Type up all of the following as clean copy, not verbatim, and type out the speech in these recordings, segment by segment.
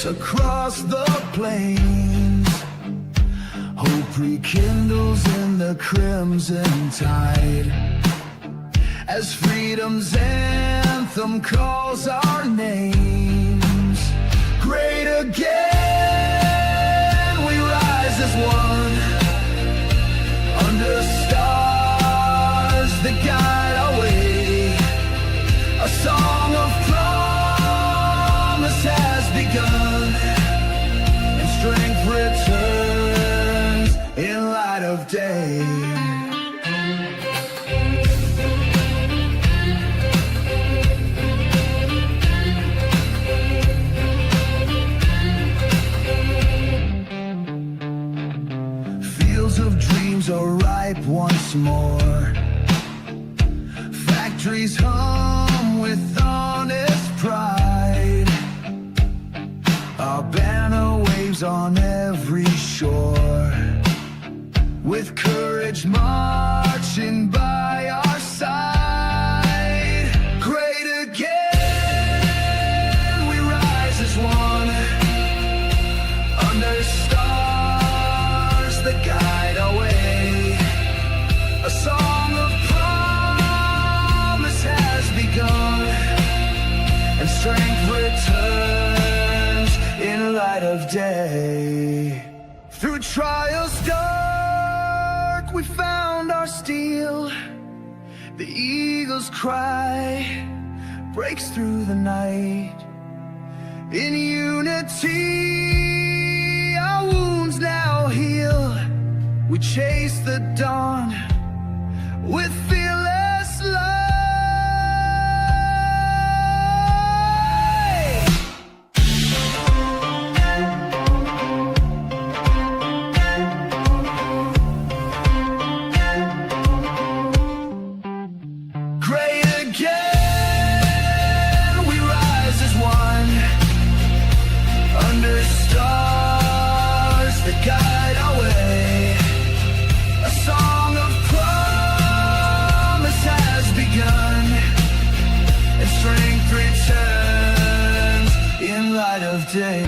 across the plains. Hope rekindles in the crimson tide, as freedom's anthem calls our names. Great again, we rise as one, under stars that guide our way. A song of promise has begun, and strength returns in light of day. Fields of dreams are ripe once more. Factories hum with honest pride. Our banner waves on every shore, with courage marching by our side. Great again, we rise as one, under stars that guide our way. A song of promise has begun, and strength returns in light of day. Through trials dark, we found our steel. The eagle's cry breaks through the night. In unity, our wounds now heal. We chase the dawn with fearless light. Great again, we rise as one, under stars that guide our way. A song of promise has begun, and strength returns in light of day.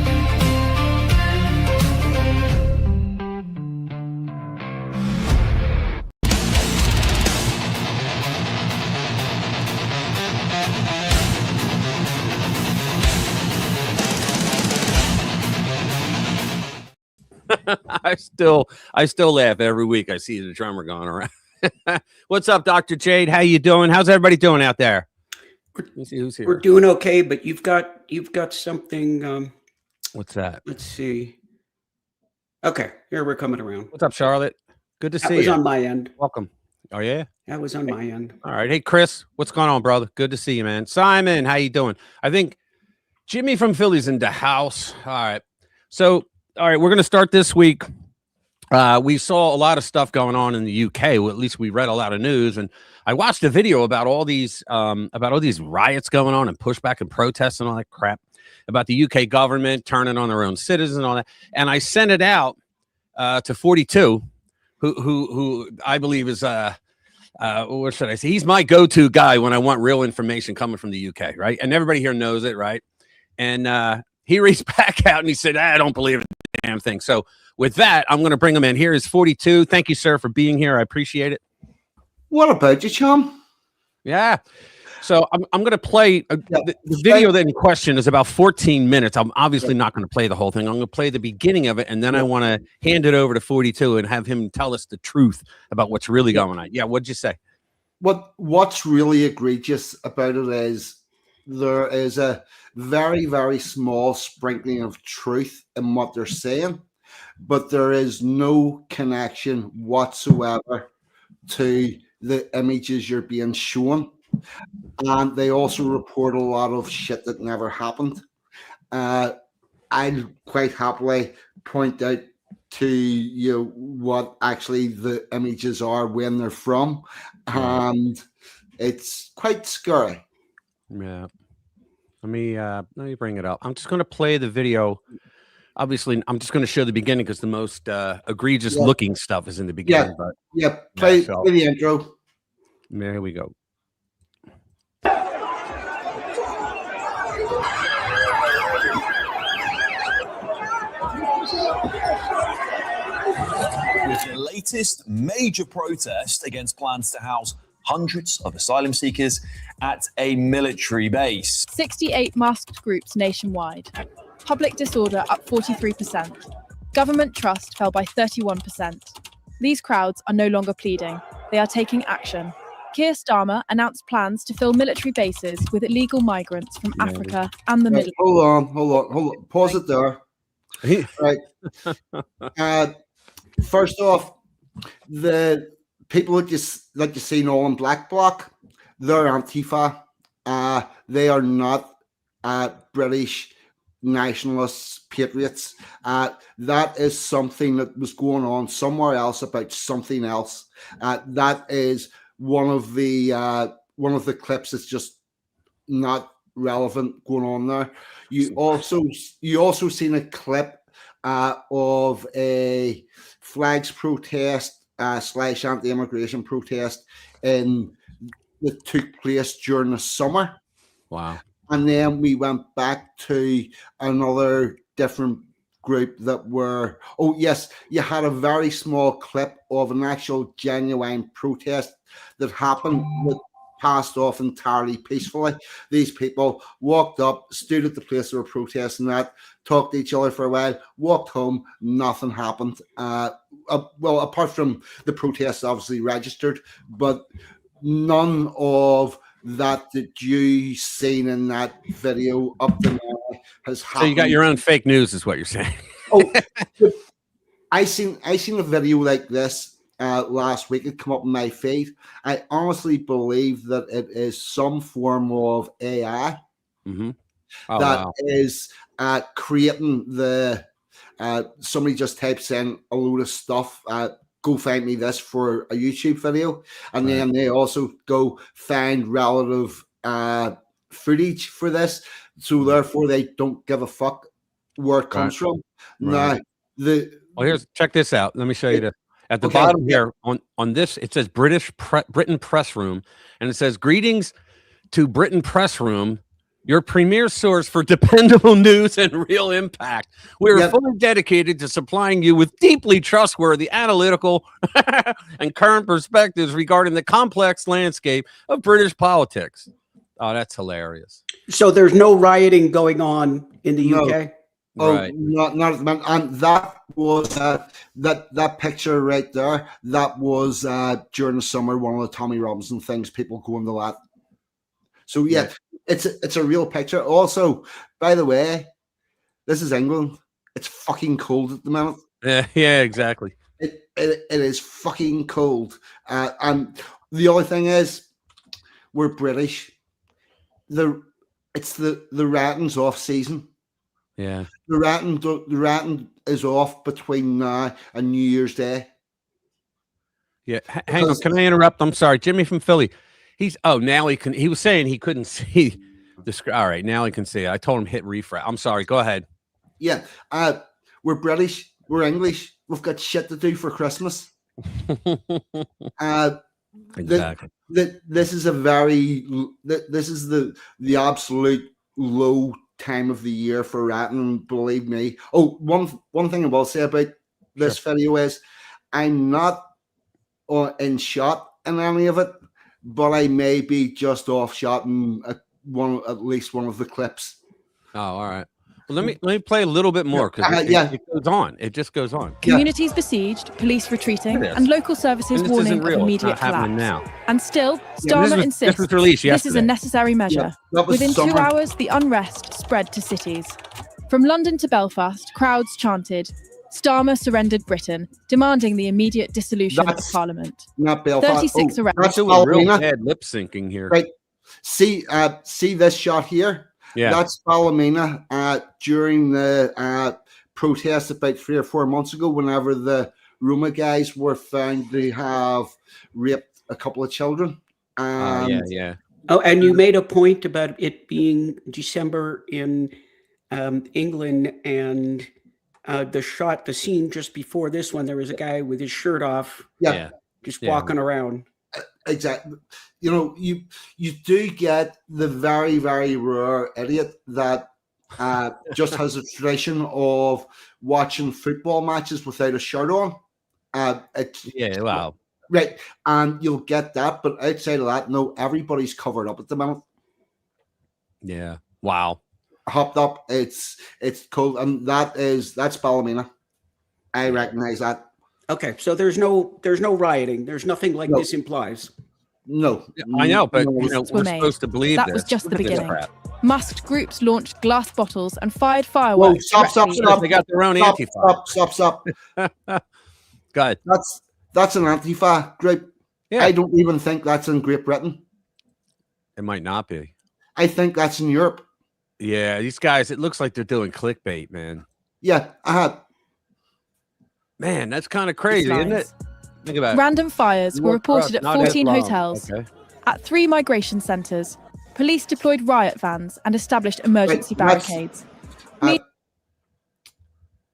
I still laugh every week I see the drummer going around. What's up, Dr. Jade? How you doing? How's everybody doing out there? Let me see who's here. We're doing okay, but you've got something. What's that? Let's see. Okay, here we're coming around. What's up, Charlotte? Good to see That was you. on my end. Welcome. Oh yeah. That was on my end. All right. Hey, Chris, what's going on, brother? Good to see you, man. Simon, how you doing? I think Jimmy from Philly's in the house. All right. So, all right, we're going to start this week. We saw a lot of stuff going on in the UK. Well, at least we read a lot of news, and I watched a video about all these riots going on and pushback and protests and all that crap about the UK government turning on their own citizens and all that. And I sent it out to 42, who I believe is what should I say? He's my go-to guy when I want real information coming from the UK, right? And everybody here knows it, right? And he reached back out and he said, I don't believe a damn thing. So with that, I'm going to bring him in. Here is 42. Thank you, sir, for being here. I appreciate it. What about you, chum? Yeah. So I'm going to play the video that in question is about 14 minutes. I'm obviously not going to play the whole thing. I'm going to play the beginning of it, and then I want to hand it over to 42 and have him tell us the truth about what's really going on. Yeah, what'd you say? What's really egregious about it is there is a very, very small sprinkling of truth in what they're saying, but there is no connection whatsoever to the images you're being shown. And they also report a lot of shit that never happened. I'd quite happily point out to you what actually the images are, when they're from, and it's quite scary. Yeah. Let me bring it up. I'm just going to play the video. Obviously, I'm just going to show the beginning because the most egregious looking stuff is in the beginning. Play the intro. Yeah, here we go. latest major protest against plans to house hundreds of asylum seekers at a military base. 68 masked groups nationwide. Public disorder up 43%. Government trust fell by 31%. These crowds are no longer pleading. They are taking action. Keir Starmer announced plans to fill military bases with illegal migrants from Africa and the Middle East. Hold on. Pause it there. Right. First off, the people that you see all in Black Bloc, they're Antifa. They are not British nationalists, patriots. That is something that was going on somewhere else about something else. That is one of the clips that's just not relevant going on there. You also seen a clip of a flags protest / anti-immigration protest that took place during the summer. Wow. And then we went back to another different group that were, oh yes, you had a very small clip of an actual genuine protest that happened that passed off entirely peacefully. These people walked up, stood at the place they were protesting at, talked to each other for a while, walked home, nothing happened. Well, apart from the protests obviously registered, but none of that you seen in that video up to now has happened. So you got your own fake news, is what you're saying? Oh, I seen a video like this last week. It come up in my feed. I honestly believe that it is some form of AI is creating the. Somebody just types in a load of stuff. Go find me this for a YouTube video, and then they also go find relative footage for this. So therefore, they don't give a fuck where it comes from. Now, check this out. Let me show you this. At the bottom here on this, it says Britain Press Room, and it says greetings to Britain Press Room, your premier source for dependable news and real impact. We are fully dedicated to supplying you with deeply trustworthy, analytical, and current perspectives regarding the complex landscape of British politics. Oh, that's hilarious. So there's no rioting going on in the UK? Oh, right. not and that was that picture right there. That was during the summer, one of the Tommy Robinson things. People going to that. So it's a real picture. Also, by the way, this is England. It's fucking cold at the minute. Yeah, exactly. It is fucking cold. And the other thing is, we're British. It's the ratting's off season. Yeah. The ratting is off between now and New Year's Day. Yeah. Hang on. Can I interrupt? I'm sorry. Jimmy from Philly. Now he was saying he couldn't see the screen. All right. Now he can see it. I told him hit refresh. I'm sorry. Go ahead. Yeah. We're British. We're English. We've got shit to do for Christmas. Exactly. This is the absolute low time of the year for ratting, believe me. Oh, one thing I will say about this video is I'm not in shot in any of it, but I may be just off shot in at least one of the clips. Oh, all right. Well, let me play a little bit more because it goes on. It just goes on. Communities besieged, police retreating, and local services warning of immediate collapse. Now. And still, Starmer insists this was released yesterday. This is a necessary measure. Within 2 hours, the unrest spread to cities. From London to Belfast, crowds chanted, Starmer surrendered Britain, demanding the immediate dissolution of Parliament. Not Belfast. 36 arrests. That's a real bad lip syncing here. Right. See this shot here? Yeah. That's Ballymena during the protest about 3 or 4 months ago, whenever the Roma guys were found to have raped a couple of children. Yeah. Oh, and you made a point about it being December in England, and the scene just before this one, there was a guy with his shirt off, just walking around. Exactly. You know, you do get the very, very rare idiot that just has a tradition of watching football matches without a shirt on. It's Yeah, wow. right, and you'll get that. But outside of that, no, everybody's covered up at the moment. Yeah. Wow. Hopped up. It's cold, and that's Ballymena. I recognize that. Okay, so there's no rioting. There's nothing like this implies. No, I know, but no. you know, Were we're made. supposed to believe That this. was just the This beginning. crap. Masked groups launched glass bottles and fired Whoa, fireworks. stop! They got their own Antifa. Stop! Go ahead. That's an Antifa group. Yeah. I don't even think that's in Great Britain. It might not be. I think that's in Europe. Yeah, these guys, it looks like they're doing clickbait, man. Yeah, I had. Man, that's kind of crazy, isn't it? Think about it. Random fires were reported at Not 14 Islam. hotels. Okay. At 3 migration centres, police deployed riot vans and established emergency Right, let's- barricades.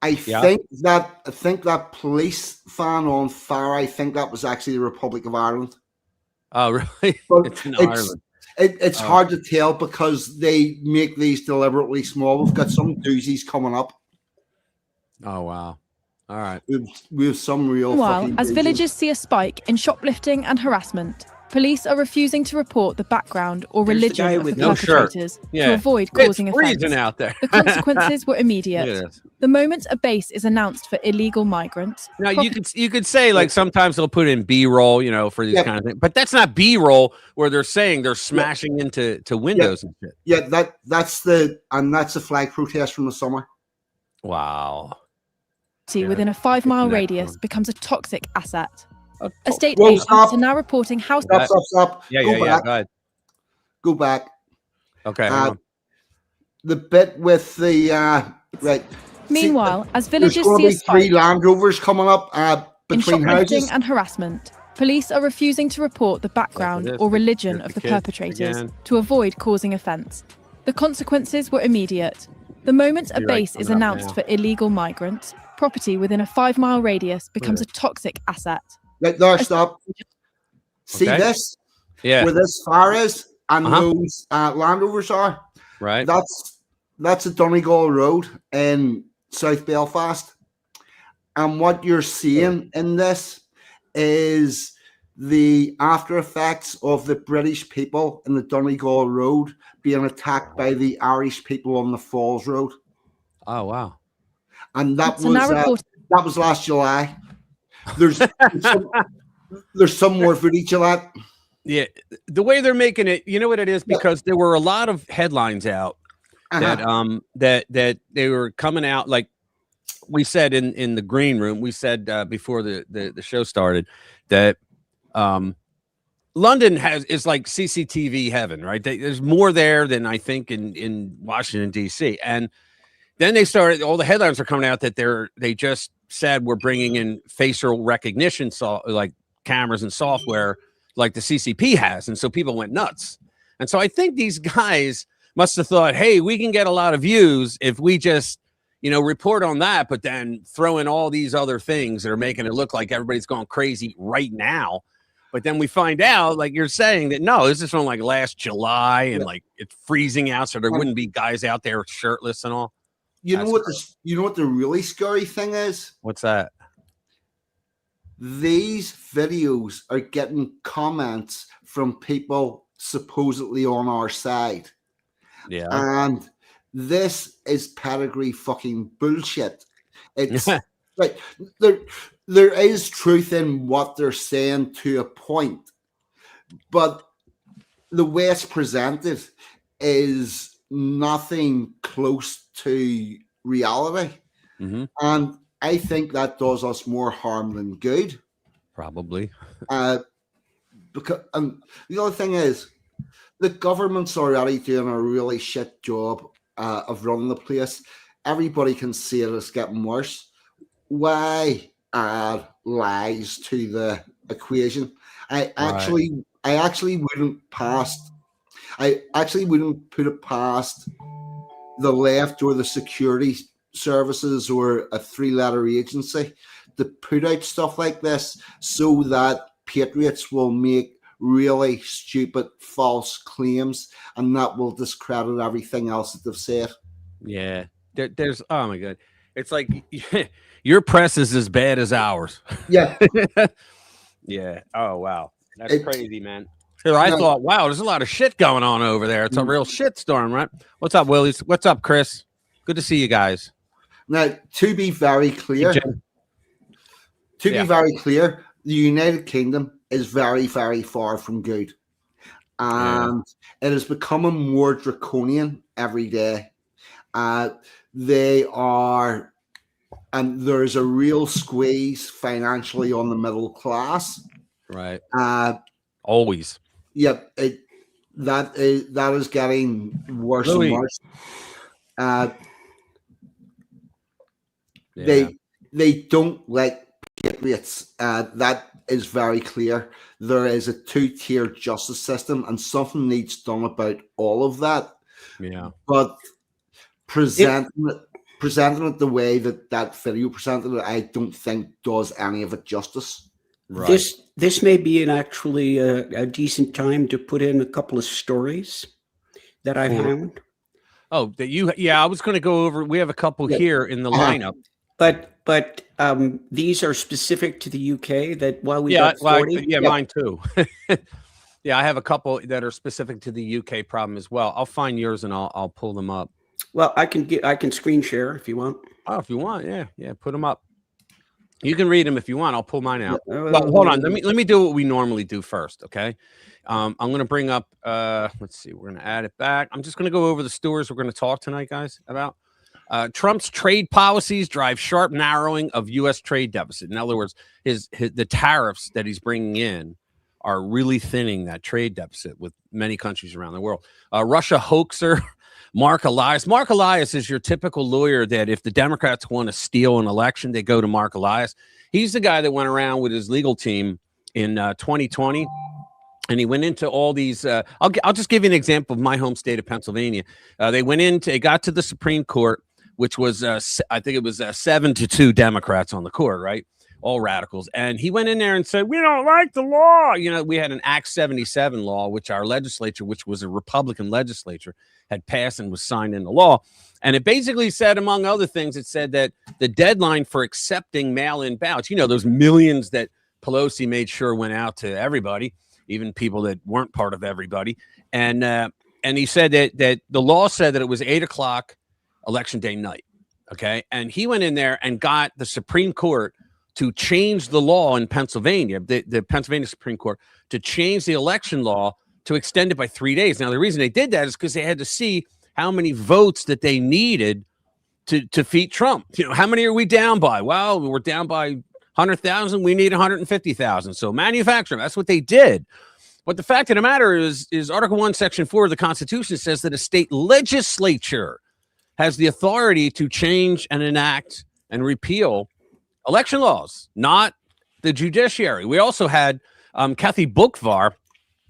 I think that police van on fire, I think that was actually the Republic of Ireland. Oh, really? But It's in Ireland. It's hard to tell because they make these deliberately small. We've got some doozies coming up. Oh, wow. All right. We have some real Meanwhile, fucking as doozies. villagers see a spike in shoplifting and harassment, police are refusing to report the background or There's the religion guy of the with no shirt. perpetrators Yeah. to avoid causing It's offence. freezing out there. The consequences were Look immediate. at this. The moment a base is announced for illegal migrants, Now you could say like sometimes they'll put in B-roll, you know, for these kind of things, but that's not B-roll where they're saying they're smashing into windows and shit. Yeah, that's the flag protest from the summer. Wow. within a 5-mile Next radius one. becomes a toxic asset. Oh, Estate Whoa, agents stop. are now reporting house. Stop. Yeah, Go yeah, back. Go ahead. Go back. Okay. hang on. The bit with the right. Meanwhile, as There's villagers going see to a be 3 spike Land Rovers coming up in between shoplifting houses. and harassment, police are refusing to report the background this. or religion Here's of the the kid perpetrators again. to avoid causing offence. The consequences were immediate. The moment a You're right, base is coming up announced now. for illegal migrants, property within a 5-mile radius becomes a toxic asset. Right there, stop. See Okay. this? Yeah. Where this fire is and Uh-huh. those Land Rovers are. Right. That's a Donegal Road in South Belfast. And what you're seeing in this is the after effects of the British people in the Donegal Road being attacked by the Irish people on the Falls Road. Oh, wow. And that So now was that was last July. There's some more footage of that. Yeah. The way they're making it, you know what it is? Because there were a lot of headlines out that that they were coming out, like we said in the green room. We said before the show started that London is like CCTV heaven, right? There's more there than I think in Washington D.C. And then they started, all the headlines are coming out that they just said we're bringing in facial recognition, like cameras and software like the CCP has, and so people went nuts. And so I think these guys must have thought, hey, we can get a lot of views if we just, you know, report on that, but then throw in all these other things that are making it look like everybody's going crazy right now. But then we find out, like you're saying, that no, this is from like last July, and like it's freezing out, so there wouldn't be guys out there shirtless and all. You know what the really scary thing is? What's that? These videos are getting comments from people supposedly on our side. Yeah. And this is pedigree fucking bullshit. It's like there is truth in what they're saying to a point, but the way it's presented is nothing close to reality. Mm-hmm. And I think that does us more harm than good. Probably. Because the other thing is, the government's already doing a really shit job of running the place. Everybody can see it is getting worse. Why add lies to the equation? I actually wouldn't put it past the left or the security services or a 3-letter agency to put out stuff like this so that patriots will make really stupid false claims, and that will discredit everything else that they've said. Yeah. There's oh my god. It's like your press is as bad as ours. Yeah. Yeah. Oh wow, that's It- crazy, man. So I No. thought, wow, there's a lot of shit going on over there. It's a real shit storm, right? What's up, Willies? What's up, Chris? Good to see you guys. Now, to be very clear, Hey, Jim. the United Kingdom is very, very far from good. And it is becoming more draconian every day. They are, and there's a real squeeze financially on the middle class. Right. That Always. is getting worse Louis. and worse. Yeah. They don't like patriots. That is very clear. There is a two-tier justice system, and something needs done about all of that. Yeah. But presenting it the way that video presented it, I don't think does any of it justice. Right. This may be actually a decent time to put in a couple of stories that I found. Oh, that you? Yeah, I was going to go over. We have a couple here in the lineup. But these are specific to the UK. That while we got 40, mine too. Yeah, I have a couple that are specific to the UK problem as well. I'll find yours and I'll pull them up. Well, I can screen share if you want. Oh, if you want, yeah, put them up. You can read them if you want. I'll pull mine out. Well, hold on. Let me do what we normally do first, okay? I'm going to bring up. Let's see. We're going to add it back. I'm just going to go over the stories we're going to talk tonight, guys, about. Trump's trade policies drive sharp narrowing of U.S. trade deficit. In other words, the tariffs that he's bringing in are really thinning that trade deficit with many countries around the world. Russia hoaxer Mark Elias. Mark Elias is your typical lawyer that if the Democrats want to steal an election, they go to Mark Elias. He's the guy that went around with his legal team in 2020. And he went into all these. I'll just give you an example of my home state of Pennsylvania. They got to the Supreme Court, which was I think it was 7-2 Democrats on the court, right? All radicals. And he went in there and said, we don't like the law. You know, we had an Act 77 law, which our legislature, which was a Republican legislature, had passed and was signed into law. And it basically said, among other things, it said that the deadline for accepting mail-in ballots, you know, those millions that Pelosi made sure went out to everybody, even people that weren't part of everybody. And he said that the law said that it was 8 o'clock election day night. Okay. And he went in there and got the Supreme Court to change the law in Pennsylvania, the Pennsylvania Supreme Court, to change the election law to extend it by 3 days. Now, the reason they did that is because they had to see how many votes that they needed to defeat Trump. You know, how many are we down by? Well, we're down by 100,000. We need 150,000. So manufacture them. That's what they did. But the fact of the matter is Article 1, Section 4 of the Constitution says that a state legislature has the authority to change and enact and repeal election laws, not the judiciary. We also had Kathy Boockvar,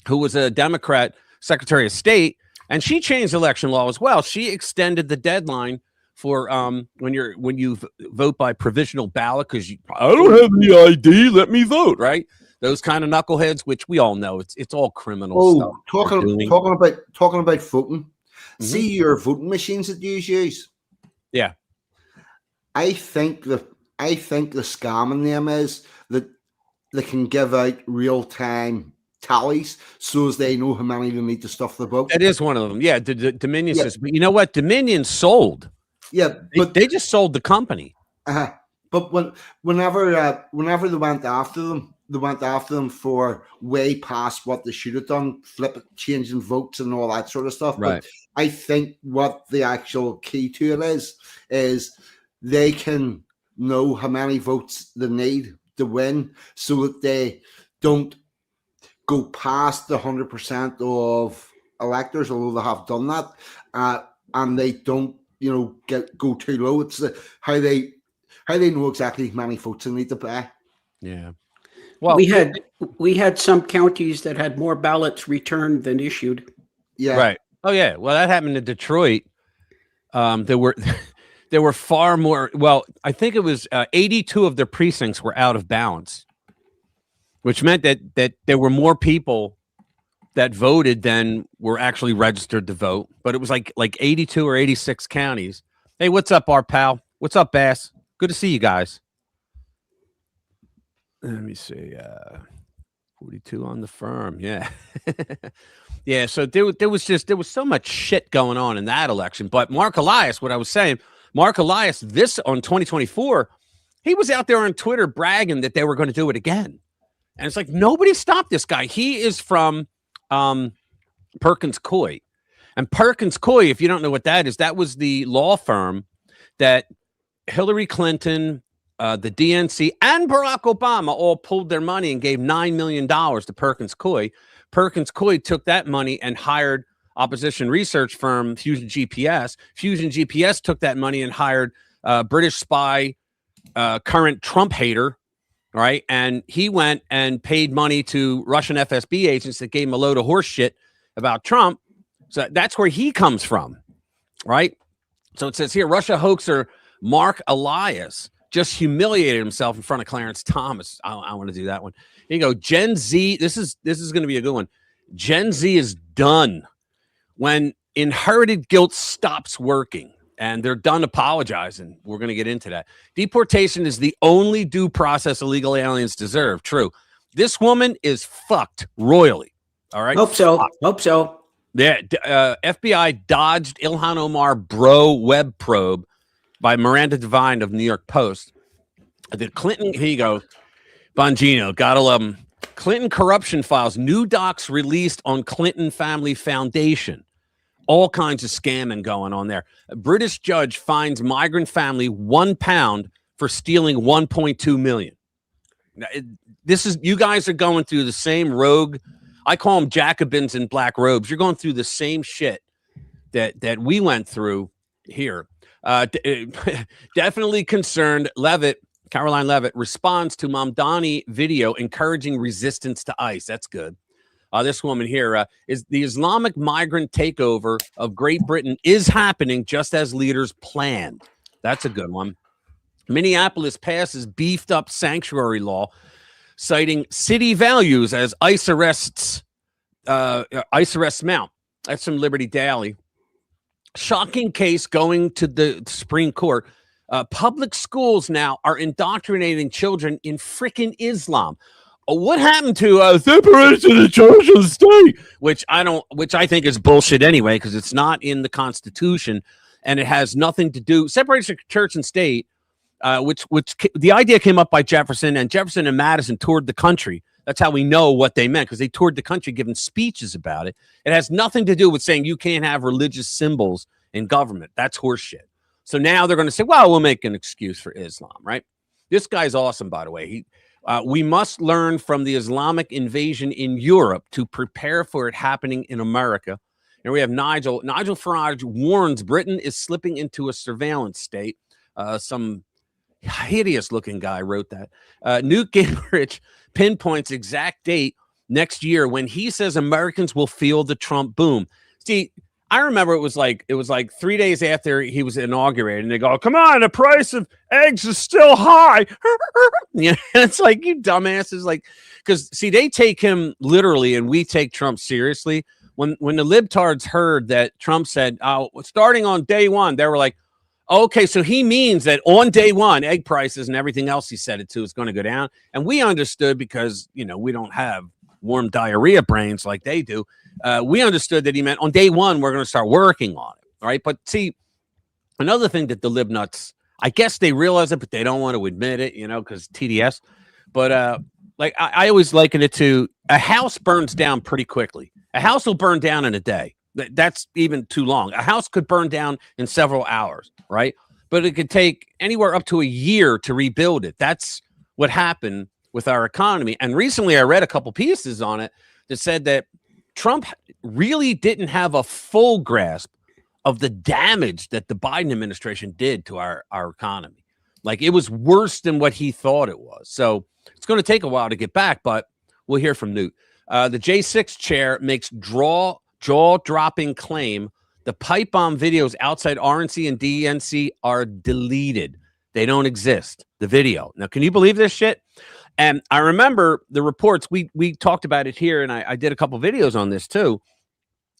who was a Democrat Secretary of State, and she changed election law as well. She extended the deadline for when you vote by provisional ballot because I don't have the ID, let me vote, right? Those kind of knuckleheads, which we all know it's all criminal stuff. Talking about voting. See your voting machines that you use. Yeah, I think the scam in them is that they can give out real time tallies so as they know how many they need to stuff the vote. that is one of them. Yeah, the Dominion system. But you know what? Dominion sold. Yeah, but They just sold the company. But whenever they went after them, they went after them for way past what they should have done, changing votes and all that sort of stuff. Right. But I think what the actual key to it is they can know how many votes they need to win so that they don't go past the 100% of electors, although they have done that, and they don't, go too low. It's how they know exactly how many votes they need to buy. Yeah. Well, we had some counties that had more ballots returned than issued. Yeah. Right. Oh yeah. Well, that happened in Detroit. There were far more. Well, I think it was 82 of their precincts were out of balance, which meant that there were more people that voted than were actually registered to vote. But it was like 82 or 86 counties. Hey, what's up, our pal? What's up, Bass? Good to see you guys. Let me see. 42 on the firm. Yeah. Yeah. So there was so much shit going on in that election. But Mark Elias, what I was saying, Mark Elias, this on 2024, he was out there on Twitter bragging that they were going to do it again. And it's like, nobody stopped this guy. He is from Perkins Coie. And Perkins Coie, if you don't know what that is, that was the law firm that Hillary Clinton, the DNC, and Barack Obama all pulled their money and gave $9 million to Perkins Coie. Perkins Coie took that money and hired opposition research firm Fusion GPS. Fusion GPS took that money and hired British spy, current Trump hater, right? And he went and paid money to Russian FSB agents that gave him a load of horse shit about Trump. So that's where he comes from, right? So it says here, Russia hoaxer Mark Elias just humiliated himself in front of Clarence Thomas. I want to do that one. Here you go. Gen Z. This is going to be a good one. Gen Z is done when inherited guilt stops working, and they're done apologizing. We're going to get into that. Deportation is the only due process illegal aliens deserve. True. This woman is fucked royally. All right. Hope so. Hope so. Yeah. FBI dodged Ilhan Omar bro web probe by Miranda Devine of New York Post. The Clinton, here you go. Bongino, gotta love him. Clinton corruption files, new docs released on Clinton Family Foundation. All kinds of scamming going on there. A British judge finds migrant family £1 for stealing 1.2 million. Now, you guys are going through the same rogue. I call them Jacobins in black robes. You're going through the same shit that we went through here. Definitely concerned. Caroline Levitt responds to Mamdani video encouraging resistance to ICE. That's good. This woman here is the Islamic migrant takeover of Great Britain is happening just as leaders planned. That's a good one. Minneapolis passes beefed up sanctuary law, citing city values as ICE arrests mount. That's from Liberty Daily. Shocking case going to the Supreme Court. Public schools now are indoctrinating children in frickin' Islam. What happened to separation of the church and the state? Which I think is bullshit anyway, because it's not in the Constitution, and it has nothing to do. Separation of church and state, which the idea came up by Jefferson, and Jefferson and Madison toured the country. That's how we know what they meant, because they toured the country giving speeches about it. It has nothing to do with saying you can't have religious symbols in government. That's horseshit. So now they're going to say, well, we'll make an excuse for Islam, right? This guy's awesome, by the way. We must learn from the Islamic invasion in Europe to prepare for it happening in America. And we have Nigel. Nigel Farage warns Britain is slipping into a surveillance state. Some hideous-looking guy wrote that. Newt Gingrich pinpoints exact date next year when he says Americans will feel the Trump boom. See, I remember it was like 3 days after he was inaugurated, and they go, "Come on, the price of eggs is still high." You know, it's like, you dumbasses, like, because see, they take him literally, and we take Trump seriously. When the libtards heard that Trump said, "Oh, starting on day one," they were like, "Okay, so he means that on day one, egg prices and everything else he said it to is going to go down." And we understood because we don't have warm diarrhea brains like they do. We understood that he meant on day one, we're going to start working on it. All right. But see, another thing that the libnuts, I guess they realize it, but they don't want to admit it, because TDS. But like I always liken it to a house burns down pretty quickly. A house will burn down in a day. That's even too long. A house could burn down in several hours. Right. But it could take anywhere up to a year to rebuild it. That's what happened with our economy. And recently I read a couple pieces on it that said that Trump really didn't have a full grasp of the damage that the Biden administration did to our economy. Like, it was worse than what he thought it was. So it's going to take a while to get back, but we'll hear from Newt. The J6 chair makes jaw-dropping claim the pipe bomb videos outside RNC and DNC are deleted. They don't exist. The video. Now, can you believe this shit? And I remember the reports, we talked about it here, and I did a couple videos on this too,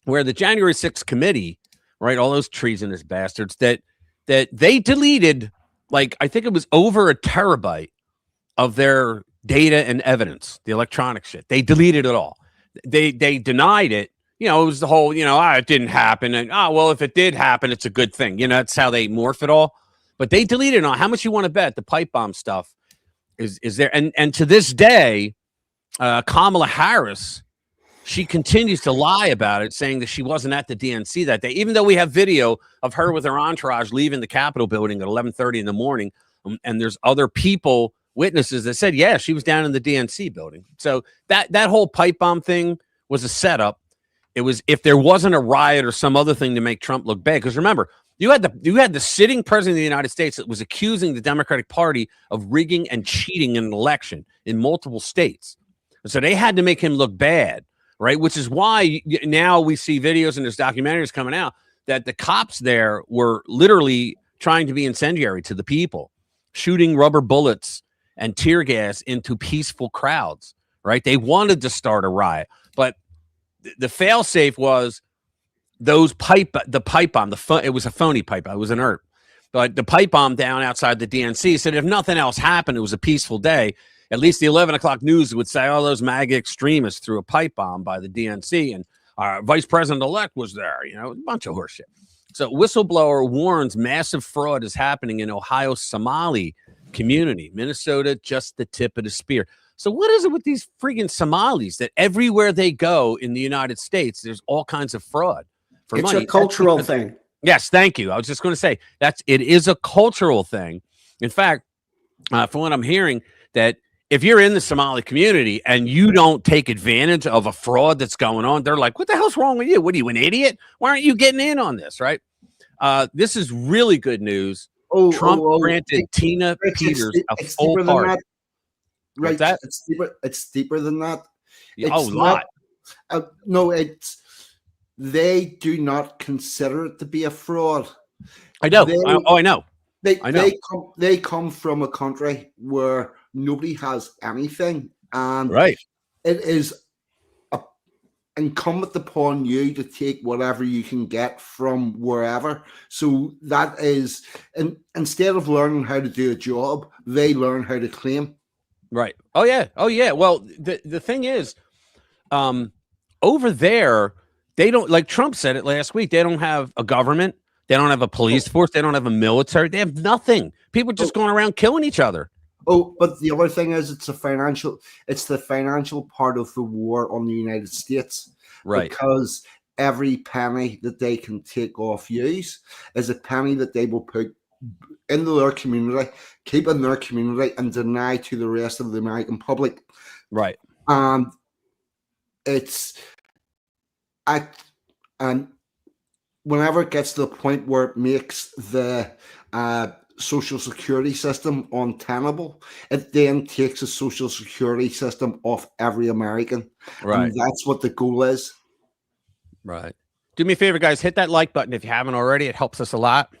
where the January 6th committee, right, all those treasonous bastards, that they deleted like, I think it was over a terabyte of their data and evidence, the electronic shit. They deleted it all. They denied it. It was the whole, it didn't happen. And, well, if it did happen, it's a good thing. That's how they morph it all. But they deleted it all. How much you want to bet the pipe bomb stuff is there? And to this day, Kamala Harris, she continues to lie about it, saying that she wasn't at the DNC that day, even though we have video of her with her entourage leaving the Capitol building at 11:30 in the morning. And there's other people, witnesses, that said, yeah, she was down in the DNC building. So that whole pipe bomb thing was a setup. It was, if there wasn't a riot or some other thing to make Trump look bad. Because remember, you had the sitting president of the United States that was accusing the Democratic Party of rigging and cheating in an election in multiple states. So they had to make him look bad. Right, which is why now we see videos and there's documentaries coming out that the cops there were literally trying to be incendiary to the people, shooting rubber bullets and tear gas into peaceful crowds. Right, they wanted to start a riot, but the failsafe was the pipe bomb. It was a phony pipe bomb. It was inert, but the pipe bomb down outside the DNC said if nothing else happened, it was a peaceful day. At least the 11 o'clock news would say, oh, those MAGA extremists threw a pipe bomb by the DNC and our vice president-elect was there, a bunch of horseshit. So whistleblower warns massive fraud is happening in Ohio's Somali community. Minnesota, just the tip of the spear. So what is it with these freaking Somalis that everywhere they go in the United States, there's all kinds of fraud for money? It's a cultural thing. Yes, thank you. I was just going to say it is a cultural thing. In fact, from what I'm hearing, that if you're in the Somali community and you don't take advantage of a fraud that's going on, they're like, what the hell's wrong with you? What are you, an idiot? Why aren't you getting in on this, right? This is really good news. Trump granted Tina Peters a full pardon. Right. That? It's deeper than that. A lot. No, they do not consider it to be a fraud. I know. I know. They come from a country where nobody has anything, and right. It is incumbent upon you to take whatever you can get from wherever. So that is, and instead of learning how to do a job, they learn how to claim. Right. Oh yeah. Well, the thing is, over there, they don't, like Trump said it last week, they don't have a government, they don't have a police force, they don't have a military, they have nothing. People just going around killing each other. Oh, but the other thing is, it's the financial part of the war on the United States. Right. Because every penny that they can take off use is a penny that they will put into their community, keep in their community, and deny to the rest of the American public. Right. And whenever it gets to the point where it makes the social security system untenable, it then takes a social security system off every American. Right. And that's what the goal is. Right. Do me a favor, guys, hit that like button if you haven't already. It helps us a lot.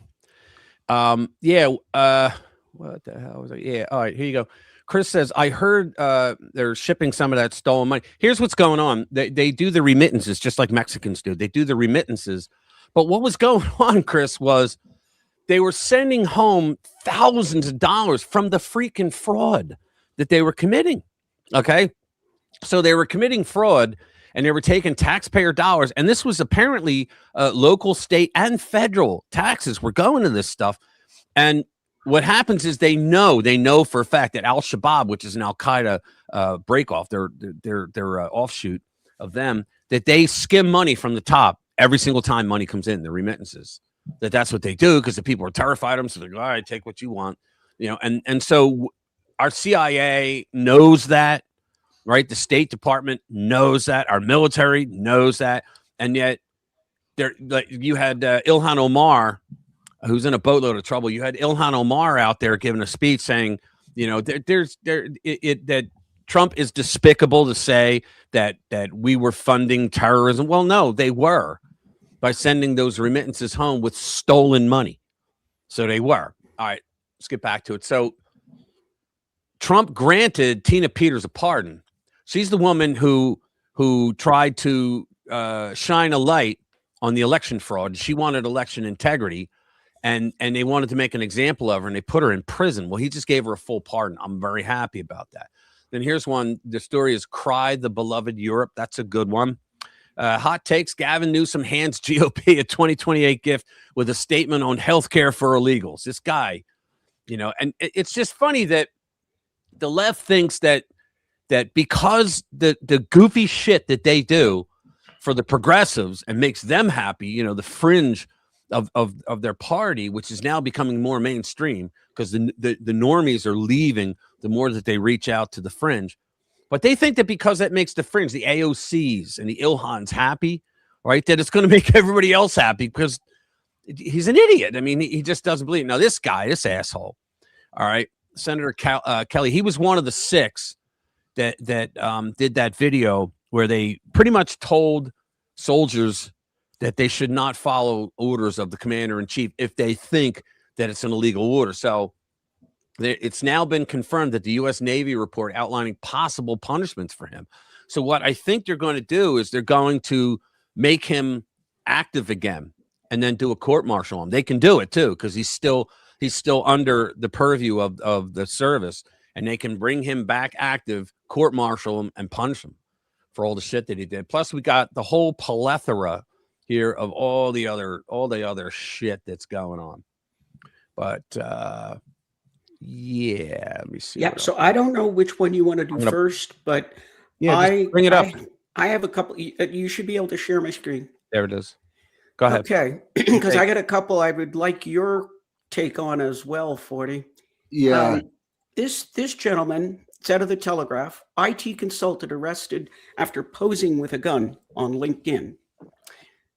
What the hell was it? Yeah. All right, here you go. Chris says, I heard they're shipping some of that stolen money. Here's what's going on. They do the remittances just like Mexicans do. They do the remittances. But what was going on, Chris, was they were sending home thousands of dollars from the freaking fraud that they were committing. Okay. So they were committing fraud and they were taking taxpayer dollars. And this was apparently local, state, and federal taxes were going to this stuff. And what happens is they know for a fact that Al-Shabaab, which is an Al-Qaeda breakoff, their offshoot of them, that they skim money from the top every single time money comes in, the remittances. That's what they do because the people are terrified of them. So they go, all right, take what you want, and so our CIA knows that, right? The State Department knows that, our military knows that, and yet you had Ilhan Omar, who's in a boatload of trouble. You had Ilhan Omar out there giving a speech saying, that Trump is despicable to say that we were funding terrorism. Well, no, they were, by sending those remittances home with stolen money. So they were. All right, let's get back to it. So Trump granted Tina Peters a pardon. She's the woman who tried to shine a light on the election fraud. She wanted election integrity. and they wanted to make an example of her, and they put her in prison. Well, he just gave her a full pardon. I'm very happy about that. Then here's one. The story is "Cry the Beloved Europe." That's a good one. Hot takes: Gavin Newsom hands GOP a 2028 gift with a statement on healthcare for illegals. This guy, and it's just funny that the left thinks that because the goofy shit that they do for the progressives and makes them happy, the fringe of their party, which is now becoming more mainstream because the normies are leaving the more that they reach out to the fringe. But they think that because that makes the fringe, the AOCs and the Ilhans happy, right, that it's going to make everybody else happy because he's an idiot. I mean, he just doesn't believe it. Now, this asshole, all right, Senator Kelly, he was one of the 6 that did that video where they pretty much told soldiers that they should not follow orders of the commander-in-chief if they think that it's an illegal order. So it's now been confirmed that the U.S. Navy report outlining possible punishments for him. So what I think they're going to do is they're going to make him active again and then do a court-martial on him. They can do it too because he's still under the purview of the service, and they can bring him back active, court-martial him, and punish him for all the shit that he did. Plus, we got the whole plethora here of all the other shit that's going on. But yeah, let me see. Yeah, so I don't know which one you want to do first, but just bring it up. I have a couple. You should be able to share my screen. There it is. Go ahead. Okay, because I got a couple I would like your take on as well, 40. Yeah. This gentleman, it's out of the Telegraph, IT consultant arrested after posing with a gun on LinkedIn.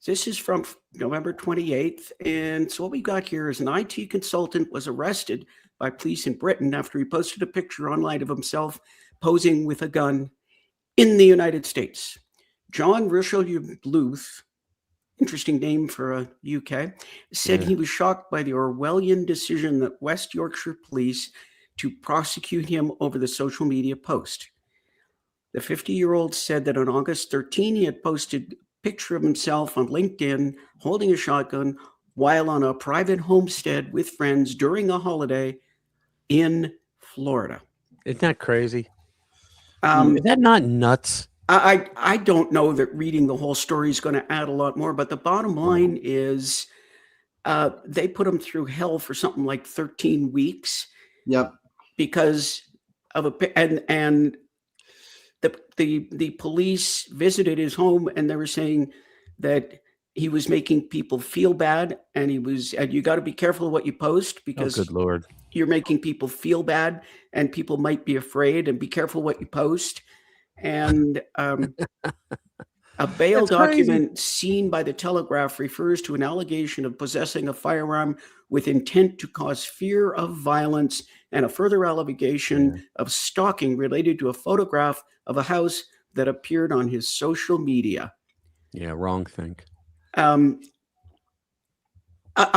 This is from November 28th. And so what we got here is an IT consultant was arrested by police in Britain after he posted a picture online of himself posing with a gun in the United States. John Richelieu Bluth, interesting name for a UK, said he was shocked by the Orwellian decision that West Yorkshire police to prosecute him over the social media post. The 50-year-old said that on August 13, he had posted a picture of himself on LinkedIn holding a shotgun while on a private homestead with friends during a holiday in Florida. Isn't that crazy? Is that not nuts? I don't know that reading the whole story is going to add a lot more, but the bottom line is they put him through hell for something like 13 weeks. Yep. Because of and the police visited his home and they were saying that he was making people feel bad, and you got to be careful of what you post because good Lord, you're making people feel bad and people might be afraid, and be careful what you post. And a bail document seen by the Telegraph refers to an allegation of possessing a firearm with intent to cause fear of violence, and a further allegation of stalking related to a photograph of a house that appeared on his social media. Yeah, wrong thing. I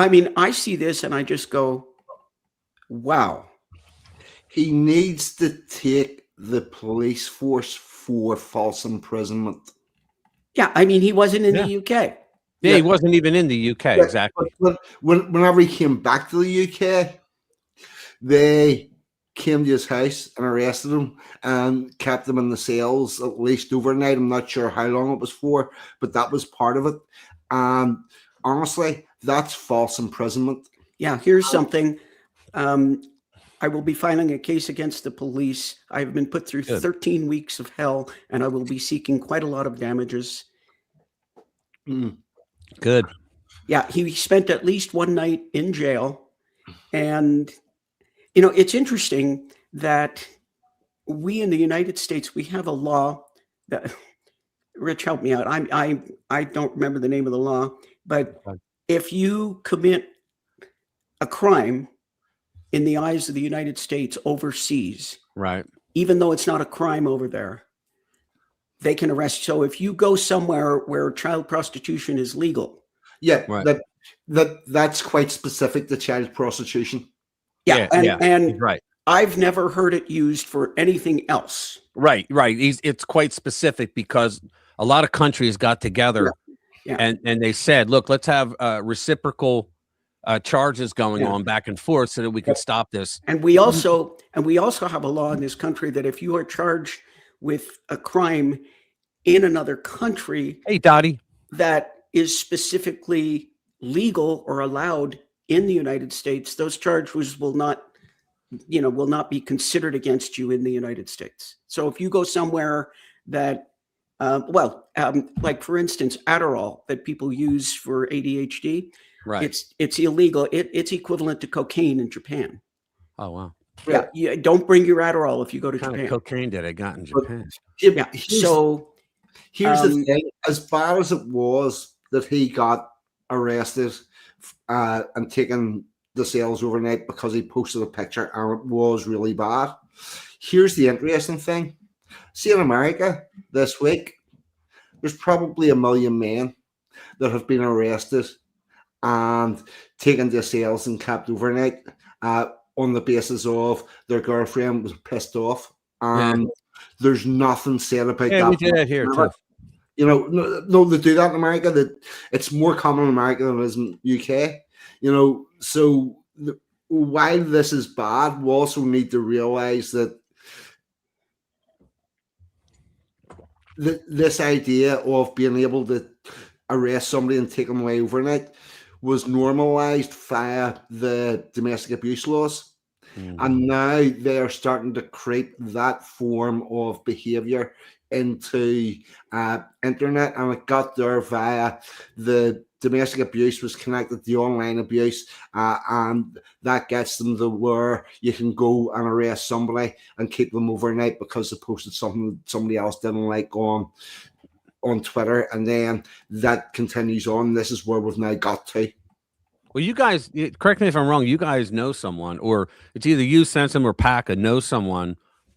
mean, I see this and I just go, wow. He needs to take the police force for false imprisonment. Yeah, I mean, he wasn't in the UK. Yeah, he wasn't even in the UK, exactly. But whenever he came back to the UK, they came to his house and arrested him and kept him in the cells at least overnight. I'm not sure how long it was for, but that was part of it. And honestly, that's false imprisonment. Yeah, here's something. I will be filing a case against the police. I've been put through 13 weeks of hell, and I will be seeking quite a lot of damages. Good. Yeah, he spent at least one night in jail. And, you know, it's interesting that we in the United States, we have a law that, Rich, help me out. I don't remember the name of the law, but if you commit a crime in the eyes of the United States overseas, right, even though it's not a crime over there, they can arrest. So if you go somewhere where child prostitution is legal, right. that's quite specific to child prostitution. And right. I've never heard it used for anything else. Right. It's quite specific because a lot of countries got together and they said, look, let's have reciprocal charges going Yeah. on back and forth so that we can stop this. And we also have a law in this country that if you are charged with a crime in another country Hey, Dottie. that is specifically legal or allowed in the United States, those charges will not be considered against you in the United States. So if you go somewhere that, like for instance, Adderall that people use for ADHD, Right. it's illegal. It's equivalent to cocaine in Japan. Oh, wow. Yeah, don't bring your Adderall if you go to What kind Japan. of cocaine did I got in Japan? Yeah, so here's the thing: as bad as it was that he got arrested and taken the cells overnight because he posted a picture, and it was really bad. Here's the interesting thing: see, in America this week, there's probably 1 million men that have been arrested and taken to cells and kept overnight on the basis of their girlfriend was pissed off. And there's nothing said about that. We did that here too. You know, no, they do that in America. That it's more common in America than it is in UK. You know, so while this is bad, we also need to realize that this idea of being able to arrest somebody and take them away overnight was normalized via the domestic abuse laws. And now they are starting to creep that form of behavior into internet, and it got there via the domestic abuse was connected to online abuse, and that gets them to where you can go and arrest somebody and keep them overnight because they posted something somebody else didn't like on Twitter, and then that continues on. This is where we've now got to. Well, you guys, correct me if I'm wrong, you guys know someone, or it's either you, Sensim, or Paca know someone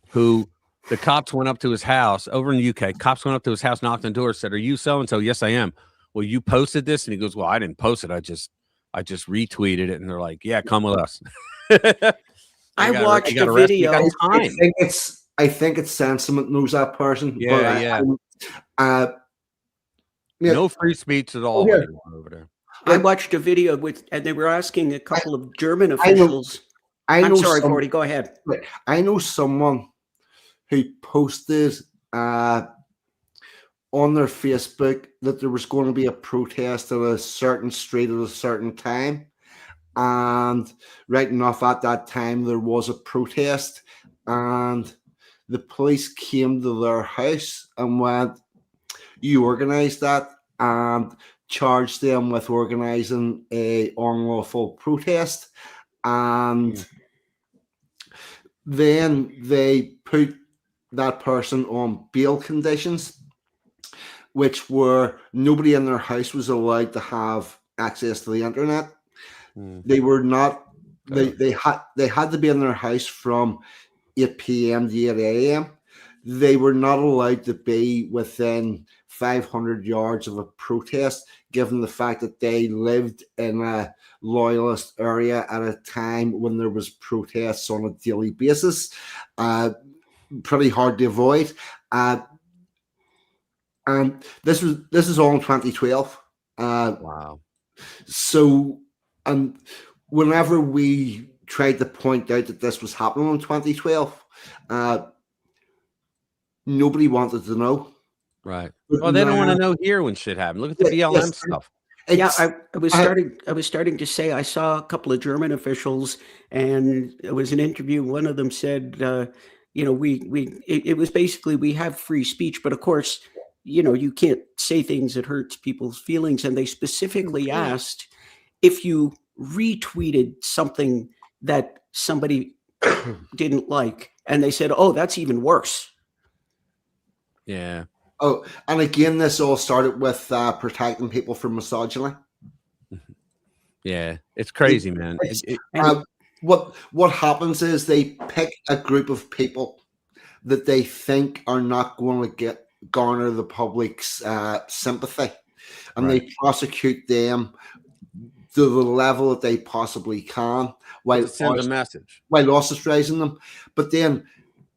who the cops went up to his house over in the UK. Cops went up to his house, knocked on the door, said, "Are you so-and-so?" "Yes, I am." "Well, you posted this?" And he goes, "Well, I didn't post it. I just retweeted it." And they're like, "Yeah, come with us." I watched a video. I think it's Sentiment knows that person. Yeah, no free speech at all over there. I watched a video and they were asking a couple of German officials. I'm sorry, Gordy, go ahead. I know someone who posted on their Facebook that there was going to be a protest at a certain street at a certain time. And right enough at that time, there was a protest, and the police came to their house and went, "You organized that," and charged them with organizing a unlawful protest. And then they put that person on bail conditions, which were nobody in their house was allowed to have access to the internet. They were not. They had to be in their house from 8 p.m. to 8 a.m. They were not allowed to be within 500 yards of a protest, given the fact that they lived in a loyalist area at a time when there was protests on a daily basis. Pretty hard to avoid. And this is all in 2012. Wow. So, and whenever we tried to point out that this was happening in 2012, nobody wanted to know. Right. Well, they don't want to know here when shit happened. Look at the BLM stuff. I was starting to say I saw a couple of German officials, and it was an interview. One of them said, it was basically we have free speech, but of course, you can't say things that hurts people's feelings. And they specifically asked if you retweeted something that somebody didn't like, and they said, "Oh, that's even worse." Yeah. Oh, and again, this all started with protecting people from misogyny. Yeah, it's crazy, man. What happens is they pick a group of people that they think are not going to garner the public's sympathy, and they prosecute them to the level that they possibly can, while send a message, while ostracizing them. But then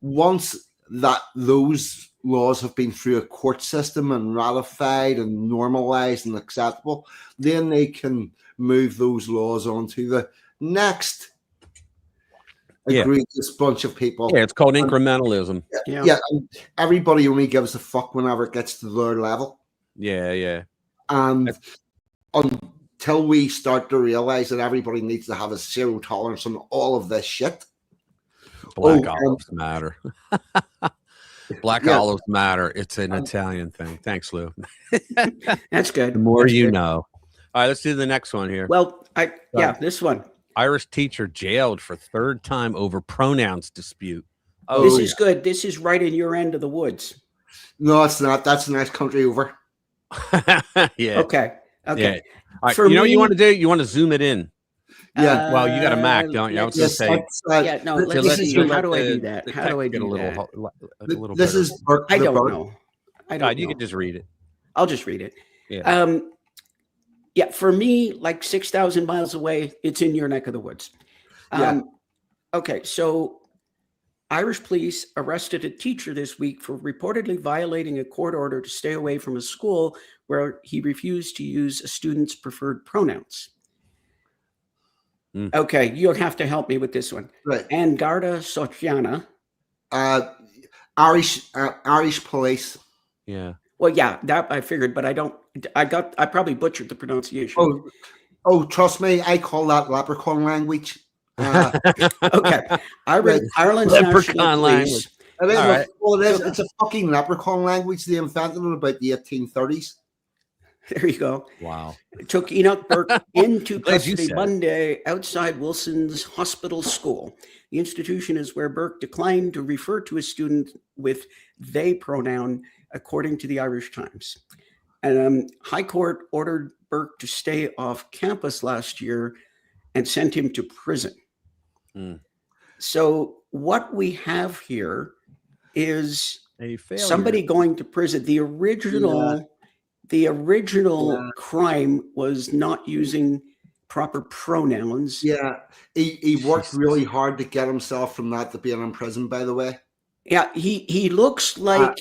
once that those laws have been through a court system and ratified and normalized and acceptable, then they can move those laws onto the next Yeah. egregious bunch of people. Yeah, it's called incrementalism. Yeah, and everybody only gives a fuck whenever it gets to their level. Yeah. And until we start to realize that everybody needs to have a zero tolerance on all of this shit. Black olives matter. Black Yeah. olives matter. It's an Italian thing. Thanks, Lou. That's good. The more That's you good. know. All right, let's do the next one here. Well, this one. Irish teacher jailed for third time over pronouns dispute. Oh, this is good. This is right in your end of the woods. No, it's not. That's the next country over. Yeah. Okay. Yeah. All right. For You know what me- you want to do? You want to zoom it in. Yeah. Well, you got a Mac, don't you? I was going to say. Yeah, no, let's see. to How do I the- do that? the How do I text get do a little, that? a little This better. is Burke. I the don't Burke. know. I don't God, you know. can just read it. I'll just read it. Yeah. Yeah, for me, like 6,000 miles away, it's in your neck of the woods. Yeah. Okay, so Irish police arrested a teacher this week for reportedly violating a court order to stay away from a school where he refused to use a student's preferred pronouns. Okay, you'll have to help me with this one. Right. Angarda Sotiana. Irish police. Yeah. Well, yeah, that I figured, but I probably butchered the pronunciation. Oh, trust me, I call that leprechaun language. Okay. Right. Ireland's Leprechaun national language. police. It is, All right. well, it is. It's a fucking leprechaun language. They invented it about the 1830s. There you go. Wow. Took Enoch Burke into Glad you custody said it. Monday outside Wilson's Hospital School. The institution is where Burke declined to refer to his student with they pronoun, according to the Irish Times. And High Court ordered Burke to stay off campus last year and sent him to prison. So what we have here is A failure. somebody going to prison. The original crime was not using proper pronouns. Yeah, he worked really hard to get himself from that to being in prison. By the way, Yeah, he looks like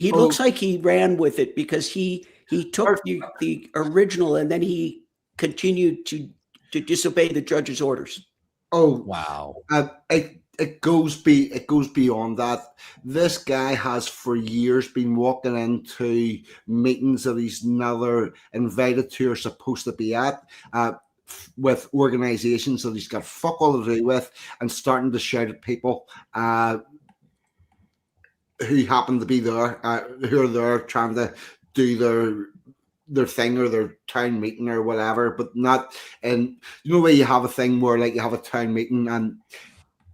looks like he ran with it because he took the original and then he continued to disobey the judge's orders. oh Wow. it goes beyond that. This guy has for years been walking into meetings that he's never invited to or supposed to be at, with organizations that he's got fuck all to do with, and starting to shout at people who happen to be there, who are there trying to do their thing or their town meeting or whatever, but not. And you know where you have a thing where like you have a town meeting, and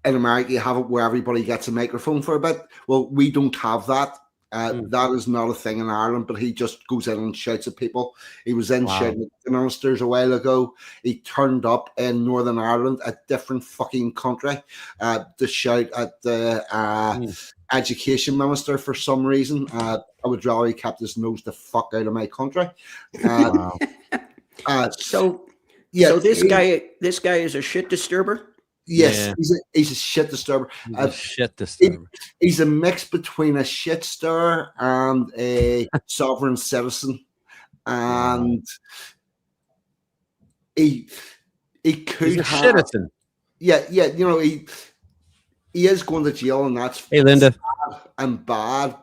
in America you have it where everybody gets a microphone for a bit. Well, we don't have that. That is not a thing in Ireland, but he just goes in and shouts at people. He was in shouting at the ministers a while ago. He turned up in Northern Ireland, a different fucking country, to shout at the education minister for some reason. I would rather he kept his nose the fuck out of my country. So this guy is a shit disturber. Yes, he's a shit disturber. Shit disturber. He's a mix between a shit stirrer and a sovereign citizen, and he could have citizen. Yeah, you know, he is going to jail, and that's Linda. and bad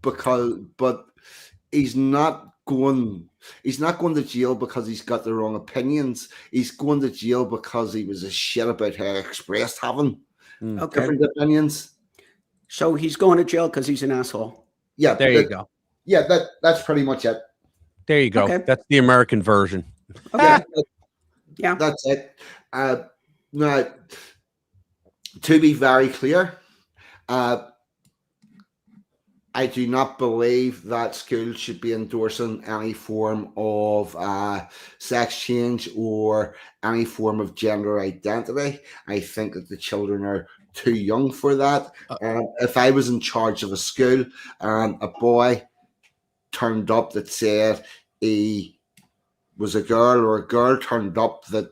but he's not going to jail because he's got the wrong opinions. He's going to jail because he was a shit about how he expressed having different opinions. So he's going to jail because he's an asshole. Yeah, There you go. Yeah, that's pretty much it. There you go. Okay. That's the American version. Okay. Yeah. That's it. Now, to be very clear, I do not believe that schools should be endorsing any form of sex change or any form of gender identity. I think that the children are too young for that. If I was in charge of a school and a boy turned up that said he was a girl, or a girl turned up that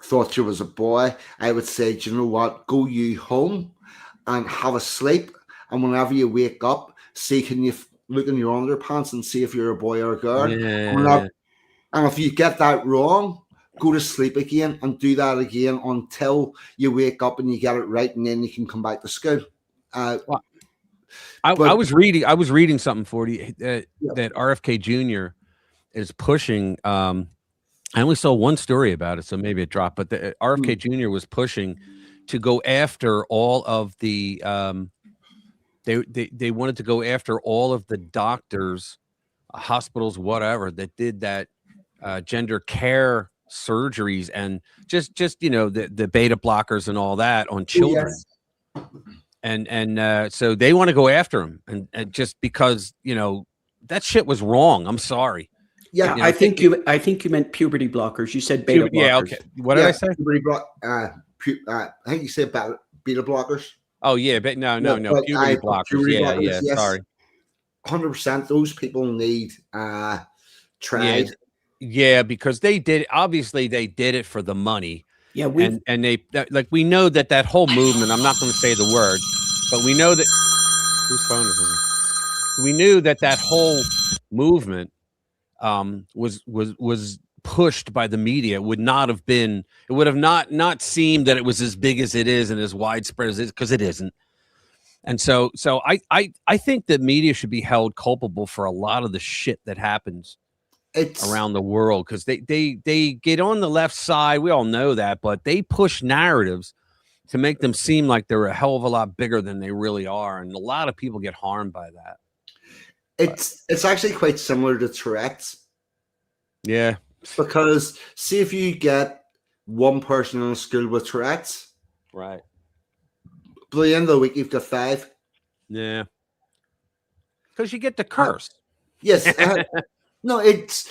thought she was a boy, I would say, do you know what? Go you home and have a sleep, and whenever you wake up, see, can you look in your underpants and see if you're a boy or a girl? Yeah. And if you get that wrong, go to sleep again and do that again until you wake up and you get it right, and then you can come back to school. I But- was reading something for you that RFK Jr. is pushing. I only saw one story about it, so maybe it dropped. But the RFK Jr. was pushing to go after all of the. They wanted to go after all of the doctors, hospitals, whatever, that did that gender care surgeries and just the beta blockers and all that on children. Yes. And so they want to go after him, and just because that shit was wrong. I'm sorry. Yeah, I think you meant puberty blockers. You said beta blockers. Yeah, okay. What did I say? Puberty I think you said beta blockers. Oh yeah, but no, puberty blockers. Puberty Yeah, blockers, yeah. yes. Sorry. 100%. Those people need tried. Yeah, because they did. Obviously, they did it for the money. Yeah, and they we know that whole movement. I'm not going to say the word, but we know that. Whose phone is ringing? We knew that whole movement was pushed by the media. It would not have been. It would have not seemed that it was as big as it is and as widespread as it is, because it isn't. And so I think that media should be held culpable for a lot of the shit that happens around the world, because they get on the left side. We all know that, but they push narratives to make them seem like they're a hell of a lot bigger than they really are, and a lot of people get harmed by that. It's actually quite similar to Tourette's. Yeah, because see, if you get one person in a school with Tourette's, right, by the end of the week you've got 5. Yeah, because you get the curse. Yes. No, it's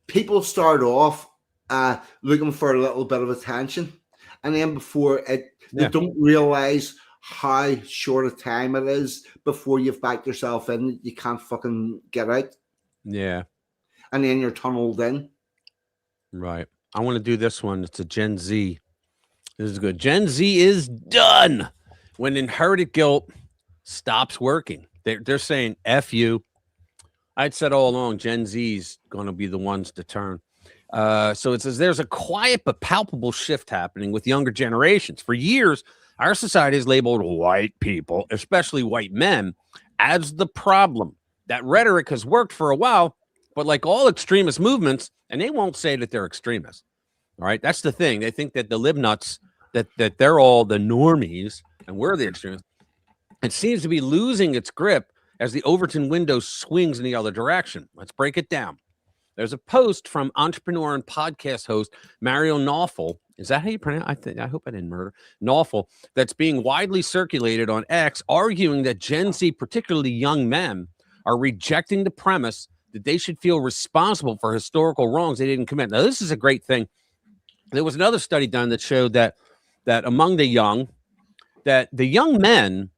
people start off looking for a little bit of attention, and then before they don't realize how short a time it is before you've backed yourself in. You can't fucking get out. Yeah, and then you're tunneled in. Right. I want to do this one. It's a Gen Z. This is good. Gen Z is done when inherited guilt stops working. They're saying F you. I'd said all along, Gen Z's going to be the ones to turn. So it says there's a quiet but palpable shift happening with younger generations. For years, our society has labeled white people, especially white men, as the problem. That rhetoric has worked for a while, but like all extremist movements, and they won't say that they're extremists. All right, that's the thing. They think that the libnuts, that they're all the normies, and we're the extremists. It seems to be losing its grip as the Overton window swings in the other direction. Let's break it down. There's a post from entrepreneur and podcast host Mario Nawfal. Is that how you pronounce it? I hope I didn't murder. Nawfal, that's being widely circulated on X, arguing that Gen Z, particularly young men, are rejecting the premise that they should feel responsible for historical wrongs they didn't commit. Now, this is a great thing. There was another study done that showed that among the young men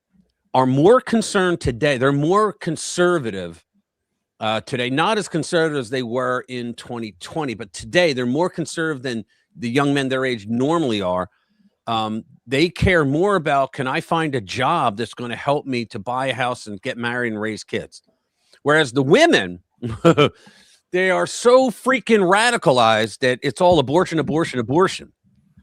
are more concerned today. They're more conservative today, not as conservative as they were in 2020, but today they're more conservative than the young men their age normally are. They care more about, can I find a job that's going to help me to buy a house and get married and raise kids? Whereas the women, they are so freaking radicalized that it's all abortion, abortion, abortion.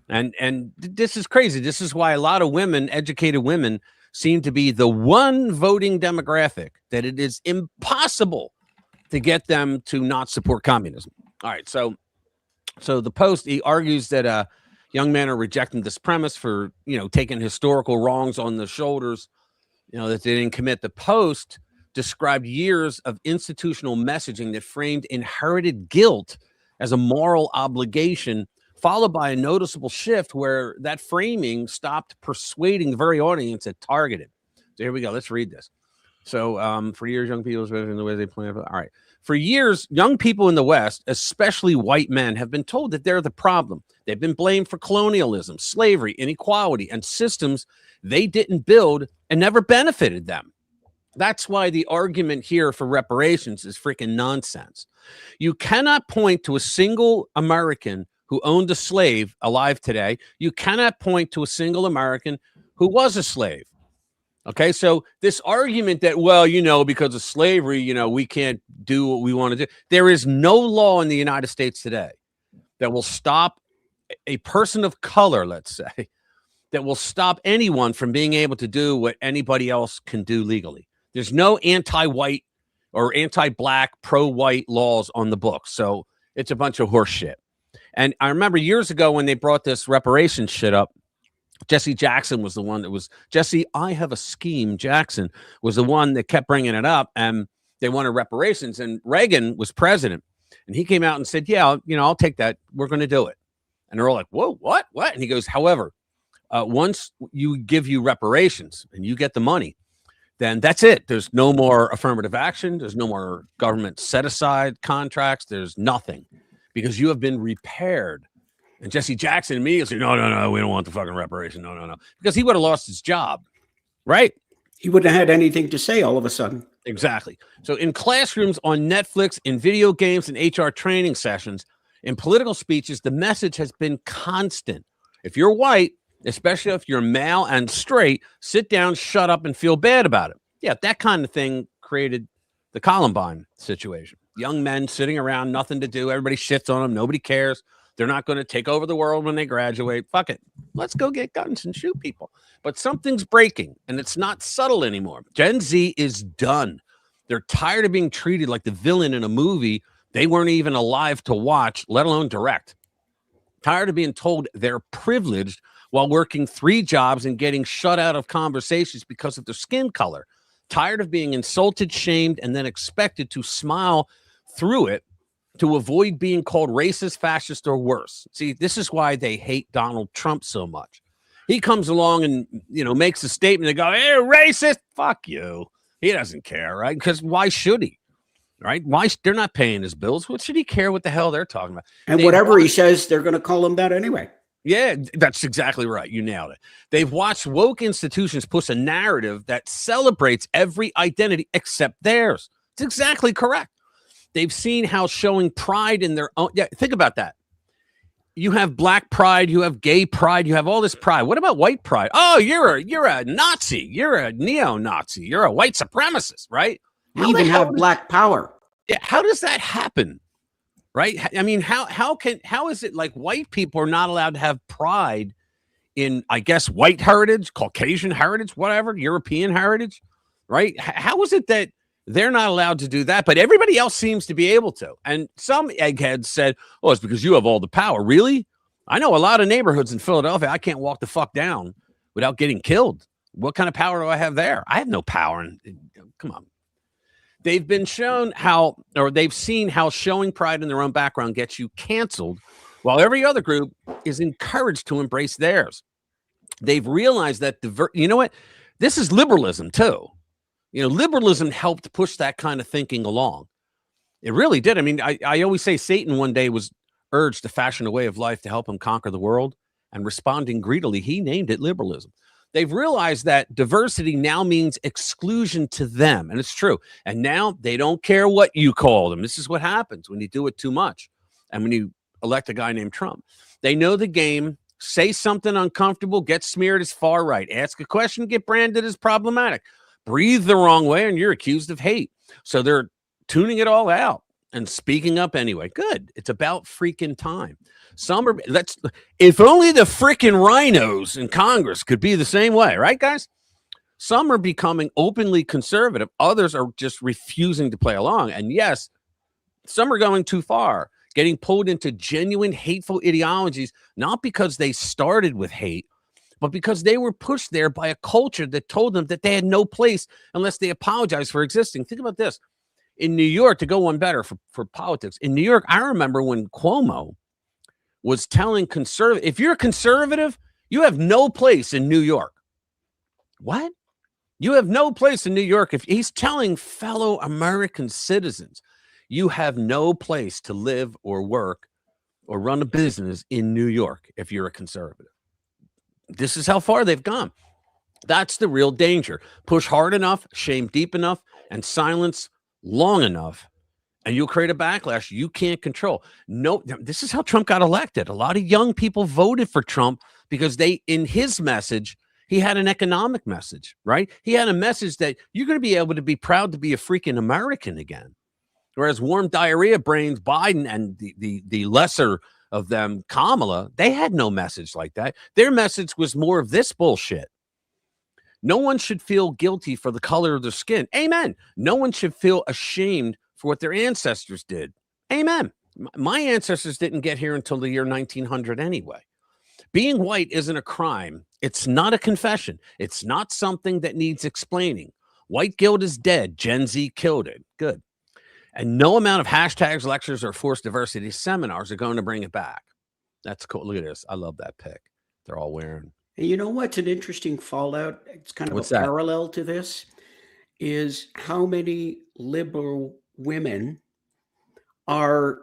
And this is crazy. This is why a lot of women, educated women, seem to be the one voting demographic that it is impossible to get them to not support communism. All right, so the post, he argues that young men are rejecting this premise for taking historical wrongs on their shoulders, that they didn't commit. The post described years of institutional messaging that framed inherited guilt as a moral obligation, followed by a noticeable shift where that framing stopped persuading the very audience it targeted. So here we go. Let's read this. So for years, young people, in the way they plan. All right. For years, young people in the West, especially white men, have been told that they're the problem. They've been blamed for colonialism, slavery, inequality, and systems they didn't build and never benefited them. That's why the argument here for reparations is freaking nonsense. You cannot point to a single American who owned a slave alive today. You cannot point to a single American who was a slave. Okay, so this argument that, well, because of slavery, we can't do what we want to do. There is no law in the United States today that will stop a person of color, let's say, that will stop anyone from being able to do what anybody else can do legally. There's no anti-white or anti-black, pro-white laws on the books. So it's a bunch of horse shit. And I remember years ago when they brought this reparations shit up, Jesse Jackson was the one that was Jesse. I have a scheme. Jackson was the one that kept bringing it up, and they wanted reparations. And Reagan was president, and he came out and said, "Yeah, I'll take that. We're going to do it." And they're all like, "Whoa, what?" And he goes, "However, once you give you reparations and you get the money, then that's it. There's no more affirmative action. There's no more government set aside contracts. There's nothing because you have been repaired." And Jesse Jackson immediately said, no, we don't want the fucking reparation. No. Because he would have lost his job, right? He wouldn't have had anything to say all of a sudden. Exactly. So in classrooms, on Netflix, in video games, and HR training sessions, in political speeches, the message has been constant. If you're white, especially if you're male and straight, sit down, shut up, and feel bad about it. Yeah, that kind of thing created the Columbine situation. Young men sitting around, nothing to do. Everybody shits on them. Nobody cares. They're not going to take over the world when they graduate. Fuck it. Let's go get guns and shoot people. But something's breaking, and it's not subtle anymore. Gen Z is done. They're tired of being treated like the villain in a movie they weren't even alive to watch, let alone direct. Tired of being told they're privileged while working 3 jobs and getting shut out of conversations because of their skin color. Tired of being insulted, shamed, and then expected to smile through it to avoid being called racist, fascist, or worse. See, this is why they hate Donald Trump so much. He comes along and, makes a statement. They go, hey, racist, fuck you. He doesn't care, right? Because why should he, right? They're not paying his bills. What should he care what the hell they're talking about? And whatever he says, they're going to call him that anyway. Yeah, that's exactly right. You nailed it. They've watched woke institutions push a narrative that celebrates every identity except theirs. It's exactly correct. They've seen how showing pride in their own. Yeah, think about that. You have black pride, you have gay pride, you have all this pride. What about white pride? Oh, you're a Nazi, you're a neo-Nazi, you're a white supremacist, right? We even have black power. Yeah, how does that happen? Right? I mean, how is it like white people are not allowed to have pride in, I guess, white heritage, Caucasian heritage, whatever, European heritage, right? How is it that they're not allowed to do that, but everybody else seems to be able to? And some eggheads said, oh, it's because you have all the power. Really? I know a lot of neighborhoods in Philadelphia I can't walk the fuck down without getting killed. What kind of power do I have there? I have no power. Come on. They've been shown how, or they've seen how showing pride in their own background gets you canceled, while every other group is encouraged to embrace theirs. They've realized that, you know what? This is liberalism too. Liberalism helped push that kind of thinking along. It really did. I mean, I always say Satan one day was urged to fashion a way of life to help him conquer the world, and responding greedily, he named it liberalism. They've realized that diversity now means exclusion to them, and it's true. And now they don't care what you call them. This is what happens when you do it too much, and when you elect a guy named Trump. They know the game. Say something uncomfortable, get smeared as far right. Ask a question, get branded as problematic. Breathe the wrong way, and you're accused of hate. So they're tuning it all out and speaking up anyway. Good. It's about freaking time. If only the freaking rhinos in Congress could be the same way, right, guys? Some are becoming openly conservative. Others are just refusing to play along. And yes, some are going too far, getting pulled into genuine hateful ideologies, not because they started with hate, but because they were pushed there by a culture that told them that they had no place unless they apologized for existing. Think about this. In New York, to go one better for politics, in New York, I remember when Cuomo was telling conservative, if you're a conservative, you have no place in New York. What? You have no place in New York. If he's telling fellow American citizens, you have no place to live or work or run a business in New York if you're a conservative. This is how far they've gone. That's the real danger. Push hard enough, shame deep enough, and silence long enough, and you'll create a backlash you can't control. No, this is how Trump got elected. A lot of young people voted for Trump because in his message, He had an economic message, right? He had a message that you're going to be able to be proud to be a freaking American again. Whereas warm diarrhea brains, Biden and the lesser of them, Kamala, they had no message like that. Their message was more of this bullshit. No one should feel guilty for the color of their skin. Amen. No one should feel ashamed for what their ancestors did. Amen. My ancestors didn't get here until the year 1900 anyway. Being white isn't a crime. It's not a confession. It's not something that needs explaining. White guilt is dead. Gen Z killed it. Good. And no amount of hashtags, lectures, or forced diversity seminars are going to bring it back. That's cool. Look at this. I love that pic. They're all wearing. And you know what's an interesting fallout? It's kind of What's a that? parallel to this, is how many liberal women are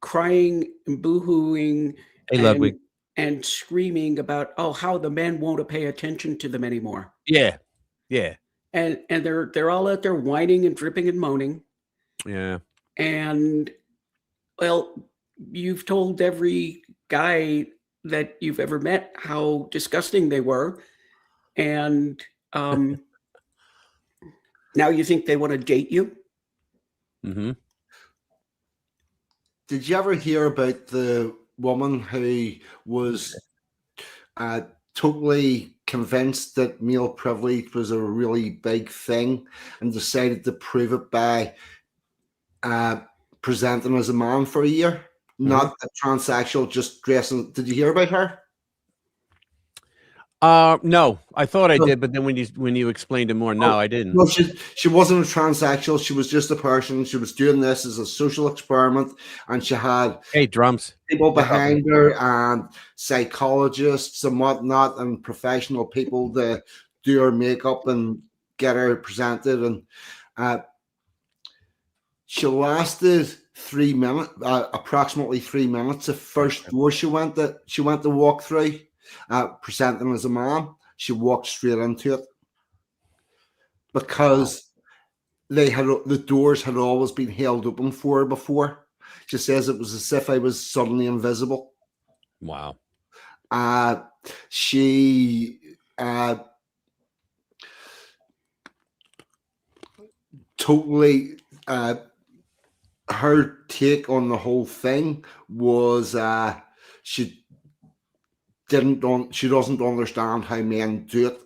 crying and boohooing Hey, Ludwig. and screaming about, oh, how the men won't pay attention to them anymore. Yeah. Yeah. And they're all out there whining and dripping and moaning. Yeah. And well, you've told every guy that you've ever met how disgusting they were. And now you think they want to date you? Mm-hmm. Did you ever hear about the woman who was totally convinced that male privilege was a really big thing and decided to prove it by presenting as a man for a year? Not a transsexual, just dressing. Did you hear about her? No, I thought I did, but then when you explained it more, no, I didn't. No, she wasn't a transsexual. She was just a person. She was doing this as a social experiment, and she had drums people behind her and psychologists and whatnot and professional people to do her makeup and get her presented. And she lasted 3 minutes, approximately 3 minutes. The first door she went to walk through, presenting as a man, she walked straight into it because the doors had always been held open for her before. She says it was as if I was suddenly invisible. Wow. She totally her take on the whole thing was she doesn't understand how men do it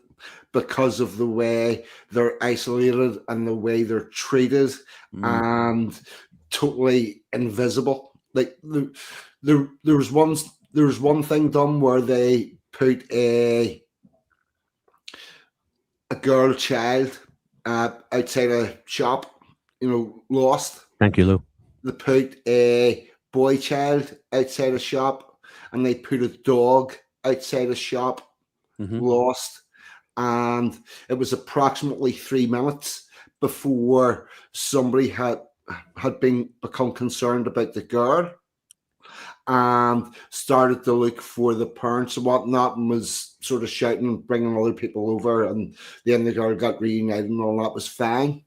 because of the way they're isolated and the way they're treated and totally invisible. Like there was one thing done where they put a girl child outside a shop, lost. Thank you, Lou. They put a boy child outside a shop, and they put a dog outside a shop, lost. And it was approximately 3 minutes before somebody had become concerned about the girl and started to look for the parents and whatnot, and was sort of shouting and bringing other people over, and then the girl got reunited and all that was fine.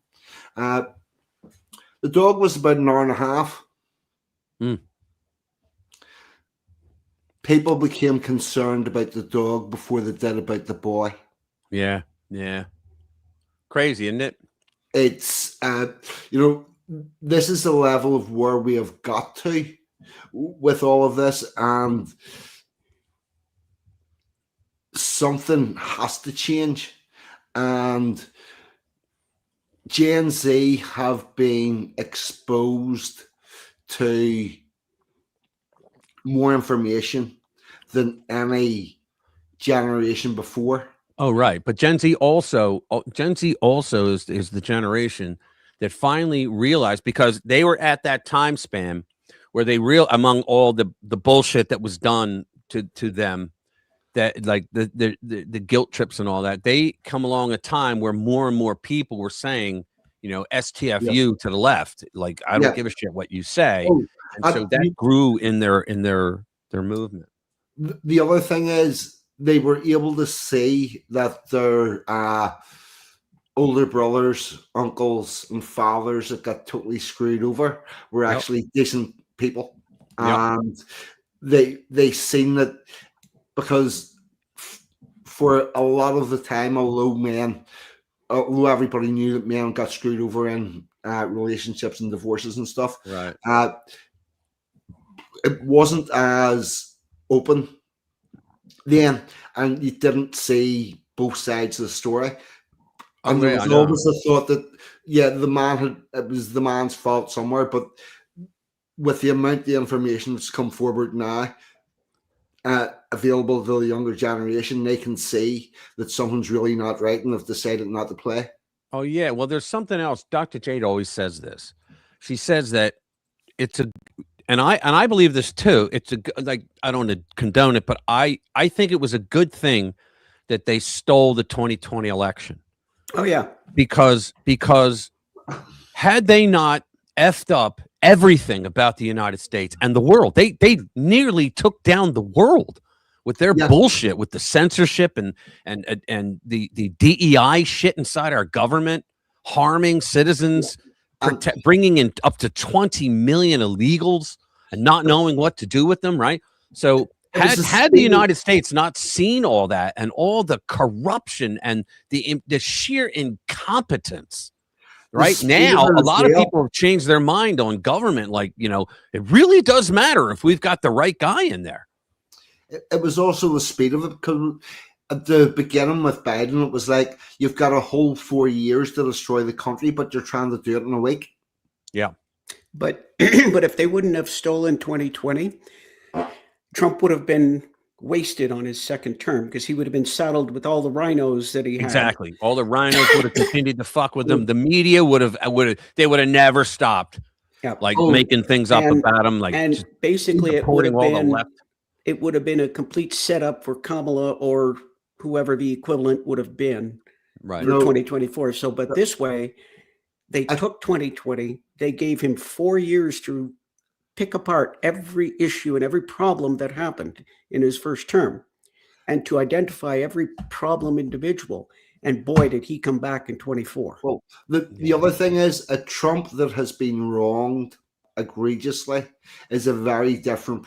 The dog was about an hour and a half. People became concerned about the dog before they did about the boy. Yeah. Crazy, isn't it? It's, this is the level of where we have got to with all of this, and something has to change. And Gen Z have been exposed to more information than any generation before. Oh, right. But Gen Z also is the generation that finally realized, because they were at that time span where they among all the bullshit that was done to them, that like the guilt trips and all that, they come along a time where more and more people were saying, STFU to the left. Like, I don't give a shit what you say. And so that grew in their movement. The other thing is they were able to see that their older brothers, uncles, and fathers that got totally screwed over were actually decent people. And they seen that, because for a lot of the time, although everybody knew that men got screwed over in relationships and divorces and stuff, Right. it wasn't as open then, and you didn't see both sides of the story. And there was always the thought that, it was the man's fault somewhere. But with the amount of information that's come forward now, available to the younger generation, they can see that something's really not right and have decided not to play. Oh, yeah. Well, there's something else. Dr. Jade always says this. She says that it's a, and I believe this too. It's like, I don't want to condone it, but I think it was a good thing that they stole the 2020 election. Oh, yeah. Because had they not effed up everything about the United States and the world, they nearly took down the world with their bullshit, with the censorship and the DEI shit inside our government, harming citizens, bringing in up to 20 million illegals and not knowing what to do with them, right? So had the United States not seen all that and all the corruption and the sheer incompetence, right now, a lot of people have changed their mind on government. Like, it really does matter if we've got the right guy in there. It was also the speed of it, because at the beginning with Biden, it was like, you've got a whole 4 years to destroy the country, but you're trying to do it in a week. Yeah. But if they wouldn't have stolen 2020, Trump would have been wasted on his second term, because he would have been saddled with all the rhinos that he had. Exactly. All the rhinos would have continued to fuck with them. The media would have never stopped. Yeah. Making things up about him. And basically it would have been a complete setup for Kamala or whoever the equivalent would have been for 2024. So, but this way, they took 2020, they gave him 4 years to pick apart every issue and every problem that happened in his first term and to identify every problem individual. And boy, did he come back in 24. Well, the other thing is, a Trump that has been wronged egregiously is a very different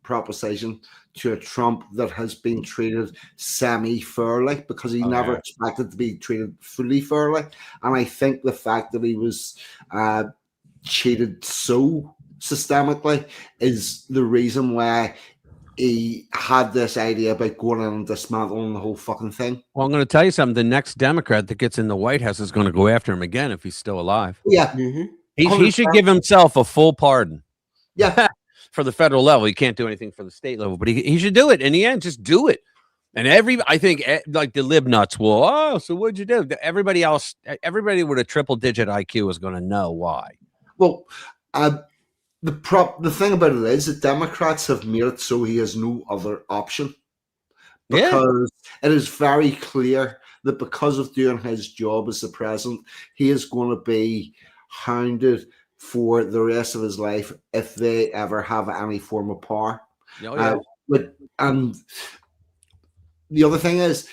proposition to a Trump that has been treated semi-fairly, because he never expected to be treated fully fairly. And I think the fact that he was cheated so systemically is the reason why he had this idea about going in and dismantling the whole fucking thing. Well, I'm going to tell you something. The next Democrat that gets in the White House is going to go after him again if he's still alive. Yeah. Mm-hmm. He should give himself a full pardon. Yeah. For the federal level. He can't do anything for the state level, but he should do it. In the end, just do it. And I think like the lib nuts will, so what'd you do? Everybody else, everybody with a triple-digit IQ is going to know why. Well, the thing about it is that Democrats have made it so he has no other option, because it is very clear that because of doing his job as the president, he is going to be hounded for the rest of his life if they ever have any form of power. And the other thing is,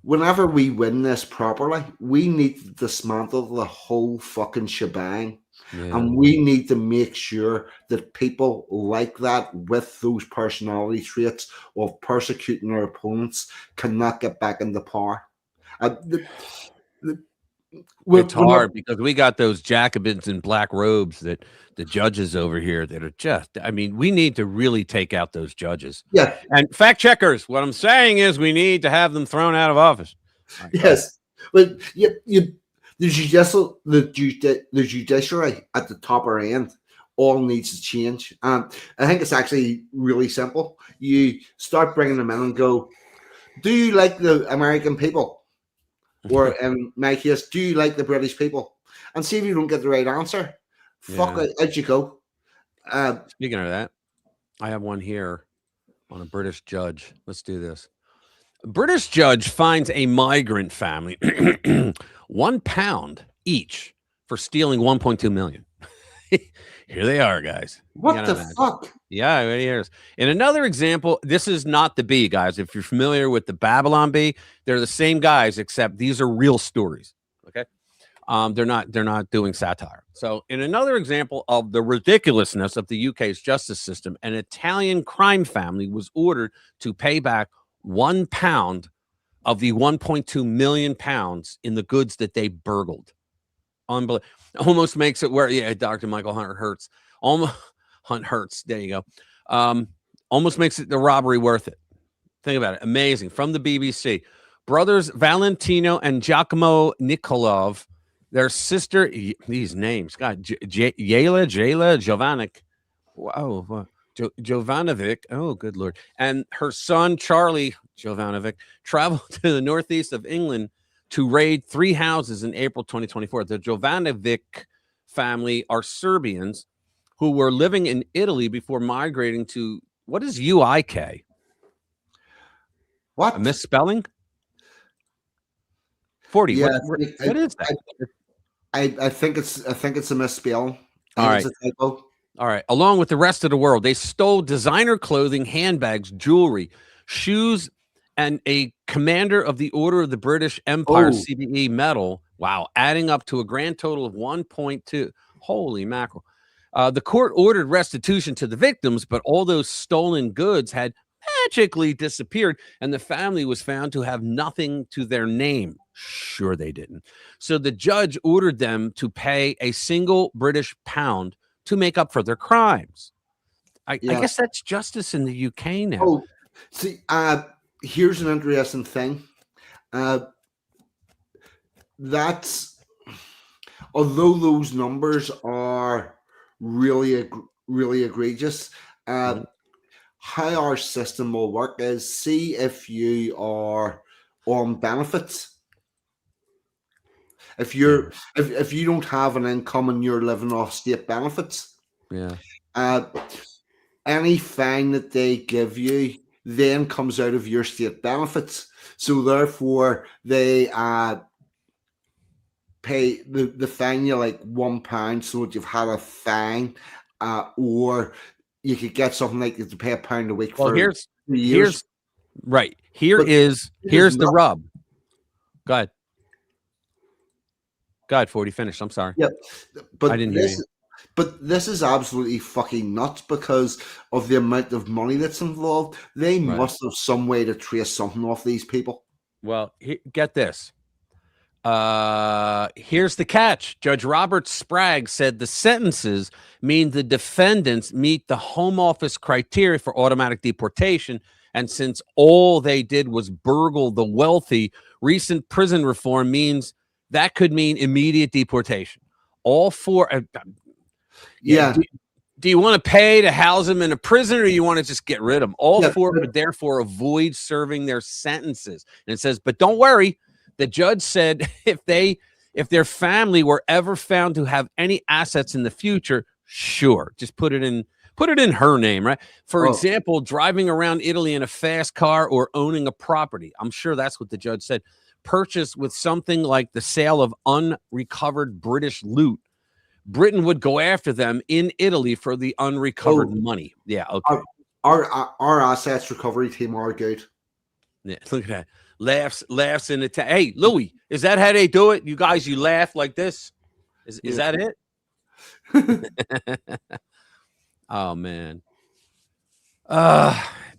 whenever we win this properly, we need to dismantle the whole fucking shebang. Yeah. And we need to make sure that people like that, with those personality traits of persecuting their opponents, cannot get back into power. It's hard because we got those Jacobins in black robes that the judges over here that are just, we need to really take out those judges. Yeah. And fact checkers, what I'm saying is we need to have them thrown out of office. Yes. But the judiciary at the topper end all needs to change. I think it's actually really simple. You start bringing them in and go, do you like the American people? Or in my case, do you like the British people? And see if you don't get the right answer. Fuck it, out you go. Speaking of that, I have one here on a British judge. Let's do this. A British judge finds a migrant family £1 each for stealing 1.2 million. Here they are, guys. What the fuck? Yeah, right here. In another example, this is not the Bee, guys. If you're familiar with the Babylon Bee, they're the same guys, except these are real stories. Okay, they're not doing satire. So, in another example of the ridiculousness of the UK's justice system, an Italian crime family was ordered to pay back £1 of the 1.2 million pounds in the goods that they burgled. Unbelievable. Almost makes it where, yeah, Dr. Michael Hunter Hertz. Almost Hunt Hertz. There you go. Almost makes it the robbery worth it. Think about it. Amazing. From the BBC. Brothers Valentino and Giacomo Nikolov, their sister, these names, God, Jayla, Jovanic. Wow. Jovanovic. Oh, good Lord. And her son, Charlie Jovanovic, traveled to the northeast of England to raid 3 houses in April 2024. The Jovanovic family are Serbians who were living in Italy before migrating to, what is UIK? What? A misspelling? 40. Yeah, what is that? I think it's a misspelling. All right. It's a typo. All right. Along with the rest of the world, they stole designer clothing, handbags, jewelry, shoes, and a Commander of the Order of the British Empire CBE medal. Wow. Adding up to a grand total of 1.2. Holy mackerel. The court ordered restitution to the victims, but all those stolen goods had magically disappeared, and the family was found to have nothing to their name. Sure, they didn't. So the judge ordered them to pay a single British pound to make up for their crimes. I guess that's justice in the UK now. Oh, see, here's an interesting thing. That's, although those numbers are really egregious, how our system will work is, see if you are on benefits. If you're if you don't have an income and you're living off state benefits, any fine that they give you then comes out of your state benefits. So therefore they pay the fine you like £1 so that you've had a fine, or you could get something like you have to pay £1 a week. Well, for here's years. Here's the rub. Go ahead. God, 40 finished. I'm sorry. Yeah, but I didn't hear you. But this is absolutely fucking nuts because of the amount of money that's involved. They must have some way to trace something off these people. Well, get this. Here's the catch. Judge Robert Sprague said the sentences mean the defendants meet the Home Office criteria for automatic deportation. And since all they did was burgle the wealthy, recent prison reform means that could mean immediate deportation. All four. Do you want to pay to house them in a prison, or you want to just get rid of them? All four would therefore avoid serving their sentences. And it says, but don't worry. The judge said if their family were ever found to have any assets in the future, sure, just put it in her name, right? For example, driving around Italy in a fast car or owning a property. I'm sure that's what the judge said. Purchased with something like the sale of unrecovered British loot. Britain would go after them in Italy for the unrecovered money. Yeah, okay. Our assets recovery team are good. Yeah, look at that. Laughs in the Hey, Louis, is that how they do it? You guys, you laugh like this? Is that it? Oh man.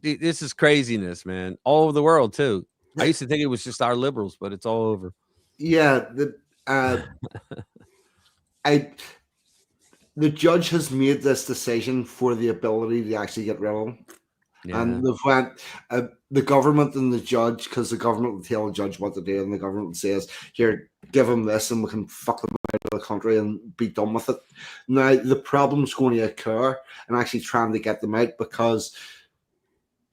This is craziness, man. All over the world too. I used to think it was just our liberals, but it's all over. Yeah, the judge has made this decision for the ability to actually get rid of them. Yeah. And they've went, the government and the judge, because the government will tell the judge what to do, and the government says, here, give them this and we can fuck them out of the country and be done with it. Now, the problem's going to occur in actually trying to get them out, because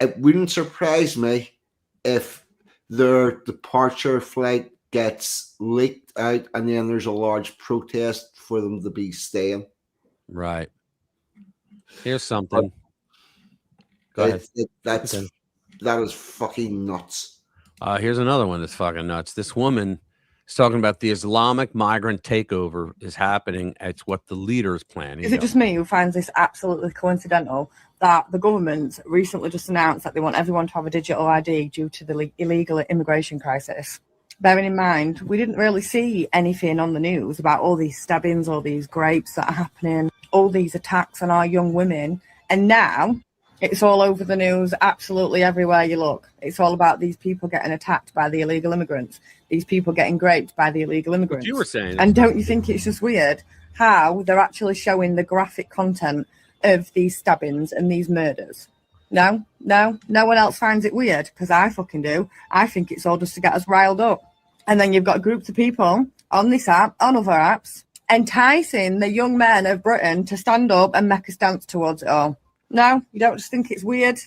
it wouldn't surprise me if their departure flight gets leaked out and then there's a large protest for them to be staying. Right. Here's something. Go ahead. That is fucking nuts. Here's another one that's fucking nuts. This woman is talking about the Islamic migrant takeover is happening. It's what the leader is planning. Is it just me who finds this absolutely coincidental that the government recently just announced that they want everyone to have a digital ID due to the illegal immigration crisis? Bearing in mind, we didn't really see anything on the news about all these stabbings, all these rapes that are happening, all these attacks on our young women. And now It's all over the news, absolutely everywhere you look. It's all about these people getting attacked by the illegal immigrants, these people getting raped by the illegal immigrants. What you were saying. And don't you think it's just weird how they're actually showing the graphic content of these stabbings and these murders? No one else finds it weird, because I fucking do. I think it's all just to get us riled up. And then you've got groups of people on this app, on other apps, enticing the young men of Britain to stand up and make a stance towards it all. No, you don't just think it's weird?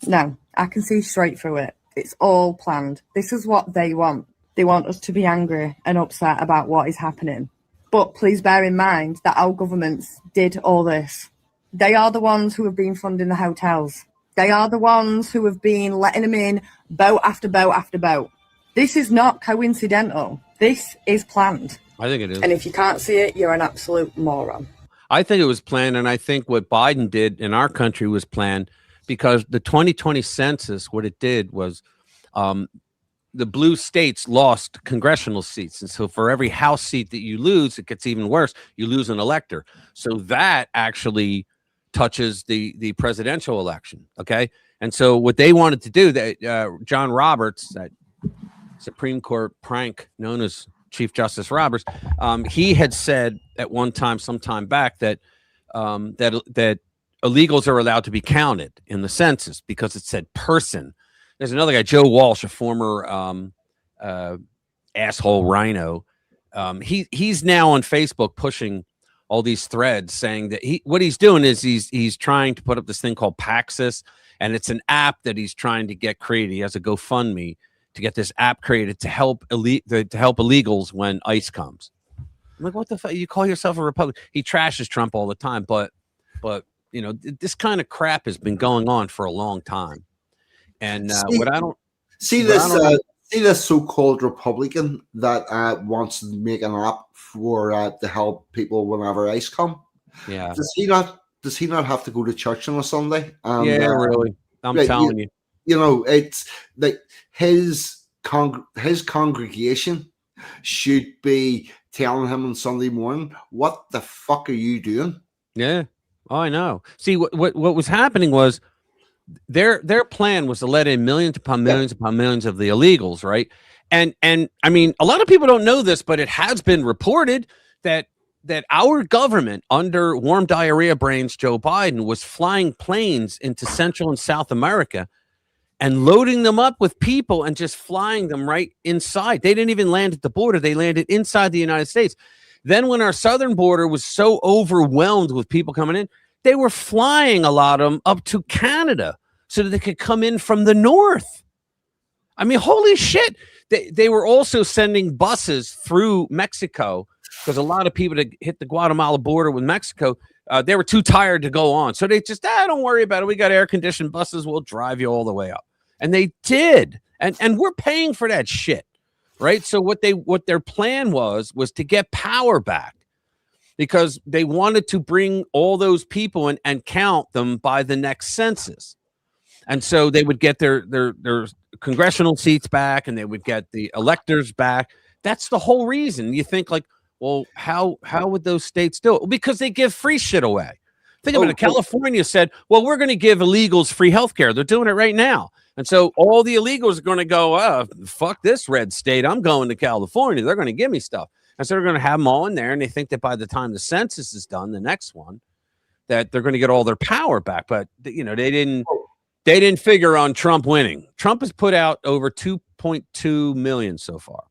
No, I can see straight through it. It's all planned. This is what they want. They want us to be angry and upset about what is happening. But please bear in mind that our governments did all this. They are the ones who have been funding the hotels. They are the ones who have been letting them in boat after boat after boat. This is not coincidental. This is planned. I think it is. And if you can't see it, you're an absolute moron. I think it was planned, and I think what Biden did in our country was planned, because the 2020 census, what it did was the blue states lost congressional seats. And so for every House seat that you lose, it gets even worse. You lose an elector. So that actually touches the presidential election. Okay. And so what they wanted to do, that John Roberts, that Supreme Court prank known as Chief Justice Roberts, he had said at one time, some time back, that that illegals are allowed to be counted in the census because it said person. There's another guy, Joe Walsh, a former asshole rhino. He's now on Facebook pushing all these threads saying that what he's doing is he's trying to put up this thing called Paxos, and it's an app that he's trying to get created. He has a GoFundMe to get this app created to help illegals when ICE comes. I'm like, what the fuck? You call yourself a Republican? He trashes Trump all the time, but you know, this kind of crap has been going on for a long time. And see this so-called Republican that wants to make an app for to help people whenever ICE come. Yeah. Does he not have to go to church on a Sunday? Yeah, really. I'm telling you. You know, it's like his congregation should be telling him on Sunday morning, what the fuck are you doing? Yeah. Oh, I know. See, what was happening was their plan was to let in millions upon millions upon millions of the illegals, right? And I mean, a lot of people don't know this, but it has been reported that our government under warm diarrhea brains Joe Biden was flying planes into Central and South America and loading them up with people and just flying them right inside. They didn't even land at the border. They landed inside the United States. Then when our southern border was so overwhelmed with people coming in, they were flying a lot of them up to Canada so that they could come in from the north. I mean, holy shit. They were also sending buses through Mexico because a lot of people that hit the Guatemala border with Mexico, they were too tired to go on. So they just, don't worry about it. We got air-conditioned buses. We'll drive you all the way up. And they did. And we're paying for that shit, right? So what their plan was to get power back because they wanted to bring all those people in and count them by the next census. And so they would get their congressional seats back and they would get the electors back. That's the whole reason. You think like, well, how would those states do it? Well, because they give free shit away. Think about it. California said, well, we're going to give illegals free health care. They're doing it right now. And so all the illegals are going to go, fuck this red state. I'm going to California. They're going to give me stuff. And so they're going to have them all in there. And they think that by the time the census is done, the next one, that they're going to get all their power back. But, you know, they didn't figure on Trump winning. Trump has put out over 2.2 million so far.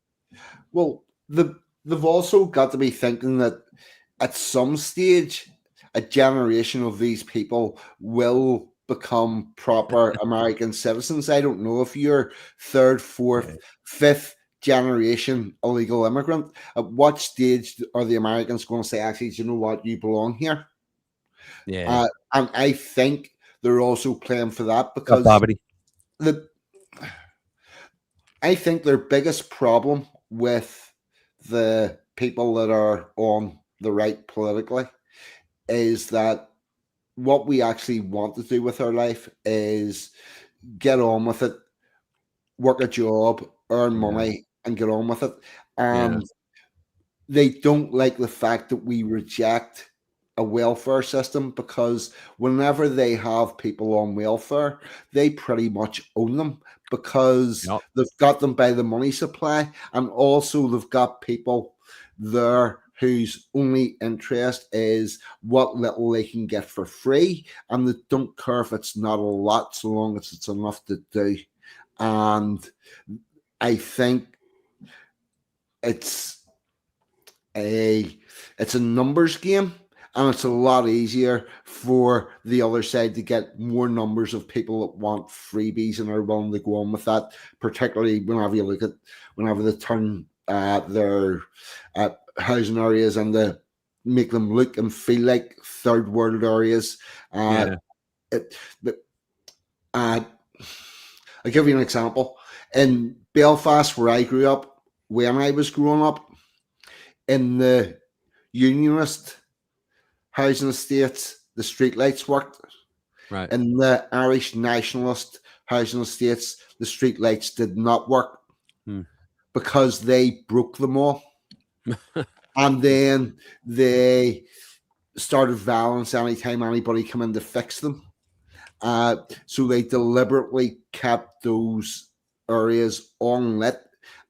Well, they've also got to be thinking that at some stage, a generation of these people will become proper American citizens. I don't know if you're third, fourth, fifth generation illegal immigrant. At what stage are the Americans going to say, actually, do you know what? You belong here. Yeah. And I think they're also playing for that because I think their biggest problem with the people that are on the right politically is that what we actually want to do with our life is get on with it, work a job, earn money, and get on with it. And they don't like the fact that we reject a welfare system, because whenever they have people on welfare, they pretty much own them, because Yep. they've got them by the money supply, and also they've got people there whose only interest is what little they can get for free, and they don't care if it's not a lot so long as it's enough to do. And I think it's a numbers game, and it's a lot easier for the other side to get more numbers of people that want freebies and are willing to go on with that, particularly whenever you look at whenever they turn their housing areas and they make them look and feel like third world areas. I'll give you an example. In Belfast, where I grew up, when I was growing up, in the Unionist housing estates, the streetlights worked. Right. In the Irish Nationalist housing estates, the streetlights did not work because they broke them all. And then they started violence anytime anybody came in to fix them. So they deliberately kept those areas unlit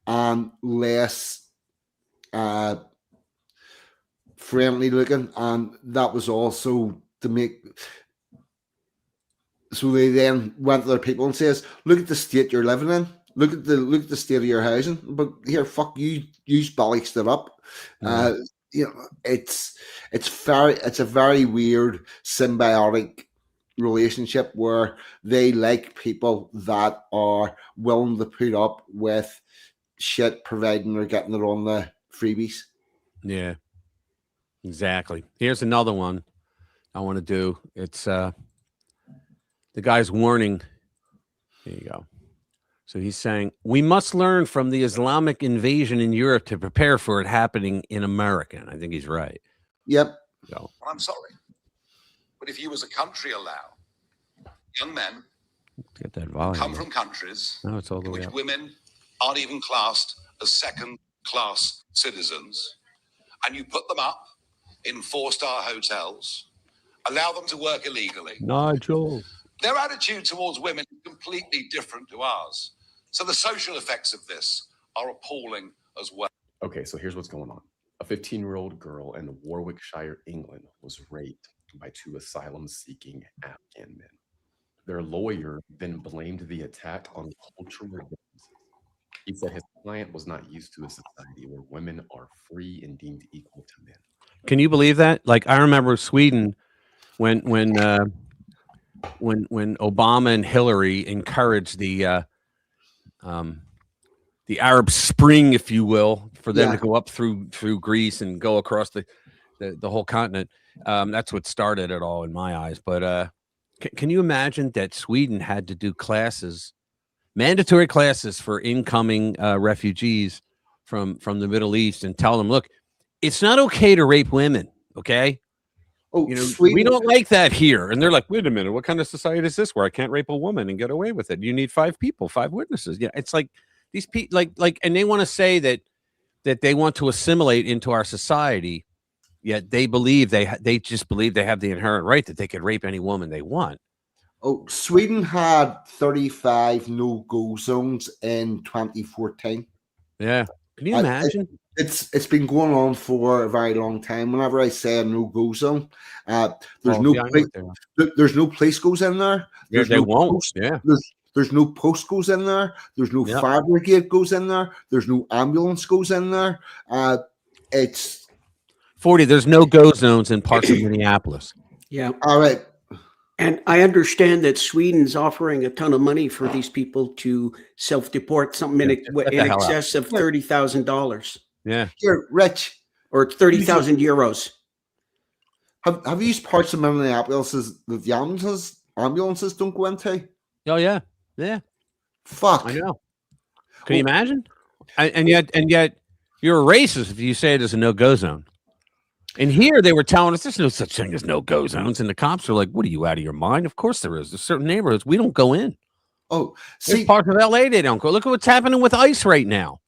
and less friendly looking, and that was also to make. So they then went to their people and says, "Look at the state you're living in. Look at the state of your housing. But here, fuck you, bollocksed it up." You know, it's a very weird symbiotic relationship where they like people that are willing to put up with shit, providing they're getting it on the freebies. Yeah, exactly. Here's another one I want to do. It's the guy's warning. Here you go. So he's saying, we must learn from the Islamic invasion in Europe to prepare for it happening in America. And I think he's right. Yep. So, I'm sorry, but if you as a country allow young men get that volume. come from countries No, it's all the in way which up. women aren't even classed as second-class citizens, and you put them up in four-star hotels, allow them to work illegally. Nigel. Their attitude towards women is completely different to ours. So the social effects of this are appalling as well. Okay, so here's what's going on. A 15-year-old girl in Warwickshire, England, was raped by two asylum-seeking Afghan men. Their lawyer then blamed the attack on cultural differences. He said his client was not used to a society where women are free and deemed equal to men. Can you believe that? Like, I remember Sweden when Obama and Hillary encouraged the Arab Spring, if you will, for them to go up through Greece and go across the whole continent. That's what started it all in my eyes. But can you imagine that Sweden had to do mandatory classes for incoming refugees from the Middle East, and tell them, look, it's not okay to rape women. Okay. Oh, you know, Sweden, we don't like that here. And they're like, wait a minute, what kind of society is this where I can't rape a woman and get away with it? You need 5 people, 5 witnesses. Yeah. It's like these people like, and they want to say that they want to assimilate into our society. Yet they believe they just believe they have the inherent right that they could rape any woman they want. Oh, Sweden had 35 no-go zones in 2014. Yeah. Can you imagine? It's been going on for a very long time. Whenever I say a no-go zone, there's no police goes in there. There's they no won't. Post, yeah. There's no post goes in there. There's no fire brigade goes in there. There's no ambulance goes in there. It's 40. There's no go zones in parts of Minneapolis. Yeah. All right. And I understand that Sweden's offering a ton of money for these people to self-deport, something in excess of $30,000. Yeah. Here, Rich. Or 30,000 euros. Have you used parts of Minneapolis that the ambulances don't go into? Oh, yeah. Yeah. Fuck. I know. Can you imagine? And yet you're a racist if you say it is a no-go zone. And here they were telling us there's no such thing as no-go zones. And the cops are like, what are you, out of your mind? Of course there is. There's certain neighborhoods we don't go in. Oh, see, parts of LA they don't go. Look at what's happening with ICE right now.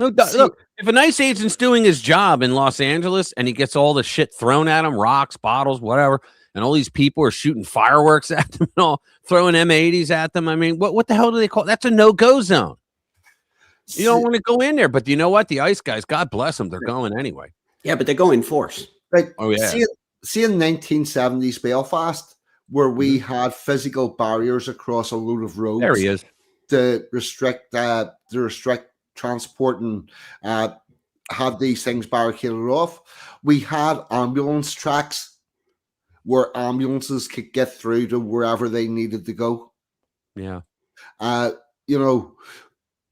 Look, if a nice agent's doing his job in Los Angeles and he gets all the shit thrown at him, rocks, bottles, whatever, and all these people are shooting fireworks at them and all throwing M80s at them. I mean, what the hell do they call it? That's a no-go zone. You don't want to go in there, but you know what? The ICE guys, God bless them, they're going anyway. Yeah, but they go in force. Like, oh yeah. See in 1970s Belfast, where we had physical barriers across a load of roads. There he is. To restrict transport and have these things barricaded off. We had ambulance tracks where ambulances could get through to wherever they needed to go. Yeah. You know,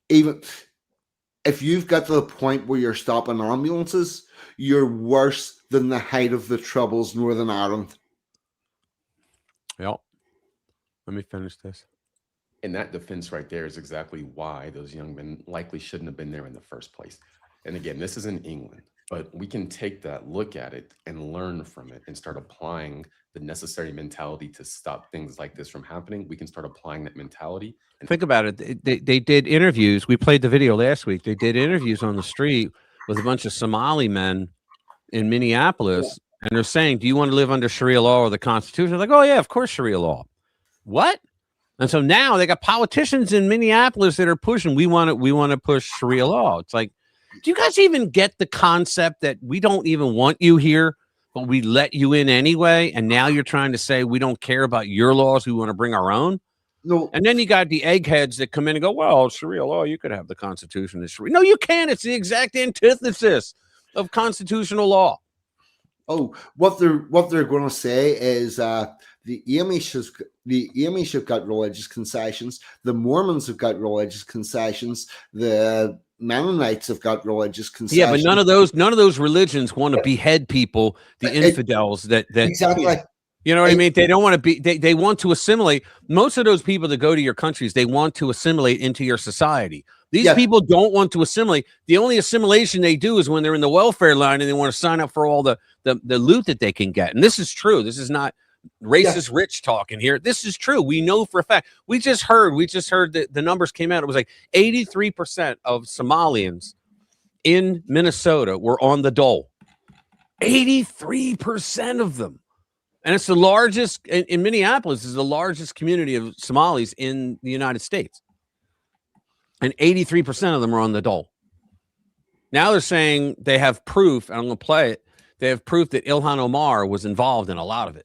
even if you've got to the point where you're stopping ambulances, you're worse than the height of the Troubles, Northern Ireland. Yep. Let me finish this. And that defense right there is exactly why those young men likely shouldn't have been there in the first place. And again, this is in England, but we can take that, look at it, and learn from it and start applying the necessary mentality to stop things like this from happening. We can start applying that mentality. And think about it. They did interviews. We played the video last week. They did interviews on the street with a bunch of Somali men in Minneapolis. And they're saying, do you want to live under Sharia law or the Constitution? They're like, oh, yeah, of course, Sharia law. What? And so now they got politicians in Minneapolis that are pushing, we want to push Sharia law. It's like, do you guys even get the concept that we don't even want you here, but we let you in anyway? And now you're trying to say we don't care about your laws, we want to bring our own? No. And then you got the eggheads that come in and go, well, Sharia law, you could have the Constitution. Sharia. No, you can't. It's the exact antithesis of constitutional law. Oh, what they're going to say is the Amish have got religious concessions, the Mormons have got religious concessions, the Mennonites have got religious concessions. Yeah, but none of those religions want to behead people, the infidels that exactly. You know what I mean? They don't want to be, they want to assimilate. Most of those people that go to your countries, they want to assimilate into your society. These people don't want to assimilate. The only assimilation they do is when they're in the welfare line and they want to sign up for all the loot that they can get. And this is true. This is not racist rich talking here. This is true. We know for a fact. We just heard that the numbers came out. It was like 83% of Somalians in Minnesota were on the dole. 83% of them. And it's the largest in Minneapolis is the largest community of Somalis in the United States. And 83% of them are on the dole. Now they're saying they have proof, and I'm going to play it. They have proof that Ilhan Omar was involved in a lot of it.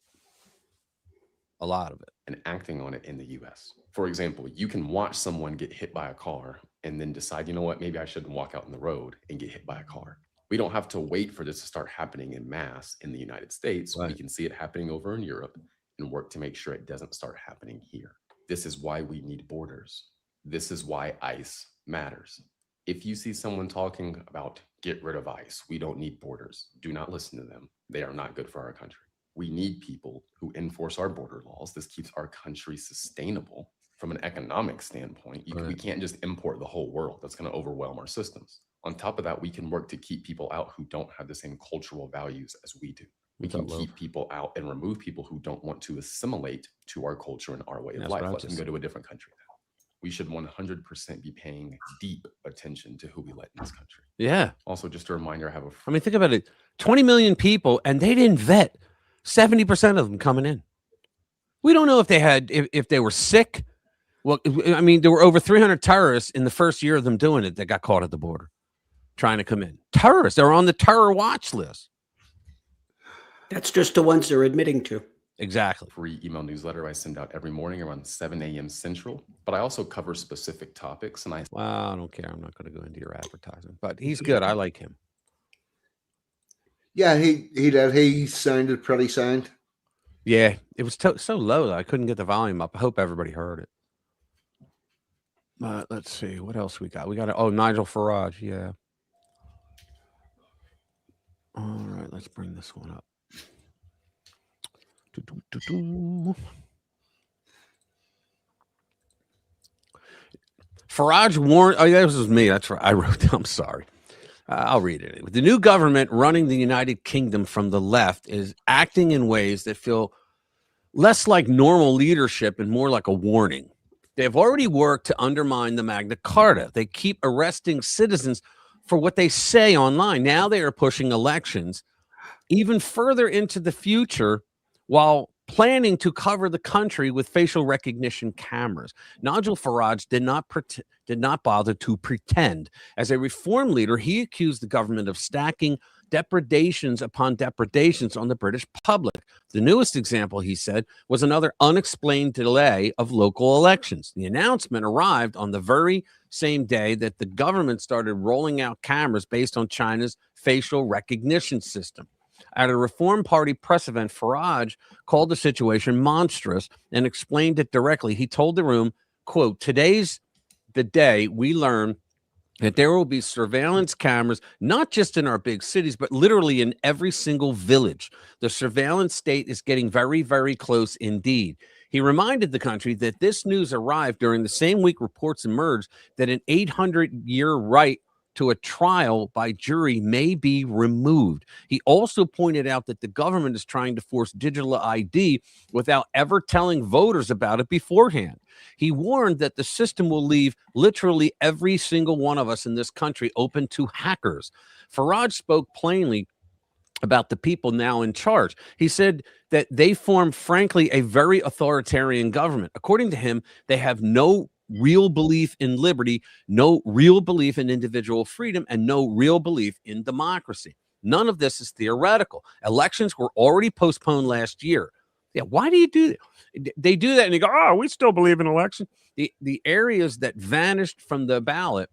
A lot of it. And acting on it in the U.S. For example, you can watch someone get hit by a car and then decide, you know what, maybe I shouldn't walk out in the road and get hit by a car. We don't have to wait for this to start happening in mass in the United States. Right. We can see it happening over in Europe and work to make sure it doesn't start happening here. This is why we need borders. This is why ICE matters. If you see someone talking about get rid of ICE, we don't need borders, do not listen to them. They are not good for our country. We need people who enforce our border laws. This keeps our country sustainable from an economic standpoint. We can't just import the whole world. That's going to overwhelm our systems. On top of that, we can work to keep people out who don't have the same cultural values as we do. We can keep people out and remove people who don't want to assimilate to our culture and our way of life. Let them go to a different country. We should 100% be paying deep attention to who we let in this country. Yeah. Also, just a reminder, I mean, think about it. 20 million people, and they didn't vet 70% of them coming in. We don't know if they had, if they were sick. Well, I mean, there were over 300 terrorists in the first year of them doing it that got caught at the border trying to come in. Terrorists. They're on the terror watch list. That's just the ones they're admitting to. Exactly. Free email newsletter I send out every morning around 7 a.m. Central, but I also cover specific topics. And well, I don't care. I'm not going to go into your advertising, but he's good. I like him. Yeah, he did. He sounded pretty sound. Yeah, it was so low that I couldn't get the volume up. I hope everybody heard it. Let's see. What else we got? We got, Nigel Farage. Yeah. All right, let's bring this one up. Farage warned. Oh, yeah, this was me. That's right. I wrote down. I'm sorry. I'll read it. The new government running the United Kingdom from the left is acting in ways that feel less like normal leadership and more like a warning. They have already worked to undermine the Magna Carta. They keep arresting citizens for what they say online. Now they are pushing elections even further into the future while planning to cover the country with facial recognition cameras. Nigel Farage did not bother to pretend. As a reform leader, he accused the government of stacking depredations upon depredations on the British public. The newest example, he said, was another unexplained delay of local elections. The announcement arrived on the very same day that the government started rolling out cameras based on China's facial recognition system. At a Reform Party press event, Farage called the situation monstrous and explained it directly. He told the room, quote, "Today's the day we learn that there will be surveillance cameras, not just in our big cities, but literally in every single village. The surveillance state is getting very, very close indeed." He reminded the country that this news arrived during the same week reports emerged that an 800-year right to a trial by jury may be removed. He also pointed out that the government is trying to force digital ID without ever telling voters about it beforehand. He warned that the system will leave literally every single one of us in this country open to hackers. Farage spoke plainly about the people now in charge. He said that they form, frankly, a very authoritarian government. According to him, they have no real belief in liberty, no real belief in individual freedom, and no real belief in democracy. None of this is theoretical. Elections were already postponed last year. Yeah, why do you do that? They do that and they go, "Oh, we still believe in election." The areas that vanished from the ballot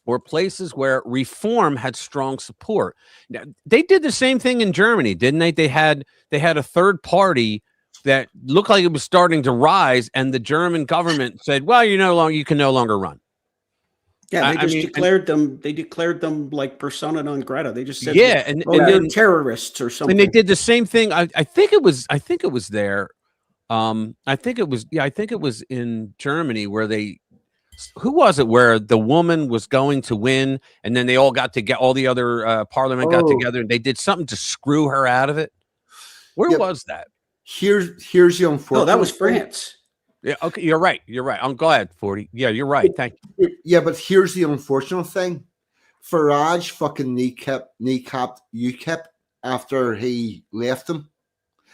were places where reform had strong support. Now, they did the same thing in Germany, didn't they? They had a third party that looked like it was starting to rise, and the German government said, "Well, you can no longer run." Yeah, they declared them. They declared them like persona non grata. They just said, "Yeah, and they're terrorists or something." And they did the same thing. I think it was there. I think it was in Germany where who was it where the woman was going to win, and then they all got to get all the other parliament got together and they did something to screw her out of it. Where was that? Here's the unfortunate. Oh, that was France. Yeah, okay, you're right. I'm glad, 40. Yeah, you're right. Thank you. Yeah, but here's the unfortunate thing. Farage fucking kneecapped UKIP after he left them,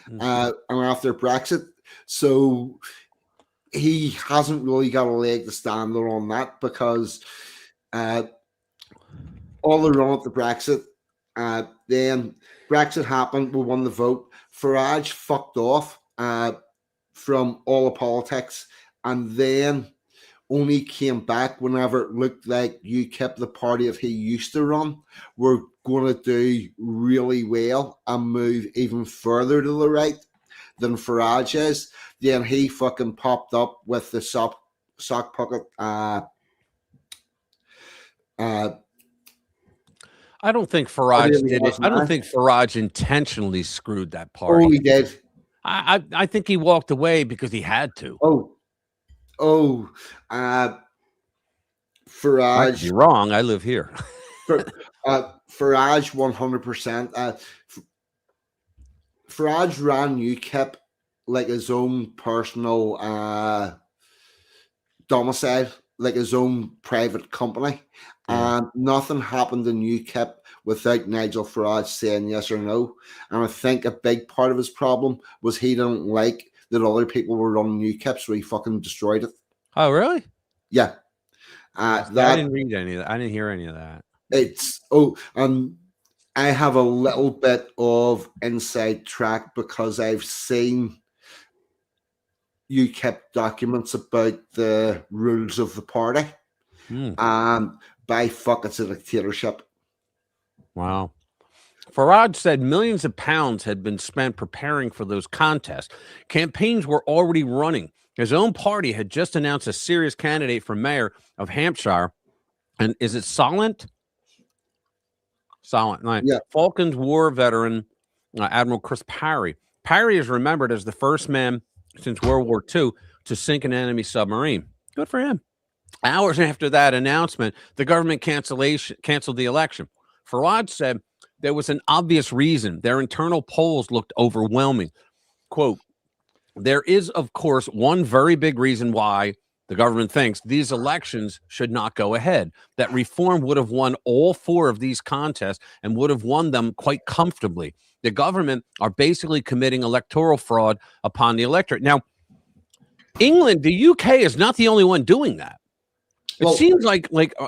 and after Brexit. So he hasn't really got a leg to stand on that because all the run up to Brexit, then Brexit happened, we won the vote. Farage fucked off from all the politics and then only came back whenever it looked like UKIP, the party that he used to run, were going to do really well and move even further to the right than Farage is. Then he fucking popped up with the sock puppet. I don't think Farage did it. I don't think Farage intentionally screwed that party. Oh, he did. I think he walked away because he had to. Farage. You're wrong. I live here. Farage 100%. Farage ran UKIP like his own personal domicile, like his own private company. And nothing happened in UKIP without Nigel Farage saying yes or no. And I think a big part of his problem was he didn't like that other people were running UKIP, so he fucking destroyed it. Oh, really? Yeah. I didn't read any of that. I didn't hear any of that. I have a little bit of inside track because I've seen UKIP documents about the rules of the party. And by fuck, it's a dictatorship. Wow. Farage said millions of pounds had been spent preparing for those contests. Campaigns were already running. His own party had just announced a serious candidate for mayor of Hampshire. And is it Solent? Solent. Yeah. Falklands War veteran Admiral Chris Parry. Parry is remembered as the first man since World War II to sink an enemy submarine. Good for him. Hours after that announcement, the government canceled the election. Farage said there was an obvious reason. Their internal polls looked overwhelming. Quote, "There is, of course, one very big reason why the government thinks these elections should not go ahead, that reform would have won all 4 of these contests and would have won them quite comfortably. The government are basically committing electoral fraud upon the electorate. Now, England, the UK is not the only one doing that. It seems like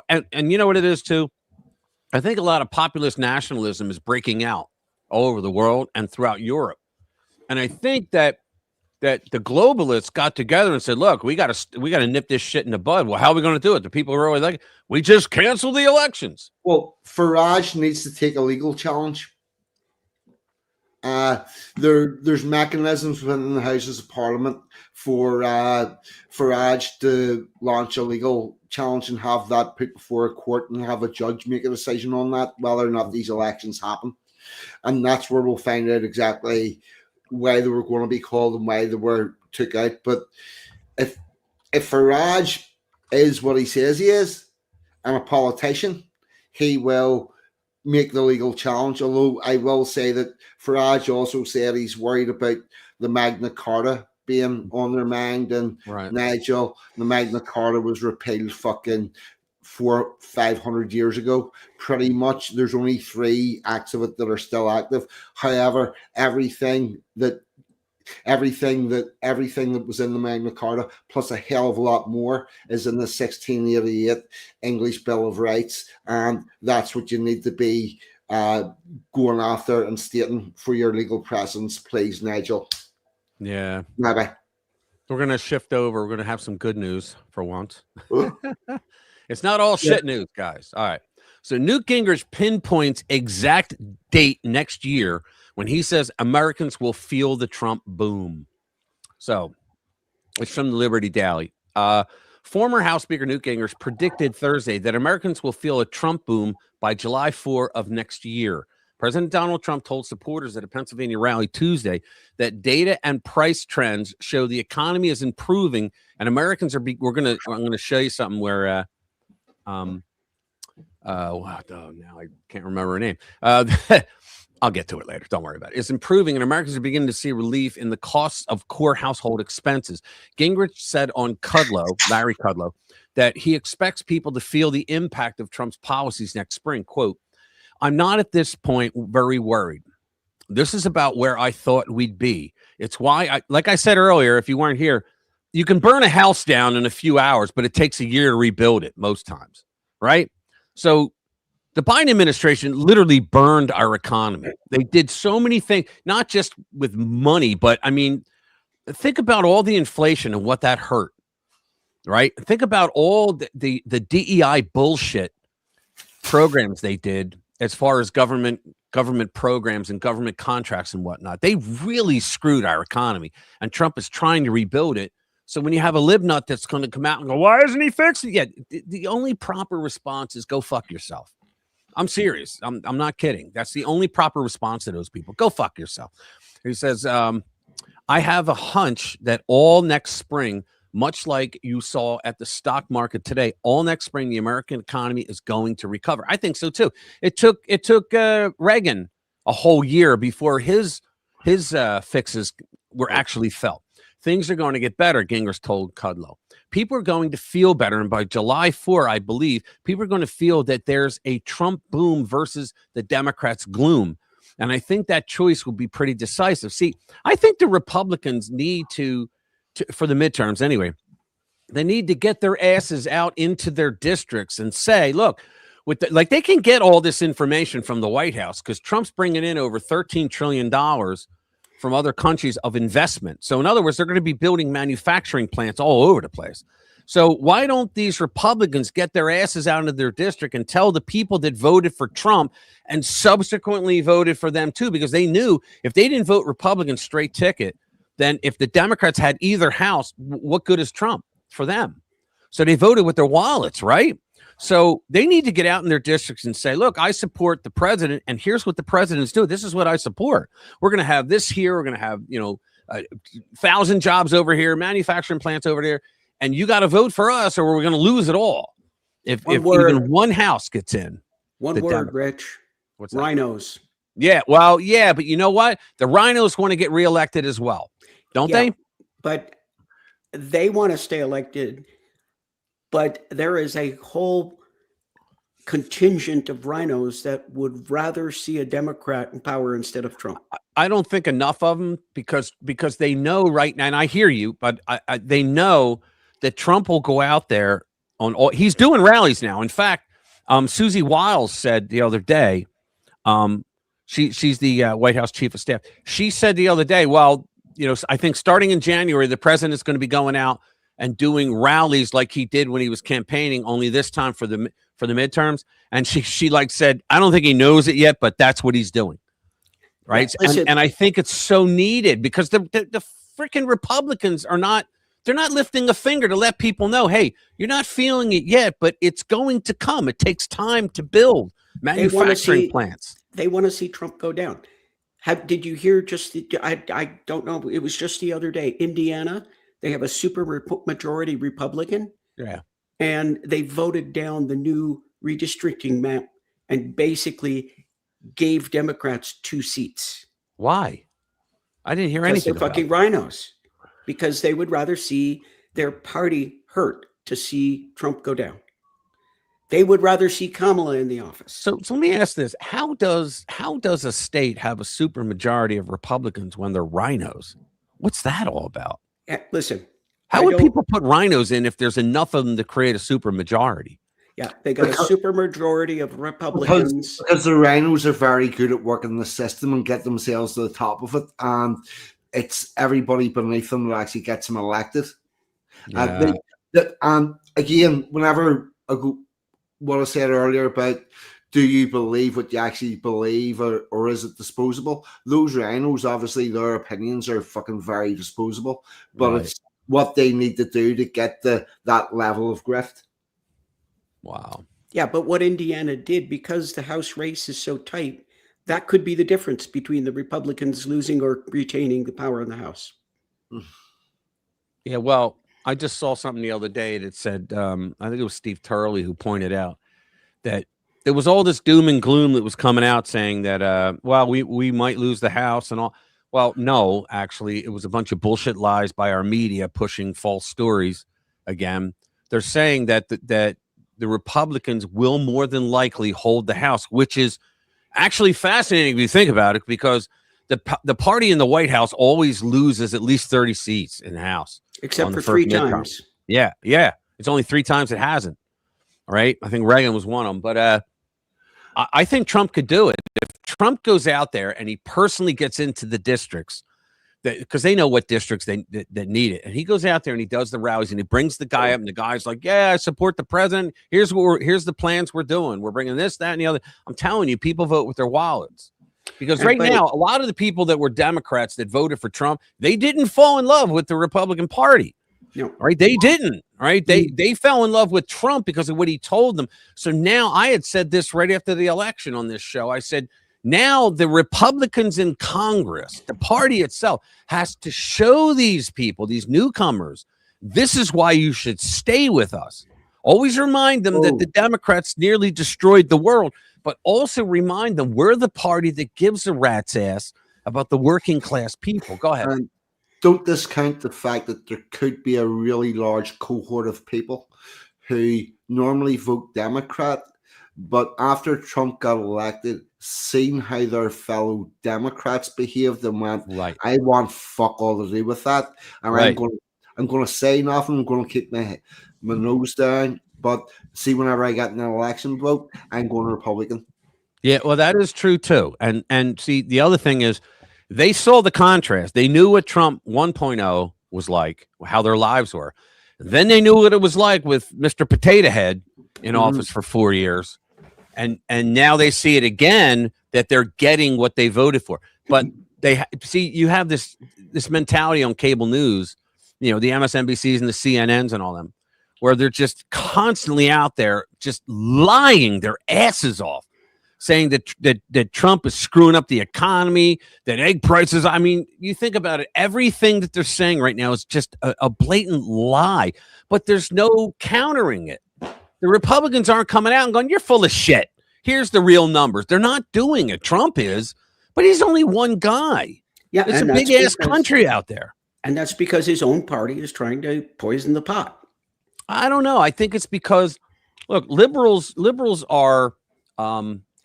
and you know what it is too? I think a lot of populist nationalism is breaking out all over the world and throughout Europe. And I think that the globalists got together and said, look, we got to nip this shit in the bud. Well, how are we going to do it? The people are really like, we just cancel the elections. Well, Farage needs to take a legal challenge. There's mechanisms within the Houses of Parliament for Farage to launch a legal challenge and have that put before a court and have a judge make a decision on that, whether or not these elections happen. And that's where we'll find out exactly why they were going to be called and why they were took out. But if Farage is what he says he is, and a politician, he will make the legal challenge. Although I will say that Farage also said he's worried about the Magna Carta being on their mind. And Nigel, the Magna Carta was repealed fucking 400-500 years ago. Pretty much, there's only 3 acts of it that are still active. However, everything that was in the Magna Carta, plus a hell of a lot more, is in the 1688 English Bill of Rights, and that's what you need to be going after and stating for your legal presence, please, Nigel. Yeah. Bye-bye. We're going to shift over. We're going to have some good news for once. It's not all shit news, guys. All right. So Newt Gingrich pinpoints exact date next year when he says Americans will feel the Trump boom. So it's from the Liberty Daily. Former House Speaker Newt Gingrich predicted Thursday that Americans will feel a Trump boom by July 4 of next year. President Donald Trump told supporters at a Pennsylvania rally Tuesday that data and price trends show the economy is improving and Americans are. I'm going to show you something where. Now I can't remember her name. I'll get to it later. Don't worry about it. It's improving, and Americans are beginning to see relief in the costs of core household expenses. Gingrich said on Larry Kudlow, that he expects people to feel the impact of Trump's policies next spring. Quote, I'm not at this point very worried. This is about where I thought we'd be. It's why, like I said earlier, if you weren't here, you can burn a house down in a few hours, but it takes a year to rebuild it most times, right? So the Biden administration literally burned our economy. They did so many things, not just with money, but I mean, think about all the inflation and what that hurt, right? Think about all the DEI bullshit programs they did as far as government programs and government contracts and whatnot. They really screwed our economy, and Trump is trying to rebuild it. So when you have a libnut that's going to come out and go, why isn't he fixing it? Yeah, the only proper response is go fuck yourself. I'm serious. I'm not kidding. That's the only proper response to those people. Go fuck yourself. He says, I have a hunch that all next spring, much like you saw at the stock market today, all next spring, the American economy is going to recover. I think so too. It took Reagan a whole year before his fixes were actually felt. Things are going to get better, Gingrich told Kudlow. People are going to feel better, and by July 4, I believe, people are going to feel that there's a Trump boom versus the Democrats' gloom. And I think that choice will be pretty decisive. See, I think the Republicans need to for the midterms anyway, they need to get their asses out into their districts and say, look, like they can get all this information from the White House because Trump's bringing in over $13 trillion from other countries of investment. So in other words, they're going to be building manufacturing plants all over the place. So why don't these Republicans get their asses out into their district and tell the people that voted for Trump and subsequently voted for them too? Because they knew if they didn't vote Republican straight ticket, then if the Democrats had either house, what good is Trump for them? So they voted with their wallets, right? So they need to get out in their districts and say, look, I support the president, and here's what the president's doing. This is what I support. We're going to have this here. We're going to have, 1,000 jobs over here, manufacturing plants over there, and you got to vote for us or we're going to lose it all. If even one house gets in. One word, Rich. What's that? Rhinos. Yeah, well, yeah, but you know what? The rhinos want to get reelected as well, don't they? But they want to stay elected but there is a whole contingent of rhinos that would rather see a Democrat in power instead of Trump. I don't think enough of them because they know right now, and I hear you, but they know that Trump will go out there on all. He's doing rallies now. In fact, Susie Wiles said the other day, she's the White House chief of staff. She said the other day, well, I think starting in January, the president is going to be going out and doing rallies like he did when he was campaigning, only this time for the midterms. And she like said, I don't think he knows it yet, but that's what he's doing. Right. And I think it's so needed because the freaking Republicans they're not lifting a finger to let people know, hey, you're not feeling it yet, but it's going to come. It takes time to build manufacturing plants. They want to see Trump go down. Did you hear I don't know. It was just the other day, Indiana, they have a super majority Republican. Yeah. And they voted down the new redistricting map and basically gave Democrats 2 seats. Why? I didn't hear anything. They're fucking rhinos, because they would rather see their party hurt to see Trump go down. They would rather see Kamala in the office. So let me ask this: How does a state have a super majority of Republicans when they're rhinos? What's that all about? Listen, how would people put rhinos in if there's enough of them to create a super majority? Yeah, they got a super majority of Republicans. Because the rhinos are very good at working the system and get themselves to the top of it. And it's everybody beneath them that actually gets them elected. Yeah. And again, whenever what I said earlier about do you believe what you actually believe or is it disposable? Those rhinos, obviously, their opinions are fucking very disposable. But it's what they need to do to get that level of grift. Wow. Yeah, but what Indiana did, because the House race is so tight, that could be the difference between the Republicans losing or retaining the power in the House. Yeah, well, I just saw something the other day that said, I think it was Steve Turley who pointed out that there was all this doom and gloom that was coming out saying that, well, we might lose the House and all. Well, no, actually, it was a bunch of bullshit lies by our media pushing false stories again. They're saying that the Republicans will more than likely hold the House, which is actually fascinating if you think about it, because the party in the White House always loses at least 30 seats in the House. Except for 3 times. Yeah. It's only 3 times it hasn't. All right. I think Reagan was one of them. But I think Trump could do it. If Trump goes out there and he personally gets into the districts, because they know what districts that need it. And he goes out there and he does the rallies and he brings the guy up and the guy's like, yeah, I support the president. Here's the plans we're doing. We're bringing this, that, and the other. I'm telling you, people vote with their wallets. Because right now, a lot of the people that were Democrats that voted for Trump, they didn't fall in love with the Republican Party. No. Right? They didn't. Right? They fell in love with Trump because of what he told them. So now I had said this right after the election on this show. I said, now the Republicans in Congress, the party itself, has to show these people, these newcomers, this is why you should stay with us. Always remind them that the Democrats nearly destroyed the world, but also remind them we're the party that gives a rat's ass about the working class people. Go ahead. And don't discount the fact that there could be a really large cohort of people who normally vote Democrat, but after Trump got elected, seeing how their fellow Democrats behaved and went, I want fuck all to do with that. And I'm going to say nothing. I'm going to keep my nose down. But see, whenever I get an election vote, I'm going Republican. Yeah, well, that is true too. And see, the other thing is they saw the contrast. They knew what Trump 1.0 was like, how their lives were. Then they knew what it was like with Mr. Potato Head in office for 4 years. And now they see it again, that they're getting what they voted for. But they see, you have this mentality on cable news, the MSNBCs and the CNNs and all them, where they're just constantly out there just lying their asses off, saying that Trump is screwing up the economy, that egg prices. I mean, you think about it, everything that they're saying right now is just a blatant lie, but there's no countering it. The Republicans aren't coming out and going, you're full of shit. Here's the real numbers. They're not doing it. Trump is, but he's only one guy. Yeah, it's a big-ass country out there. And that's because his own party is trying to poison the pot. I don't know. I think it's because, look, liberals are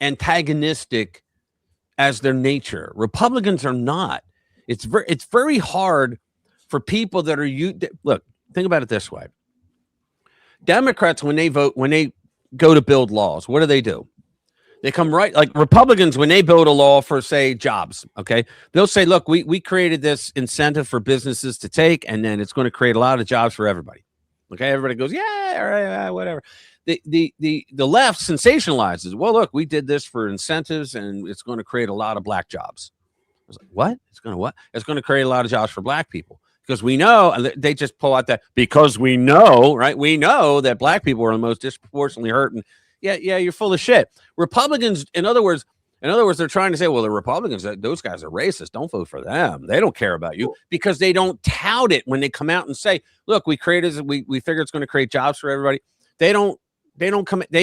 antagonistic as their nature. Republicans are not. It's very hard for people that are look, think about it this way. Democrats, when they go to build laws, what do? They come right, like Republicans, when they build a law for, say, jobs, okay, they'll say, look, we created this incentive for businesses to take, and then it's going to create a lot of jobs for everybody. Okay, everybody goes, yeah, all right, whatever. The left sensationalizes. Well, look, we did this for incentives, and it's going to create a lot of black jobs. I was like, what? It's going to what? It's going to create a lot of jobs for black people, because we know, and they just pull out that, because we know, right? We know that black people are the most disproportionately hurt. And yeah, you're full of shit. Republicans, in other words, they're trying to say, well, the Republicans, those guys are racist. Don't vote for them. They don't care about you, because they don't tout it when they come out and say, look, we figure it's going to create jobs for everybody. They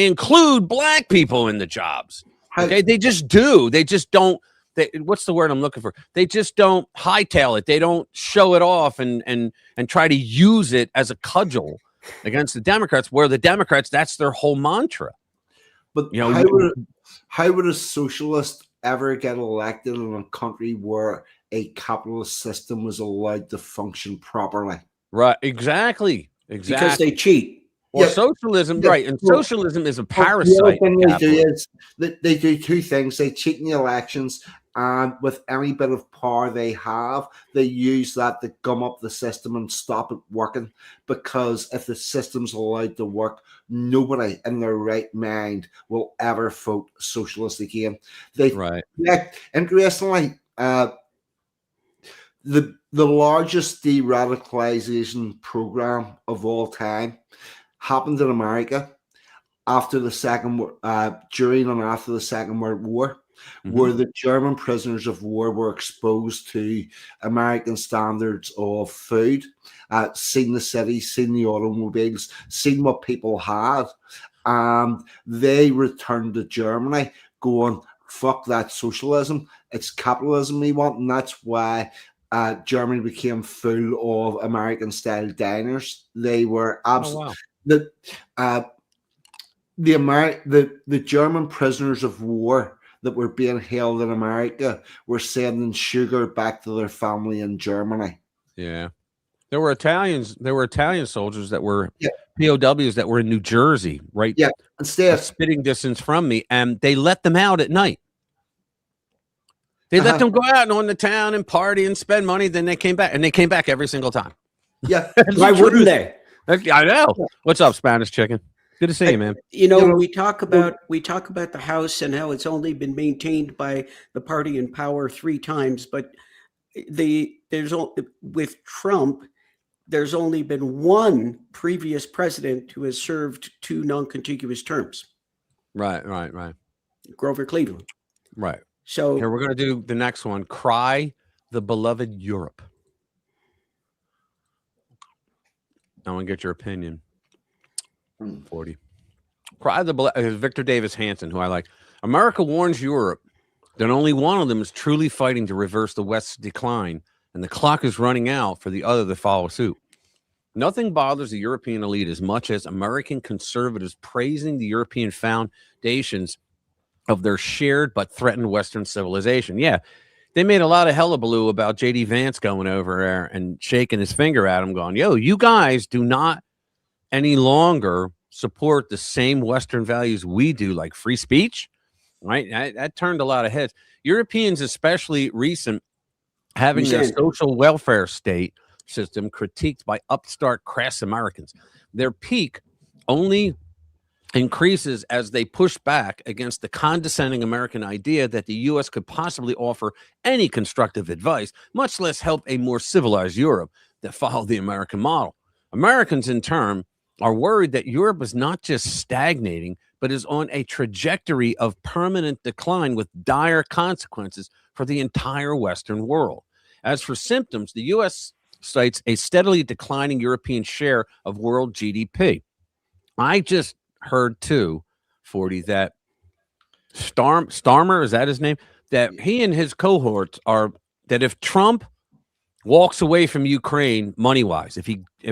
include black people in the jobs. Okay. They just do. They just don't. What's the word I'm looking for? They just don't hightail it. They don't show it off and try to use it as a cudgel against the Democrats, where the Democrats, that's their whole mantra. But how would a socialist ever get elected in a country where a capitalist system was allowed to function properly? Right, exactly. Because they cheat. Well, socialism, right, and socialism is a parasite. The other thing they do is they do two things. They cheat in the elections, and with any bit of power they have, they use that to gum up the system and stop it working. Because if the system's allowed to work, nobody in their right mind will ever vote socialist again. Interestingly, the largest de-radicalization program of all time happened in America after the during and after the Second World War, where the German prisoners of war were exposed to American standards of food, seen the cities, seen the automobiles, seen what people had, and they returned to Germany going, fuck that socialism, it's capitalism we want. And that's why Germany became full of American-style diners. They were absolutely... The German prisoners of war that were being held in America were sending sugar back to their family in Germany. Yeah, there were Italians. There were Italian soldiers that were POWs that were in New Jersey, right? Yeah, instead spitting distance from me, and they let them out at night. They let them go out and on the town and party and spend money. Then they came back, and they came back every single time. Yeah, why wouldn't they? I know. What's up, Spanish chicken? Good to see you, man. We talk about the House and how it's only been maintained by the party in power 3 times, but with Trump, there's only been one previous president who has served 2 non-contiguous terms. Right. Grover Cleveland. Right. So here we're going to do the next one. Cry the beloved Europe. I want to get your opinion. 40. Cry the Victor Davis Hanson, who I like. America warns Europe that only one of them is truly fighting to reverse the West's decline, and the clock is running out for the other to follow suit. Nothing bothers the European elite as much as American conservatives praising the European foundations of their shared but threatened Western civilization. Yeah, they made a lot of hullabaloo about J.D. Vance going over there and shaking his finger at him, going, yo, you guys do not any longer support the same Western values we do, like free speech, right? That turned a lot of heads. Europeans, especially recent, having their social welfare state system critiqued by upstart crass Americans. Their peak only increases as they push back against the condescending American idea that the U.S. could possibly offer any constructive advice, much less help a more civilized Europe that followed the American model. Americans, in turn, are worried that Europe is not just stagnating, but is on a trajectory of permanent decline with dire consequences for the entire Western world. As for symptoms, the U.S. cites a steadily declining European share of world GDP. I just heard too, 40, that Starmer, is that his name? That he and his cohorts are that if Trump walks away from Ukraine money-wise, if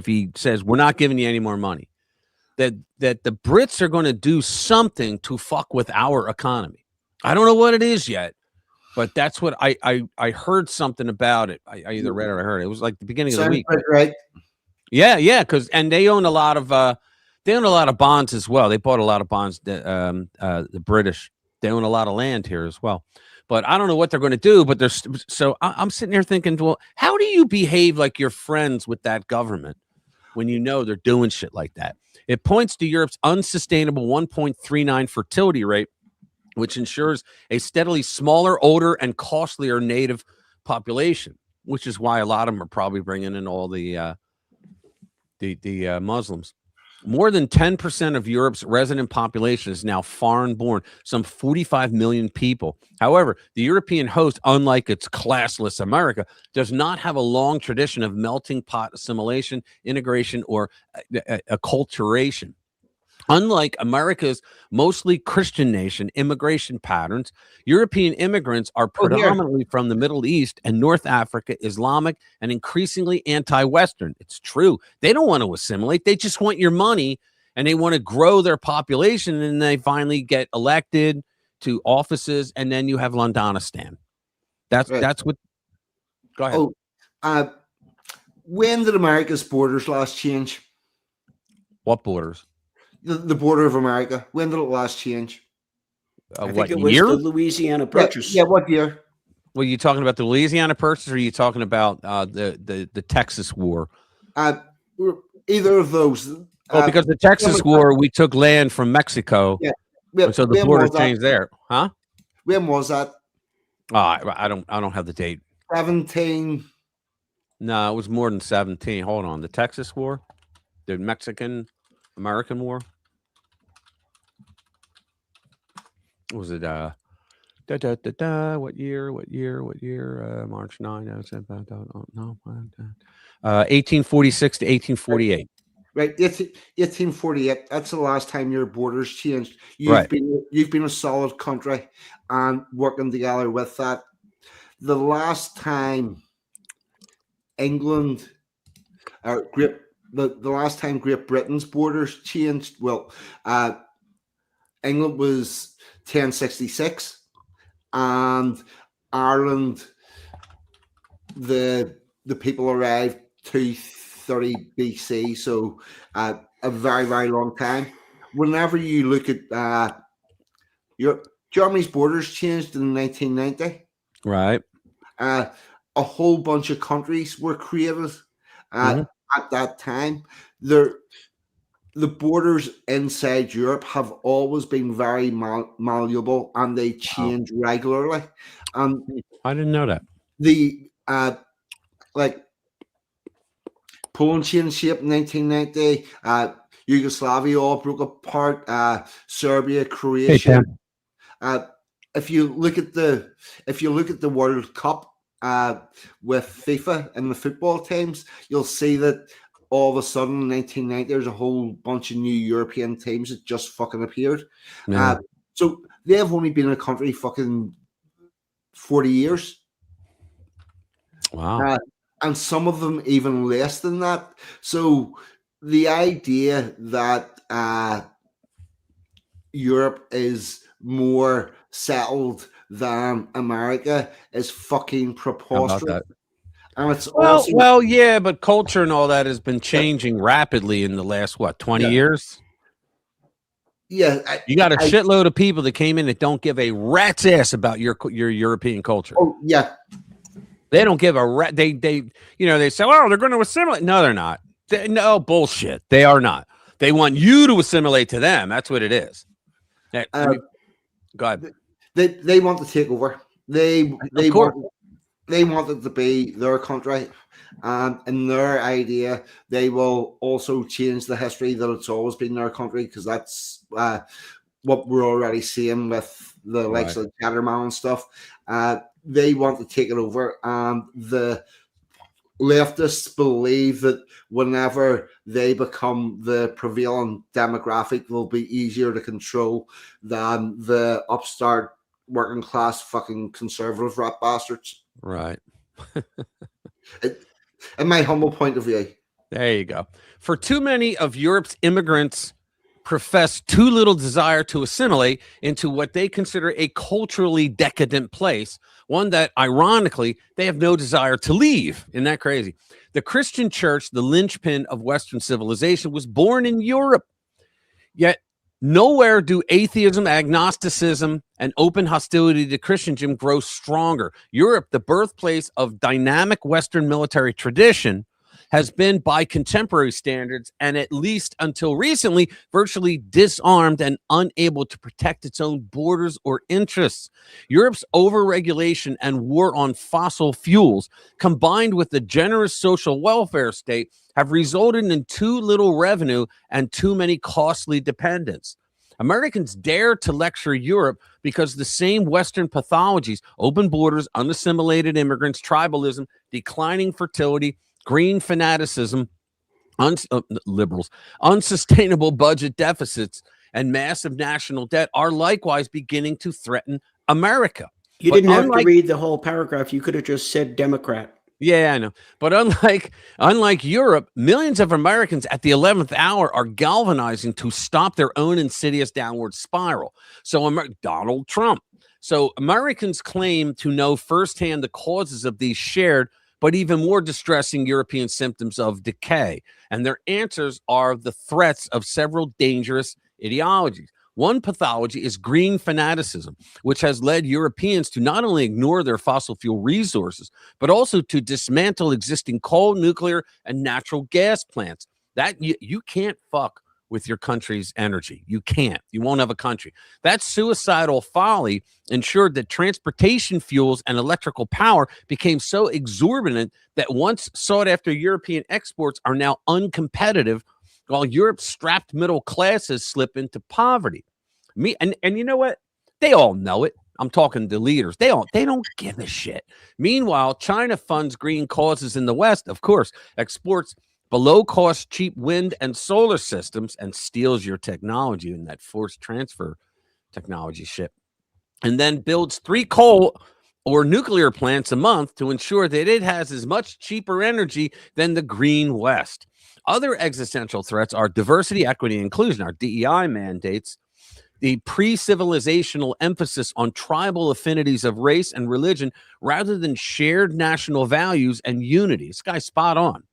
he says we're not giving you any more money, that the Brits are going to do something to fuck with our economy. I don't know what it is yet, but that's what I heard something about it. I either read it or I heard it. It was like the beginning of the week. Right? Yeah, because they own a lot of bonds as well. They bought a lot of bonds. The British, they own a lot of land here as well. But I don't know what they're going to do. But I'm sitting here thinking, well, how do you behave like you're friends with that government when you know they're doing shit like that? It points to Europe's unsustainable 1.39 fertility rate, which ensures a steadily smaller, older, and costlier native population, which is why a lot of them are probably bringing in all the Muslims. More than 10% of Europe's resident population is now foreign-born, some 45 million people. However, the European host, unlike its classless America, does not have a long tradition of melting pot assimilation, integration, or acculturation. Unlike America's mostly Christian nation immigration patterns, European immigrants are predominantly from the Middle East and North Africa, Islamic, and increasingly anti-Western. It's true. They don't want to assimilate. They just want your money, and they want to grow their population, and they finally get elected to offices, and then you have Londonistan. That's what. Go ahead. When did America's borders last change? What borders? The border of America. When did it last change? I think it was the Louisiana Purchase. Yeah, what year? Were you talking about the Louisiana Purchase, or are you talking about the Texas War? Either of those. Because the Texas War, we took land from Mexico, and so the border changed there, huh? When was that? I don't have the date. 17. No, it was more than 17. Hold on, the Texas War, the Mexican-American War. Was it what year? March 9. No. 1846 to 1848. Right, 1848. That's the last time your borders changed. You've been a solid country and working together with that. The last time England or the last time Great Britain's borders changed, England was 1066, and Ireland, the people arrived 230 BC, so a very, very long time. Whenever you look at Germany's borders changed in 1990. Right. A whole bunch of countries were created at that time. The borders inside Europe have always been very malleable, and they change regularly. I didn't know that. The Poland changed shape in 1990. Yugoslavia all broke apart. Serbia, Croatia. If you look at the World Cup with FIFA and the football teams, you'll see that all of a sudden in 1990 there's a whole bunch of new European teams that just fucking appeared. Yeah. So they've only been in a country fucking 40 years. Wow. And some of them even less than that. So the idea that Europe is more settled than America is fucking preposterous. And it's yeah, but culture and all that has been changing rapidly in the last 20 years? Yeah, you got a shitload of people that came in that don't give a rat's ass about your European culture. Oh yeah, they don't give a rat. They say, oh, they're going to assimilate. No, they're not. No bullshit. They are not. They want you to assimilate to them. That's what it is. Go ahead. They want to take over. They want it to be their country, and in their idea, they will also change the history that it's always been their country, because that's what we're already seeing with the likes of Caterman and stuff. They want to take it over, and the leftists believe that whenever they become the prevailing demographic, they'll be easier to control than the upstart working class fucking conservative rat bastards. Right. In my humble point of view. There you go. For too many of Europe's immigrants profess too little desire to assimilate into what they consider a culturally decadent place, one that, ironically, they have no desire to leave. Isn't that crazy? The Christian church, the linchpin of Western civilization, was born in Europe. Yet nowhere do atheism, agnosticism, and open hostility to Christendom grow stronger. Europe, the birthplace of dynamic Western military tradition, has been, by contemporary standards, and at least until recently, virtually disarmed and unable to protect its own borders or interests. Europe's overregulation and war on fossil fuels, combined with the generous social welfare state, have resulted in too little revenue and too many costly dependents. Americans dare to lecture Europe because the same Western pathologies, open borders, unassimilated immigrants, tribalism, declining fertility, green fanaticism, liberals, unsustainable budget deficits, and massive national debt are likewise beginning to threaten America. You didn't have to read the whole paragraph. You could have just said Democrat. Yeah, I know. But unlike Europe, millions of Americans at the 11th hour are galvanizing to stop their own insidious downward spiral. So Donald Trump. So Americans claim to know firsthand the causes of these shared but even more distressing European symptoms of decay. And their answers are the threats of several dangerous ideologies. One pathology is green fanaticism, which has led Europeans to not only ignore their fossil fuel resources, but also to dismantle existing coal, nuclear, and natural gas plants. That you can't fuck with your country's energy. You can't. You won't have a country. That suicidal folly ensured that transportation fuels and electrical power became so exorbitant that once sought-after European exports are now uncompetitive, while Europe's strapped middle classes slip into poverty. And you know what? They all know it. I'm talking to leaders. They don't give a shit. Meanwhile, China funds green causes in the West, of course, exports below-cost cheap wind and solar systems, and steals your technology in that forced transfer technology shit, and then builds 3 coal or nuclear plants a month to ensure that it has as much cheaper energy than the green West. Other existential threats are diversity, equity, and inclusion, our DEI mandates, the pre-civilizational emphasis on tribal affinities of race and religion rather than shared national values and unity. This guy's spot on.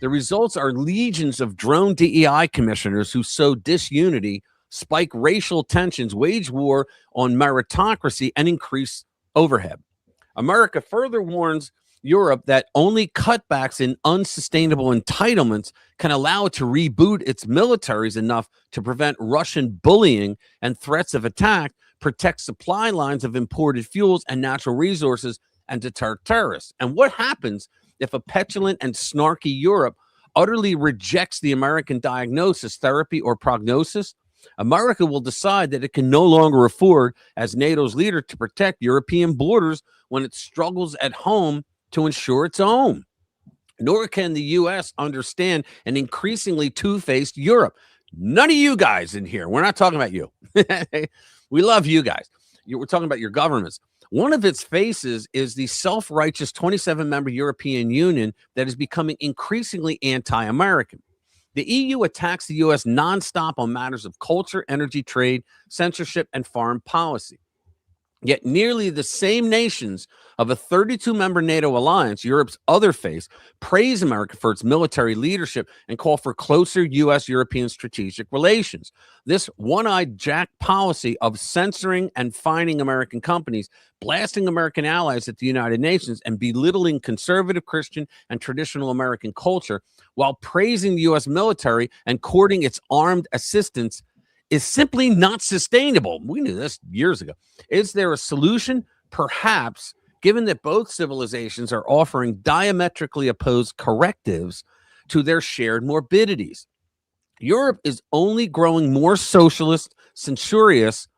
The results are legions of drone DEI commissioners who sow disunity, spike racial tensions, wage war on meritocracy, and increase overhead. America further warns Europe that only cutbacks in unsustainable entitlements can allow it to reboot its militaries enough to prevent Russian bullying and threats of attack, protect supply lines of imported fuels and natural resources, and deter terrorists. And what happens if a petulant and snarky Europe utterly rejects the American diagnosis, therapy, or prognosis? America will decide that it can no longer afford, as NATO's leader, to protect European borders when it struggles at home to ensure its own. Nor can the U.S. understand an increasingly two-faced Europe. None of you guys in here. We're not talking about you. We love you guys. We're talking about your governments. One of its faces is the self-righteous 27-member European Union that is becoming increasingly anti-American. The EU attacks the U.S. nonstop on matters of culture, energy, trade, censorship, and foreign policy. Yet nearly the same nations of a 32-member NATO alliance, Europe's other face, praise America for its military leadership and call for closer U.S.-European strategic relations. This one-eyed jack policy of censoring and fining American companies, blasting American allies at the United Nations, and belittling conservative Christian and traditional American culture while praising the U.S. military and courting its armed assistance is simply not sustainable. We knew this years ago. Is there a solution? Perhaps, given that both civilizations are offering diametrically opposed correctives to their shared morbidities. Europe is only growing more socialist, globalist,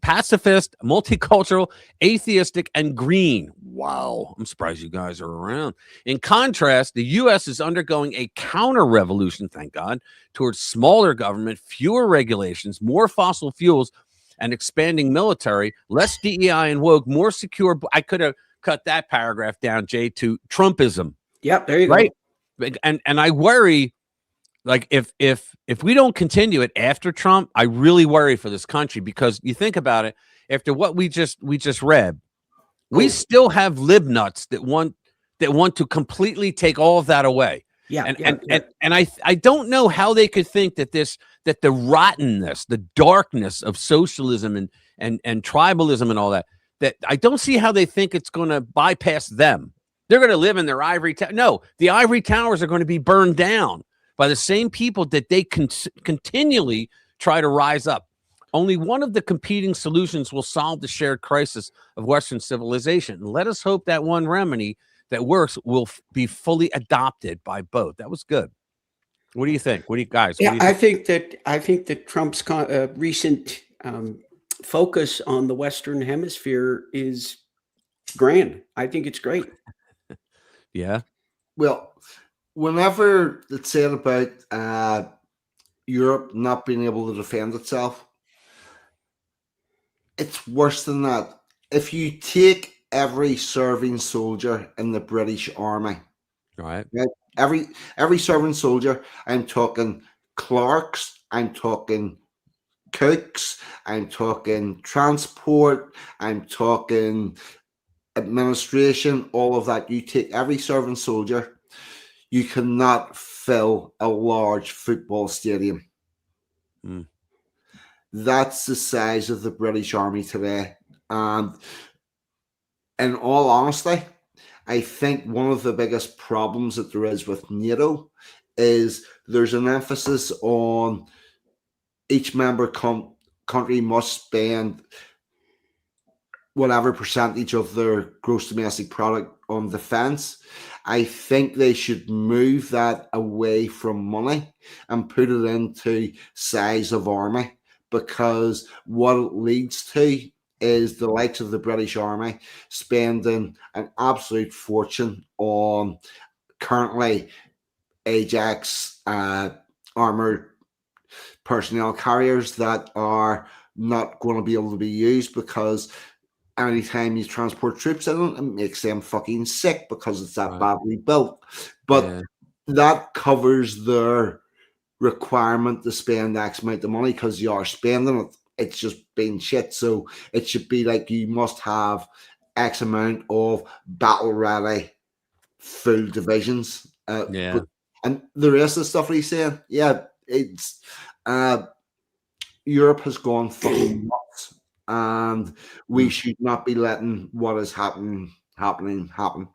pacifist, multicultural, atheistic, and green. Wow, I'm surprised you guys are around. In contrast, the U.S. is undergoing a counter-revolution, thank God, towards smaller government, fewer regulations, more fossil fuels, and expanding military, less DEI and woke, more secure. I could have cut that paragraph down, Jay, to Trumpism. Yep, there you go. Right. And I worry like if we don't continue it after Trump, I really worry for this country, because you think about it, after what we just read, we still have libnuts that want to completely take all of that away. And I don't know how they could think that the rottenness, the darkness of socialism and tribalism and all that I don't see how they think it's going to bypass them. They're going to live in their ivory tower. No, the ivory towers are going to be burned down by the same people that they continually try to rise up. Only one of the competing solutions will solve the shared crisis of Western civilization. And let us hope that one remedy that works will be fully adopted by both. That was good. What do you think? What do you guys? Yeah, I think that Trump's recent focus on the Western Hemisphere is grand. I think it's great. Yeah. Well, whenever it's said about Europe not being able to defend itself, it's worse than that. If you take every serving soldier in the British Army, right? Every serving soldier, I'm talking clerks, I'm talking cooks, I'm talking transport, I'm talking administration, all of that. You take every serving soldier, you cannot fill a large football stadium. That's the size of the British Army today. And in all honesty, I think one of the biggest problems that there is with NATO is there's an emphasis on each member country must spend whatever percentage of their gross domestic product on defense. I think they should move that away from money and put it into size of army, because what it leads to is the likes of the British Army spending an absolute fortune on currently Ajax armored personnel carriers that are not going to be able to be used, because anytime you transport troops in it makes them fucking sick because it's that badly built. But that covers their requirement to spend X amount of money, because you are spending it. It's just been shit. So it should be like you must have X amount of battle ready full divisions. And the rest of the stuff he's saying, it's Europe has gone fucking nuts, and we should not be letting what is happening happen.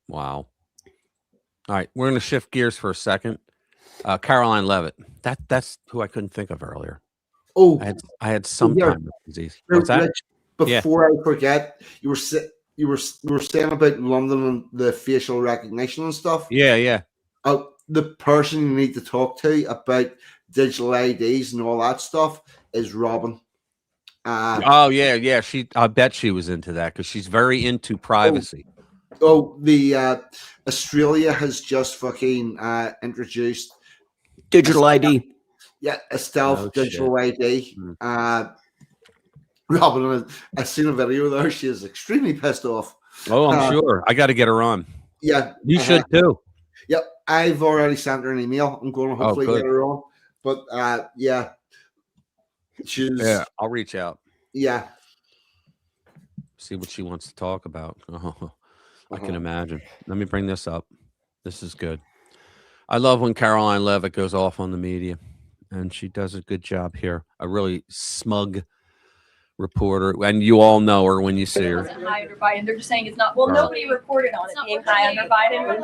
Wow. All right, we're going to shift gears for a second. Caroline Leavitt. That's who I couldn't think of earlier. Oh, I had some time disease. What's that? Before I forget, you were saying about London and the facial recognition and stuff. Yeah. The person you need to talk to about digital IDs and all that stuff is Robin. Yeah. I bet she was into that, because she's very into privacy. The Australia has just fucking introduced digital ID. Yeah, a stealth digital ID. Robin, I've seen a video there. She is extremely pissed off. Oh, I'm sure. I got to get her on. Yeah, you should too. Yep, I've already sent her an email. I'm going to hopefully get her on. But I'll reach out. Yeah, see what she wants to talk about. I can imagine. Let me bring this up. This is good. I love when Caroline Leavitt goes off on the media, and she does a good job here. A really smug reporter, and you all know her when you see her. High under Biden. They're just saying it's not. Well, nobody reported on it being high under Biden.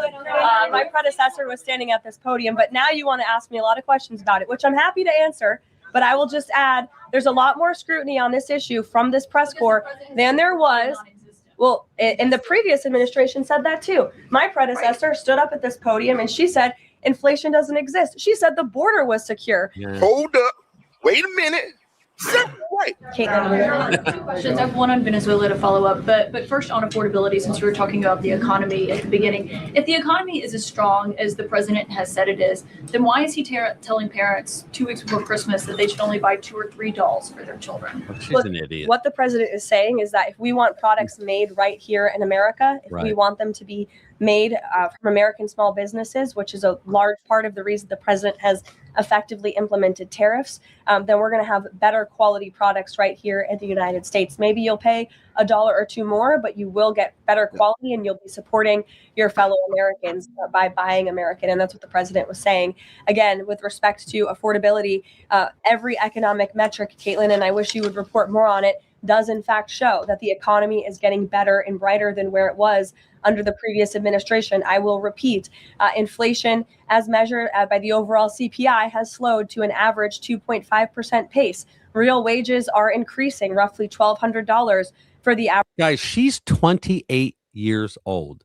My predecessor was standing at this podium, but now you want to ask me a lot of questions about it, which I'm happy to answer. But I will just add, there's a lot more scrutiny on this issue from this press corps than there was. Well, and the previous administration said that too. My predecessor stood up at this podium and she said inflation doesn't exist. She said the border was secure. Hold up. Wait a minute. right. Caitlin. Two questions. I have one on Venezuela to follow up, but first on affordability, since we were talking about the economy at the beginning. If the economy is as strong as the president has said it is, then why is he telling parents 2 weeks before Christmas that they should only buy 2 or 3 dolls for their children? Well, she's an idiot. What the president is saying is that if we want products made right here in America, if we want them to be made from American small businesses, which is a large part of the reason the president has effectively implemented tariffs, then we're going to have better quality products right here in the United States. Maybe you'll pay $1 or $2 more, but you will get better quality and you'll be supporting your fellow Americans by buying American. And that's what the president was saying. Again, with respect to affordability, every economic metric, Caitlin, and I wish you would report more on it, does in fact show that the economy is getting better and brighter than where it was under the previous administration. I will repeat, inflation as measured by the overall CPI has slowed to an average 2.5% pace. Real wages are increasing roughly $1,200 for the average. Guys, she's 28 years old.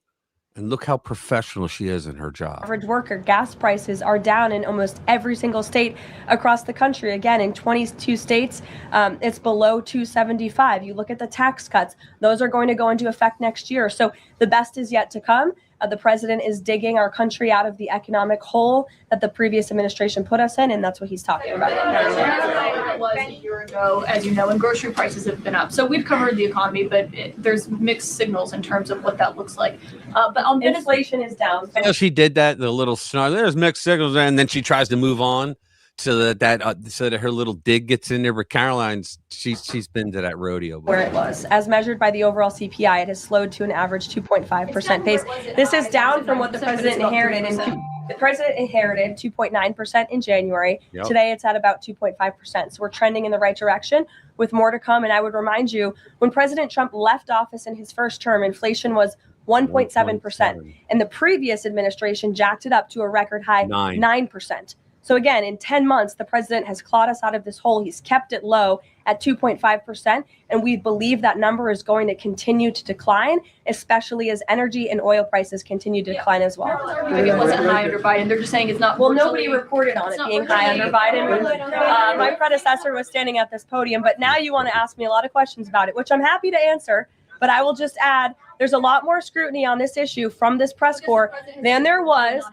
And look how professional she is in her job. Average worker. Gas prices are down in almost every single state across the country. Again, in 22 states, it's below $2.75. You look at the tax cuts; those are going to go into effect next year. So the best is yet to come. The president is digging our country out of the economic hole that the previous administration put us in, and that's what he's talking about. It was a year ago, as you know, and grocery prices have been up. So we've covered the economy, but there's mixed signals in terms of what that looks like. But on inflation is down. You know, she did that, the little snarl. There's mixed signals, and then she tries to move on so that her little dig gets in there. But Caroline's she's been to that rodeo before. Where it was, as measured by the overall CPI, it has slowed to an average 2.5% pace. This is down from what the president inherited. The president inherited 2.9% in January. Yep. Today, it's at about 2.5%. So we're trending in the right direction with more to come. And I would remind you, when President Trump left office in his first term, inflation was 1.7%. And the previous administration jacked it up to a record high 9%. So again, in 10 months, the president has clawed us out of this hole. He's kept it low at 2.5%. And we believe that number is going to continue to decline, especially as energy and oil prices continue to decline as well. Maybe it wasn't high under Biden. They're just saying it's not. Well, nobody reported on it being high under Biden. My predecessor was standing at this podium, but now you want to ask me a lot of questions about it, which I'm happy to answer. But I will just add, there's a lot more scrutiny on this issue from this press corps than there was.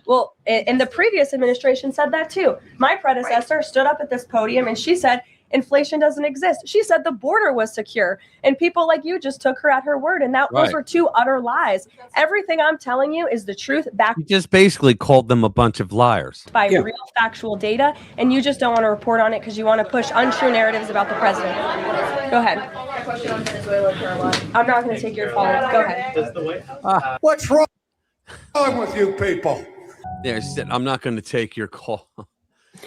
Well, and the previous administration said that too. My predecessor stood up at this podium and she said, inflation doesn't exist. She said the border was secure. And people like you just took her at her word. And those were two utter lies. Everything I'm telling you is the truth back. You just basically called them a bunch of liars. By real factual data. And you just don't want to report on it because you want to push untrue narratives about the president. Go ahead. I'm not going to take your call. Go ahead. What's wrong with you people? There, I'm not going to take your call.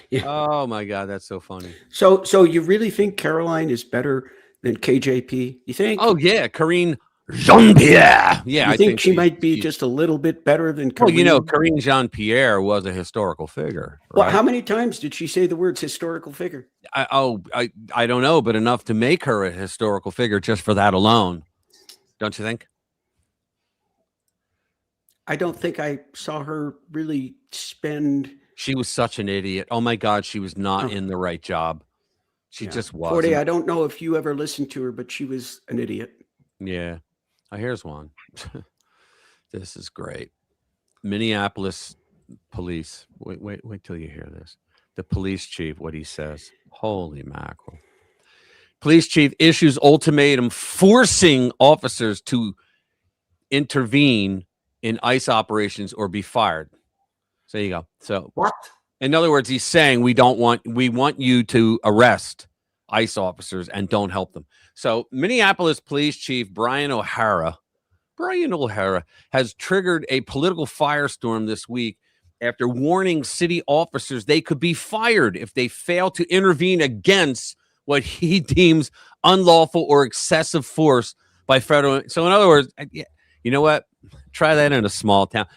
Yeah. Oh my God, that's so funny. So you really think Caroline is better than KJP? You think? Oh yeah, Karine Jean-Pierre. Yeah, I think she might be just a little bit better than Karine. Well, you know, Karine Jean-Pierre was a historical figure. Right? Well, how many times did she say the words historical figure? I don't know, but enough to make her a historical figure just for that alone. Don't you think? I don't think I saw her really spend. She was such an idiot. Oh my God, she was not in the right job. She just was. Cordy, I don't know if you ever listened to her, but she was an idiot. Yeah. Here's one. This is great. Minneapolis police. Wait till you hear this. The police chief, what he says. Holy mackerel. Police chief issues ultimatum forcing officers to intervene in ICE operations or be fired. So there you go. So what? In other words, he's saying we want you to arrest ICE officers and don't help them. So Minneapolis Police Chief Brian O'Hara has triggered a political firestorm this week after warning city officers they could be fired if they fail to intervene against what he deems unlawful or excessive force by federal. So in other words, you know what? Try that in a small town.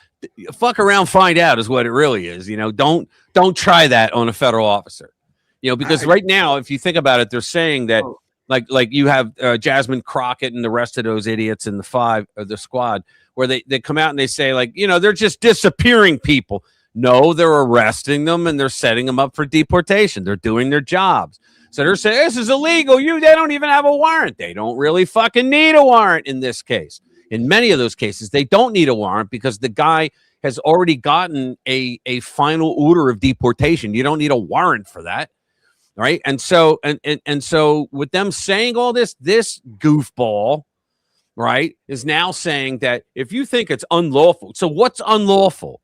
Fuck around, find out is what it really is. You know, don't try that on a federal officer. You know, because right now, if you think about it, they're saying that like you have Jasmine Crockett and the rest of those idiots in the squad, where they come out and they say, like, you know, they're just disappearing people. No, they're arresting them and they're setting them up for deportation. They're doing their jobs. So they're saying this is illegal. They don't even have a warrant. They don't really fucking need a warrant in this case. In many of those cases, they don't need a warrant because the guy has already gotten a final order of deportation. You don't need a warrant for that. Right. And so and so with them saying all this goofball, right, is now saying that if you think it's unlawful. So what's unlawful?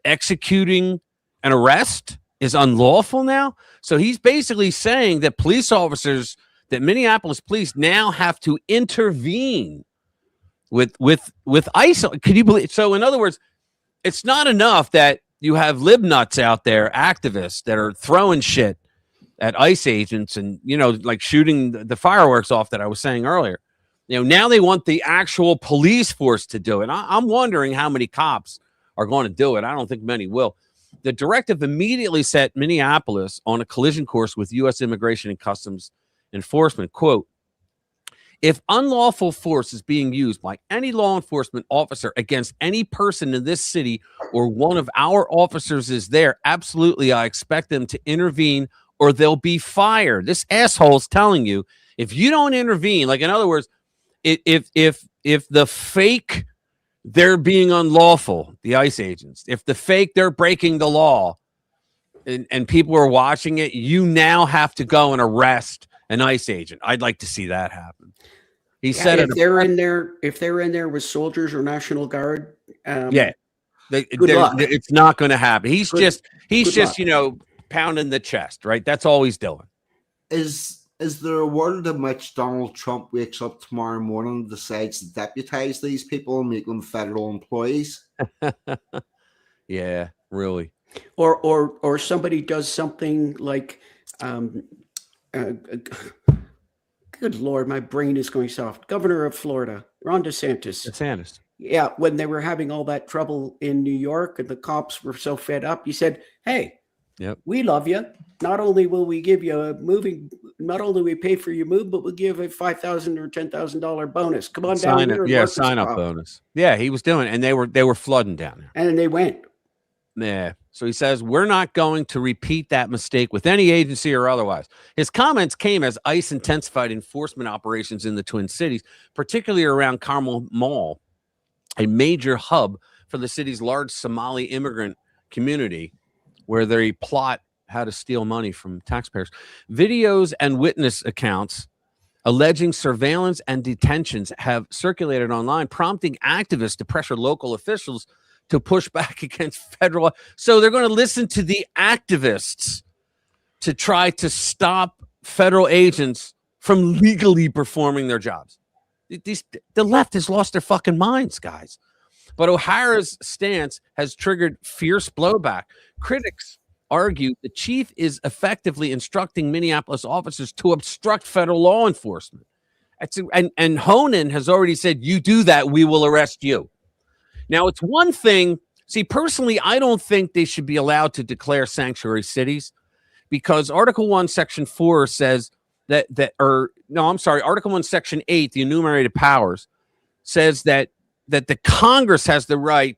Executing an arrest is unlawful now. So he's basically saying that police officers, that Minneapolis police now have to intervene with ICE. Can you believe? So in other words, it's not enough that you have libnuts out there, activists that are throwing shit at ICE agents and, like shooting the fireworks off that I was saying earlier. Now they want the actual police force to do it. I'm wondering how many cops are going to do it. I don't think many will. The directive immediately set Minneapolis on a collision course with U.S. Immigration and Customs Enforcement. Quote, if unlawful force is being used by any law enforcement officer against any person in this city or one of our officers is there, absolutely, I expect them to intervene or they'll be fired. This asshole's telling you, if you don't intervene, like in other words, if the fake they're being unlawful, the ICE agents, if the fake they're breaking the law and people are watching it, you now have to go and arrest an ICE agent. I'd like to see that happen. He said if they're in there with soldiers or National Guard, it's not going to happen. He's just pounding the chest, right? That's all he's doing. Is there a world in which Donald Trump wakes up tomorrow morning and decides to deputize these people and make them federal employees? Yeah, really. Or somebody does something like good Lord, my brain is going soft. Governor of Florida, Ron DeSantis. Yeah, when they were having all that trouble in New York and the cops were so fed up, he said, hey, we love you. Not only will we give you not only we pay for your move, but we'll give a $5,000 or $10,000 bonus. Come on down here. Yeah, sign up bonus. Yeah, he was doing it, and they were flooding down there. And they went. Yeah. So he says, we're not going to repeat that mistake with any agency or otherwise. His comments came as ICE intensified enforcement operations in the Twin Cities, particularly around Carmel Mall, a major hub for the city's large Somali immigrant community, where they plot how to steal money from taxpayers. Videos and witness accounts alleging surveillance and detentions have circulated online, prompting activists to pressure local officials to push back against federal. So they're going to listen to the activists to try to stop federal agents from legally performing their jobs. The left has lost their fucking minds, guys. But O'Hara's stance has triggered fierce blowback. Critics argue the chief is effectively instructing Minneapolis officers to obstruct federal law enforcement. And Honan has already said, you do that, we will arrest you. Now, it's one thing. See, personally, I don't think they should be allowed to declare sanctuary cities because Article 1, Section 4 says Article 1, Section 8, the enumerated powers, says that the Congress has the right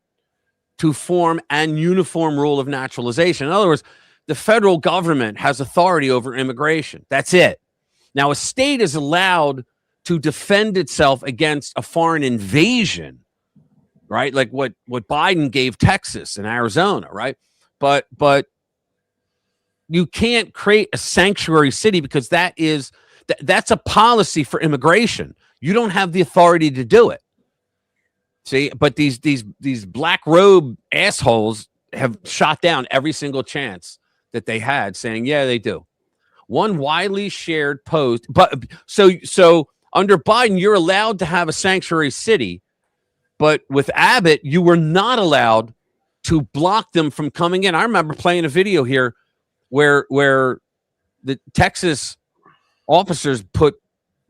to form an uniform rule of naturalization. In other words, the federal government has authority over immigration. That's it. Now, a state is allowed to defend itself against a foreign invasion, right? Like what Biden gave Texas and Arizona, right? But you can't create a sanctuary city because that's a policy for immigration. You don't have the authority to do it. See, but these black robe assholes have shot down every single chance that they had, saying, yeah, they do. One widely shared post, but so under Biden, you're allowed to have a sanctuary city, but with Abbott, you were not allowed to block them from coming in. I remember playing a video here where the Texas officers put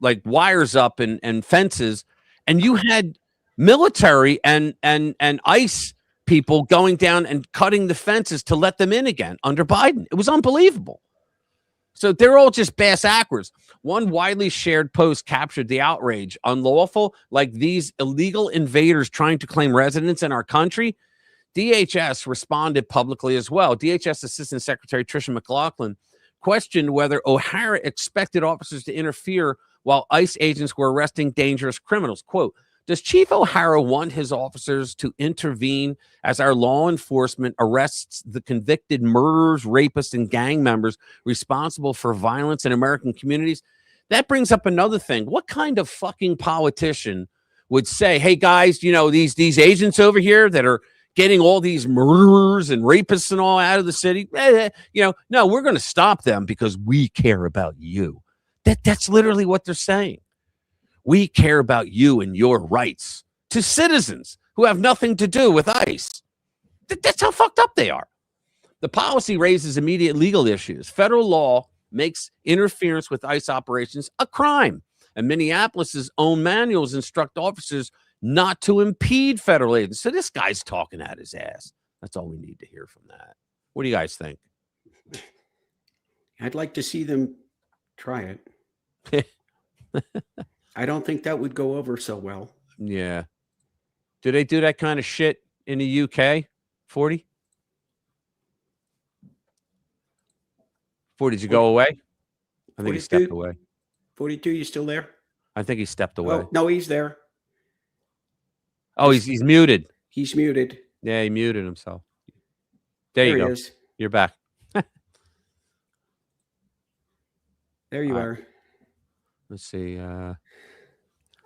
like wires up and fences, and you had military and ICE people going down and cutting the fences to let them in again under Biden. It was unbelievable. So they're all just bass actors. One widely shared post captured the outrage. Unlawful, like these illegal invaders trying to claim residence in our country. DHS responded publicly as well. DHS Assistant Secretary Tricia McLaughlin questioned whether O'Hara expected officers to interfere while ICE agents were arresting dangerous criminals. Quote, does Chief O'Hara want his officers to intervene as our law enforcement arrests the convicted murderers, rapists, and gang members responsible for violence in American communities? That brings up another thing. What kind of fucking politician would say, hey, guys, you know, these agents over here that are getting all these murderers and rapists and all out of the city, no, we're going to stop them because we care about you. That's literally what they're saying. We care about you and your rights to citizens who have nothing to do with ICE. That's how fucked up they are. The policy raises immediate legal issues. Federal law makes interference with ICE operations a crime, and Minneapolis's own manuals instruct officers not to impede federal agents. So this guy's talking at his ass. That's all we need to hear from that. What do you guys think? I'd like to see them try it. I don't think that would go over so well. Yeah. Do they do that kind of shit in the UK? 40? 40, did you go away? I think he stepped away. 42, you still there? I think he stepped away. Oh, no, he's there. Oh, he's muted. He's muted. Yeah, he muted himself. There you go. Is. You're back. There you are. Let's see.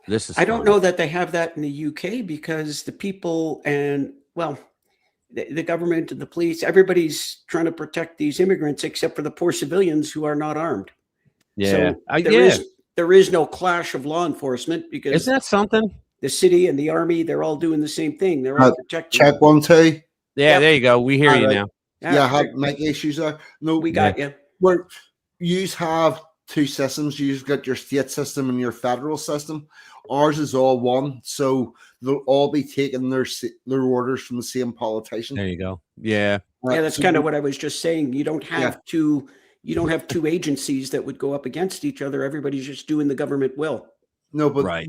This is. I don't know that they have that in the UK because the people and, well, the government and the police, everybody's trying to protect these immigrants except for the poor civilians who are not armed. Yeah. So there is no clash of law enforcement because isn't that something? The city and the army, they're all doing the same thing. They're all protecting. Check 1, 2. Yeah, there you go. We hear you now. Yeah, I have mic issues there. No, we got you. Where you have two systems. You've got your state system and your federal system. Ours is all one, so they'll all be taking their orders from the same politician. There you go. Yeah, yeah, that's kind of what I was just saying. You don't have two. You don't have two agencies that would go up against each other. Everybody's just doing the government will. No, but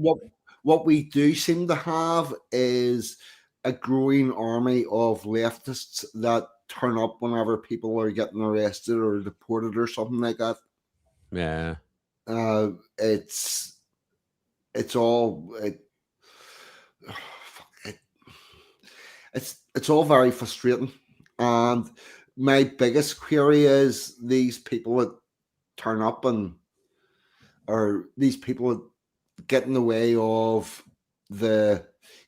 what we do seem to have is a growing army of leftists that turn up whenever people are getting arrested or deported or something like that. Yeah. It's all all very frustrating. And my biggest query is these people that turn up or these people that get in the way of the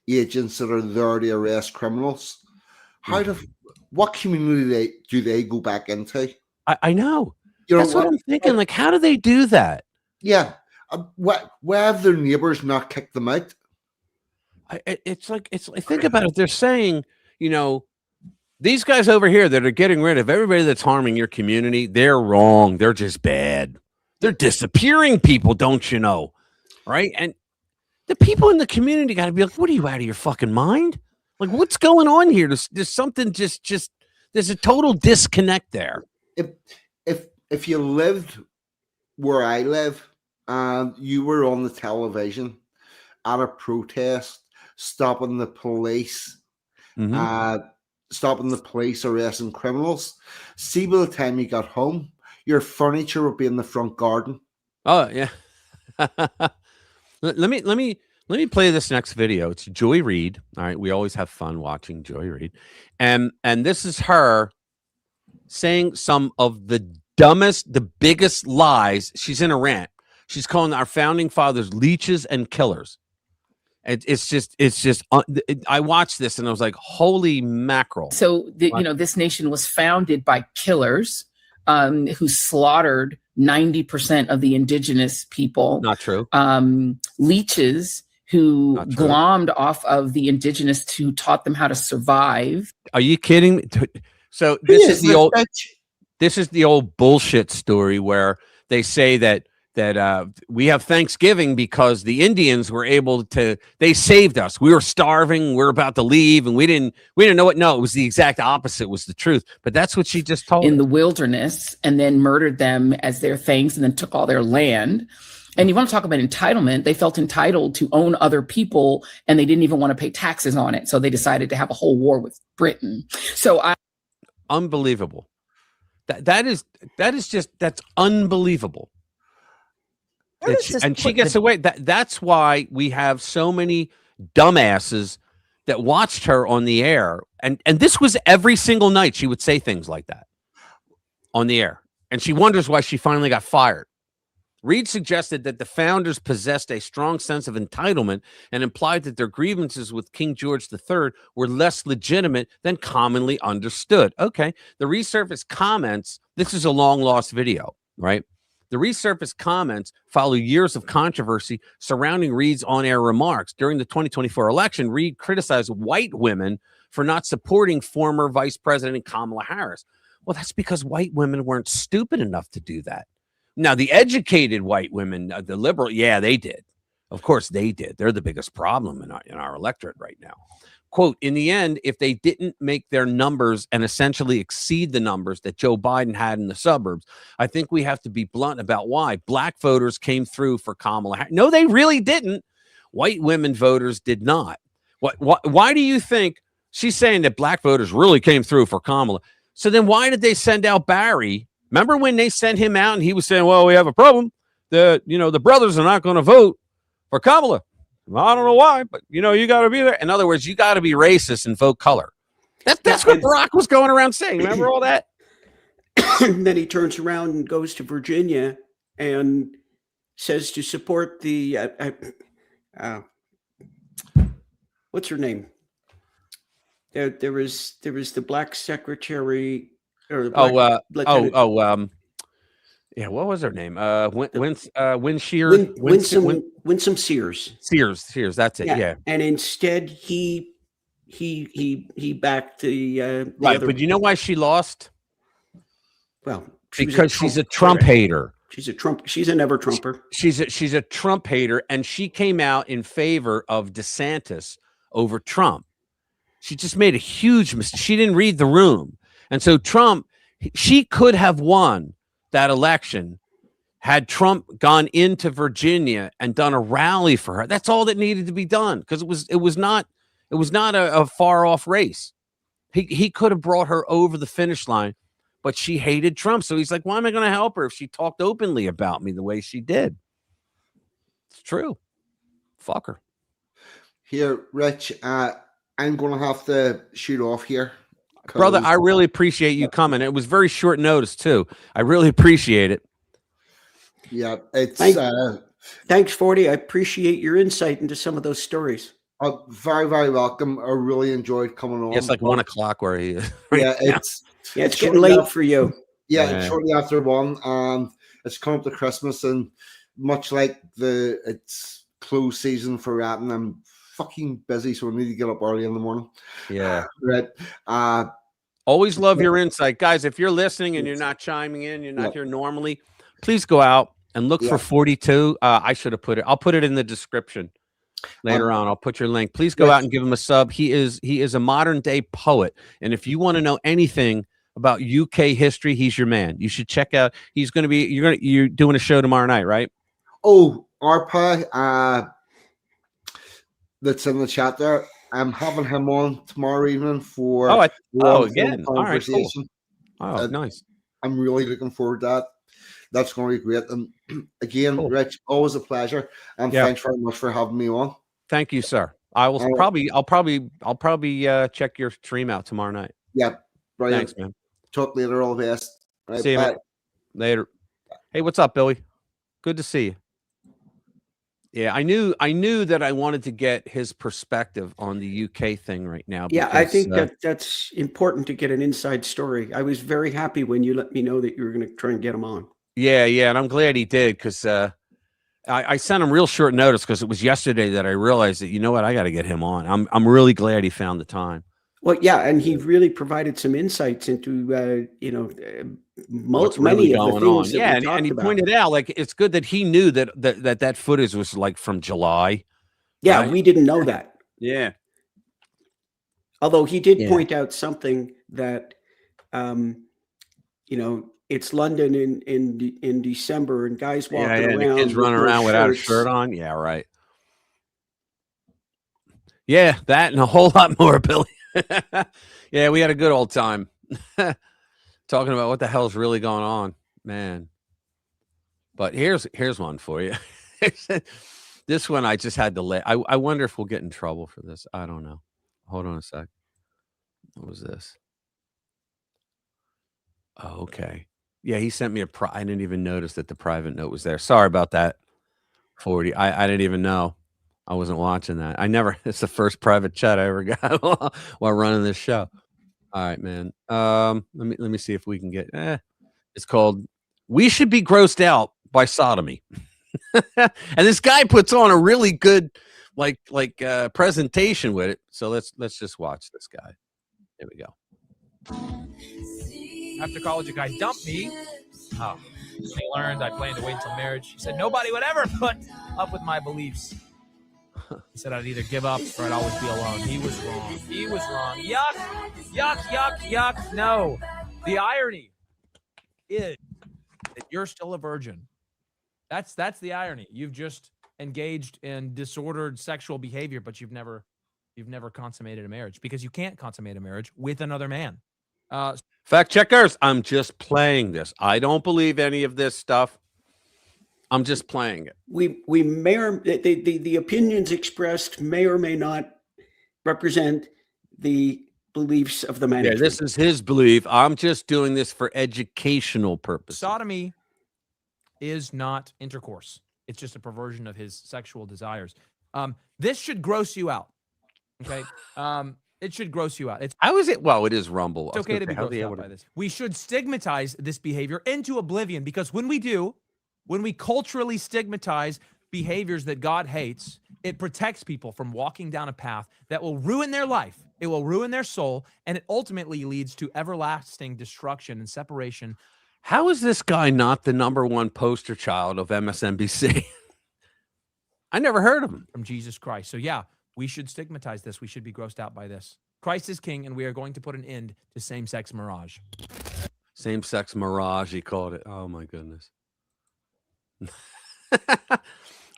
agents that are there to arrest criminals. What community do they go back into? I know. That's what I'm thinking. Like, how do they do that? Yeah. Why have their neighbors not kicked them out? Think about it. They're saying, these guys over here that are getting rid of everybody that's harming your community, they're wrong. They're just bad. They're disappearing people, don't you know? Right? And the people in the community got to be like, what are you, out of your fucking mind? Like, what's going on here? There's something there's a total disconnect there. If you lived where I live and you were on the television at a protest, stopping the police, arresting criminals, see, by the time you got home, your furniture would be in the front garden. Oh yeah. Let me play this next video. It's Joy Reid. All right, we always have fun watching Joy Reid, and this is her saying some of the dumbest, the biggest lies. She's in a rant. She's calling our founding fathers leeches and killers. It's just. I watched this and I was like, "Holy mackerel!" So this nation was founded by killers who slaughtered 90% of the indigenous people. Not true. Leeches who glommed off of the indigenous who taught them how to survive. Are you kidding me? So this is the old bullshit story where they say that we have Thanksgiving because the Indians were able to, they saved us. We were starving. We were about to leave and we didn't know it. No, it was the exact opposite was the truth. But that's what she just told in the wilderness and then murdered them as their things and then took all their land. And you want to talk about entitlement. They felt entitled to own other people and they didn't even want to pay taxes on it. So they decided to have a whole war with Britain. So unbelievable. That is just that's unbelievable. And she gets away. That's why we have so many dumbasses that watched her on the air. And this was every single night she would say things like that on the air. And she wonders why she finally got fired. Reed suggested that the founders possessed a strong sense of entitlement and implied that their grievances with King George III were less legitimate than commonly understood. Okay, the resurfaced comments, this is a long-lost video, right? The resurfaced comments follow years of controversy surrounding Reed's on-air remarks. During the 2024 election, Reed criticized white women for not supporting former Vice President Kamala Harris. Well, that's because white women weren't stupid enough to do that. Now, the educated white women, the liberal, yeah, they did. Of course, they did. They're the biggest problem in our electorate right now. Quote, in the end, if they didn't make their numbers and essentially exceed the numbers that Joe Biden had in the suburbs, I think we have to be blunt about why. Black voters came through for Kamala Harris. No, they really didn't. White women voters did not. Why do you think she's saying that black voters really came through for Kamala? So then why did they send out Barry? Remember when they sent him out and he was saying, well, we have a problem. The brothers are not going to vote for Kamala. Well, I don't know why, but, you got to be there. In other words, you got to be racist and vote color. That's what Barack was going around saying. Remember all that? And then he turns around and goes to Virginia and says to support the, what's her name? There was the black secretary. Or yeah, what was her name? Winsome Sears. Sears, that's it. Yeah. And instead he backed the right, other. But you know why she lost? Well, because she's a Trump hater. She's a never Trumper. She's a Trump hater, and she came out in favor of DeSantis over Trump. She just made a huge mistake. She didn't read the room. And so Trump, she could have won that election had Trump gone into Virginia and done a rally for her. That's all that needed to be done, because it was not a far off race. He could have brought her over the finish line, but she hated Trump. So he's like, why am I going to help her if she talked openly about me the way she did? It's true. Fuck her. Here, Rich, I'm going to have to shoot off here. Brother, I really appreciate you coming. It was very short notice, too. I really appreciate it. Yeah, it's thanks, 40. I appreciate your insight into some of those stories. Very, very welcome. I really enjoyed coming on. It's like 1 o'clock where he is. Yeah, it's getting late for you. Yeah, shortly after 1. It's coming up to Christmas, and much like it's close season for rapping, I'm fucking busy, so I need to get up early in the morning. Yeah. Right. Always love your insight. Guys, if you're listening and you're not chiming in, you're not here normally, please go out and look for 42. I should have put it. I'll put it in the description later on. I'll put your link. Please go out and give him a sub. He is a modern day poet. And if you want to know anything about UK history, he's your man. You should check out. He's going to be, you're doing a show tomorrow night, right? Oh, RPA, that's in the chat there. I'm having him on tomorrow evening for again. All right, cool. Oh, nice. I'm really looking forward to that. That's going to be great. And again, cool. Rich, always a pleasure. And thanks very much for having me on. Thank you, sir. I'll probably check your stream out tomorrow night. Yeah. Brilliant. Thanks, man. Talk later. All the best. Right, see you, man. Later. Hey, what's up, Billy? Good to see you. Yeah, I knew that I wanted to get his perspective on the UK thing right now. Yeah, I think that's important to get an inside story. I was very happy when you let me know that you were going to try and get him on. Yeah, and I'm glad he did, because I sent him real short notice, because it was yesterday that I realized that, you know what, I got to get him on. I'm really glad he found the time. Well, yeah, and he really provided some insights into what's many really of the going things on. Yeah, and he pointed out, like, it's good that he knew that footage was like from July. Yeah, right? We didn't know that. Yeah. Although he did point out something that, it's London in December, and guys walking around, the kids running around without a shirt on. Yeah, right. Yeah, that and a whole lot more, Billy. Yeah, we had a good old time. talking about what the hell's really going on, man. But here's one for you. This one I just had to lay. I wonder if we'll get in trouble for this. I don't know. Hold on a sec. What was this? Oh, okay. Yeah, he sent me I didn't even notice that the private note was there. Sorry about that. 40. I didn't even know. I wasn't watching that. It's the first private chat I ever got while running this show. All right, man. Let me see if we can get it's called "We Should Be Grossed Out by Sodomy." And this guy puts on a really good presentation with it. So let's just watch this guy. Here we go. After college, a guy dumped me. Oh, I learned I planned to wait until marriage. He said nobody would ever put up with my beliefs. He said I'd either give up or I'd always be alone. He was wrong. He was wrong. Yuck, yuck, yuck, yuck. No. The irony is that you're still a virgin. That's the irony. You've just engaged in disordered sexual behavior, but you've never consummated a marriage because you can't consummate a marriage with another man. Fact checkers, I'm just playing this. I don't believe any of this stuff. I'm just playing it. We may or the opinions expressed may or may not represent the beliefs of the management. Yeah, this is his belief. I'm just doing this for educational purposes. Sodomy is not intercourse. It's just a perversion of his sexual desires. This should gross you out. Okay. It should gross you out. How is it? Well, it is Rumble. It's okay to be grossed out by this. We should stigmatize this behavior into oblivion because when we culturally stigmatize behaviors that God hates, it protects people from walking down a path that will ruin their life. It will ruin their soul, and it ultimately leads to everlasting destruction and separation. How is this guy not the #1 poster child of MSNBC? I never heard of him. From Jesus Christ. So yeah, we should stigmatize this. We should be grossed out by this. Christ is king, and we are going to put an end to same-sex mirage. Same-sex mirage, he called it. Oh, my goodness.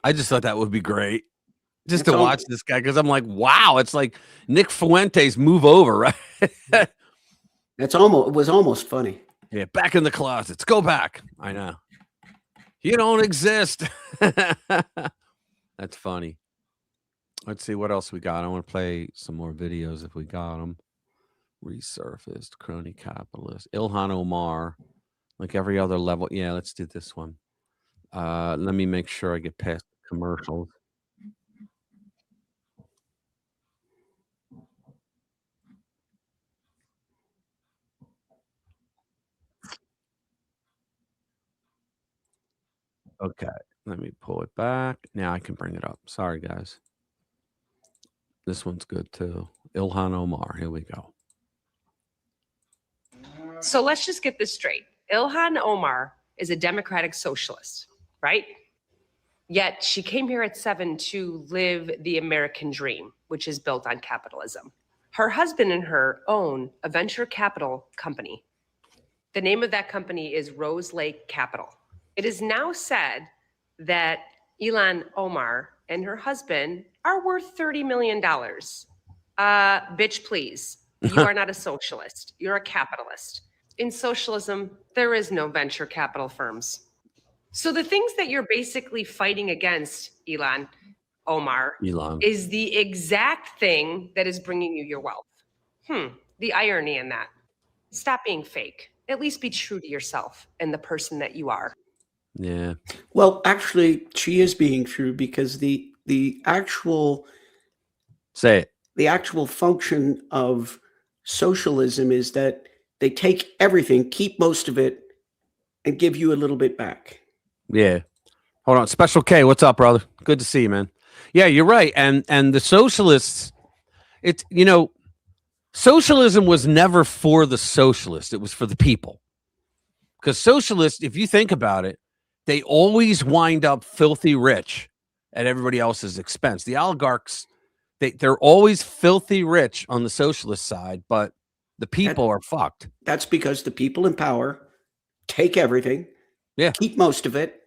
I just thought that would be great. Just to watch this guy, because I'm like, wow, it's like Nick Fuentes move over, right? It was almost funny. Yeah, back in the closets. Go back. I know. You don't exist. That's funny. Let's see what else we got. I want to play some more videos if we got them. Resurfaced, crony capitalist, Ilhan Omar, like every other level. Yeah, let's do this one. Let me make sure I get past the commercials. Okay, let me pull it back. Now I can bring it up. Sorry, guys. This one's good too. Ilhan Omar. Here we go. So let's just get this straight. Ilhan Omar is a democratic socialist, right? Yet she came here at 7 to live the American dream, which is built on capitalism. Her husband and her own a venture capital company. The name of that company is Rose Lake Capital. It is now said that Ilhan Omar and her husband are worth $30 million. Bitch, please. You are not a socialist. You're a capitalist. In socialism, there is no venture capital firms. So the things that you're basically fighting against, Ilhan Omar, is the exact thing that is bringing you your wealth. The irony in that. Stop being fake. At least be true to yourself and the person that you are. Yeah. Well, actually, she is being true because the actual function of socialism is that they take everything, keep most of it, and give you a little bit back. Yeah. Hold on. Special K, what's up, brother? Good to see you, man. Yeah, you're right. And the socialists, it's, socialism was never for the socialists. It was for the people. Because socialists, if you think about it, they always wind up filthy rich at everybody else's expense. The oligarchs, they're always filthy rich on the socialist side, but the people are fucked. That's because the people in power take everything, keep most of it,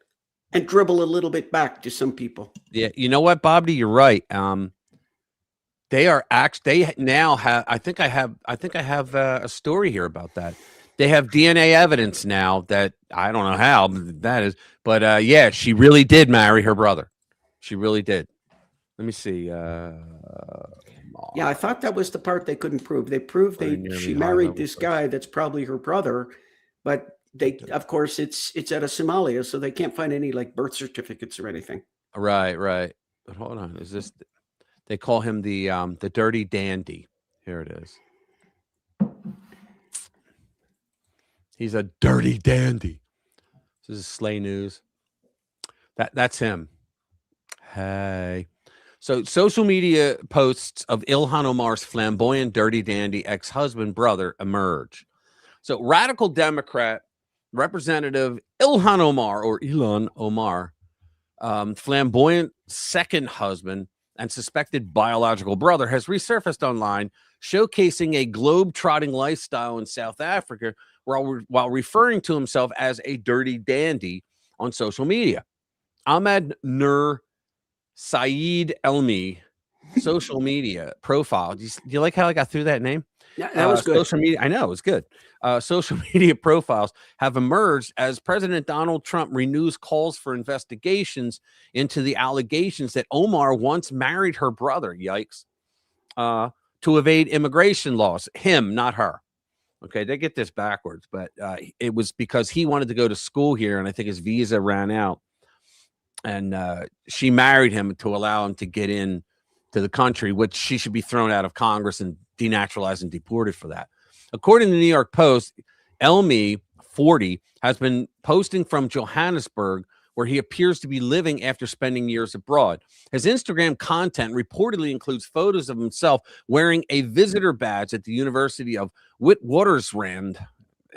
and dribble a little bit back to some people. Yeah, you know what, Bobby, you're right. They now have. I think I have a story here about that. They have DNA evidence now that I don't know how that is, but yeah, she really did marry her brother. She really did. Let me see. Yeah, I thought that was the part they couldn't prove. They proved she married this guy that's probably her brother, but they, of course, it's out of Somalia, so they can't find any like birth certificates or anything. Right. But hold on, is this? They call him the dirty dandy. Here it is. He's a dirty dandy. This is Slay News. That's him. Hey. So social media posts of Ilhan Omar's flamboyant, dirty dandy ex-husband brother emerge. So radical Democrat Representative Ilhan Omar, flamboyant second husband and suspected biological brother, has resurfaced online, showcasing a globe-trotting lifestyle in South Africa while referring to himself as a dirty dandy on social media. Ahmed Nur Saeed Elmi social media profile. Do you like how I got through that name? Yeah, that was good. Social media, I know it was good. Social media profiles have emerged as President Donald Trump renews calls for investigations into the allegations that Omar once married her brother. Yikes! To evade immigration laws. Him, not her. Okay, they get this backwards, but it was because he wanted to go to school here, and I think his visa ran out. And she married him to allow him to get in to the country, which she should be thrown out of Congress and denaturalized and deported for that. According to the New York Post, Elmi, 40, has been posting from Johannesburg, where he appears to be living after spending years abroad. His Instagram content reportedly includes photos of himself wearing a visitor badge at the University of Witwatersrand,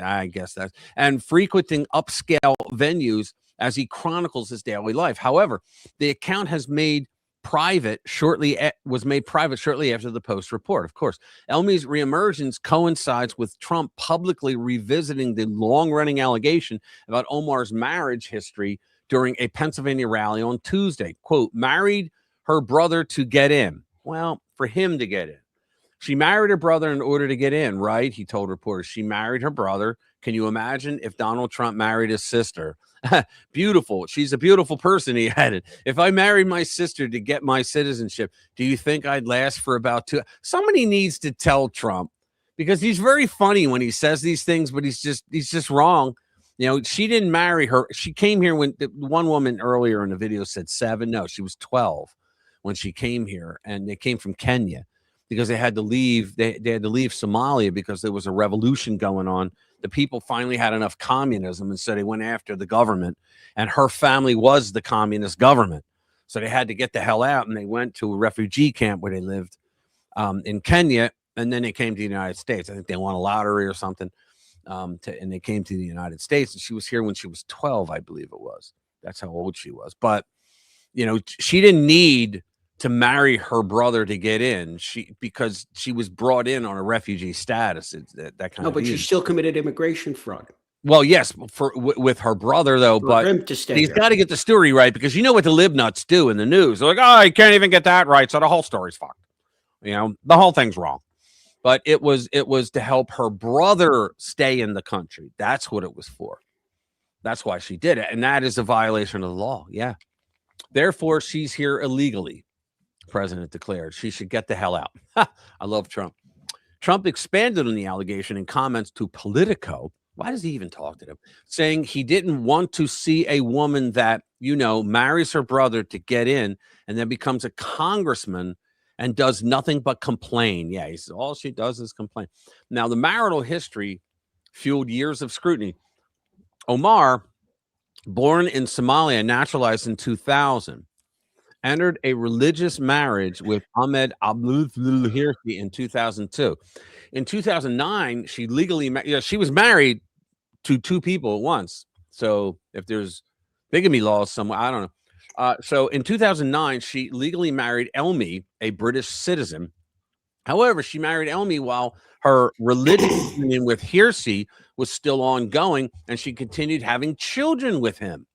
I guess that's, and frequenting upscale venues as he chronicles his daily life. However, the account was made private shortly after the Post report. Of course, Elmi's reemergence coincides with Trump publicly revisiting the long-running allegation about Omar's marriage history during a Pennsylvania rally on Tuesday. Quote, married her brother to get in. Well, for him to get in. She married her brother in order to get in, right? He told reporters she married her brother. Can you imagine if Donald Trump married his sister? Beautiful. She's a beautiful person, he added. If I married my sister to get my citizenship, do you think I'd last for about 2? Somebody needs to tell Trump, because he's very funny when he says these things, but he's just wrong. You know, she didn't marry her. She came here when one woman earlier in the video said 7. No, she was 12 when she came here, and they came from Kenya because they had to leave. They had to leave Somalia because there was a revolution going on. The people finally had enough communism, and so they went after the government, and her family was the communist government. So they had to get the hell out, and they went to a refugee camp where they lived in Kenya, and then they came to the United States. I think they won a lottery or something, and they came to the United States, and she was here when she was 12, I believe it was. That's how old she was. But, you know, she didn't need to marry her brother to get in, because she was brought in on a refugee status. That kind of. No, but she still committed immigration fraud. Well, yes, with her brother though, but he's got to get the story right, because you know what the lib nuts do in the news. They're like, oh, you can't even get that right, so the whole story's fucked. You know, the whole thing's wrong. But it was to help her brother stay in the country. That's what it was for. That's why she did it, and that is a violation of the law. Yeah. Therefore, she's here illegally. President declared she should get the hell out. I love Trump. Trump expanded on the allegation in comments to Politico. Why does he even talk to them? Saying he didn't want to see a woman that, you know, marries her brother to get in and then becomes a congressman and does nothing but complain. Yeah, he says all she does is complain. Now, the marital history fueled years of scrutiny. Omar, born in Somalia, naturalized in 2000. Entered a religious marriage with Ahmed Abdul Hirsi in 2002. In 2009, she legally she was married to 2 people at once. So if there's bigamy laws somewhere, I don't know. So in 2009, she legally married Elmi, a British citizen. However, she married Elmi while her religious union with Hirsi was still ongoing, and she continued having children with him.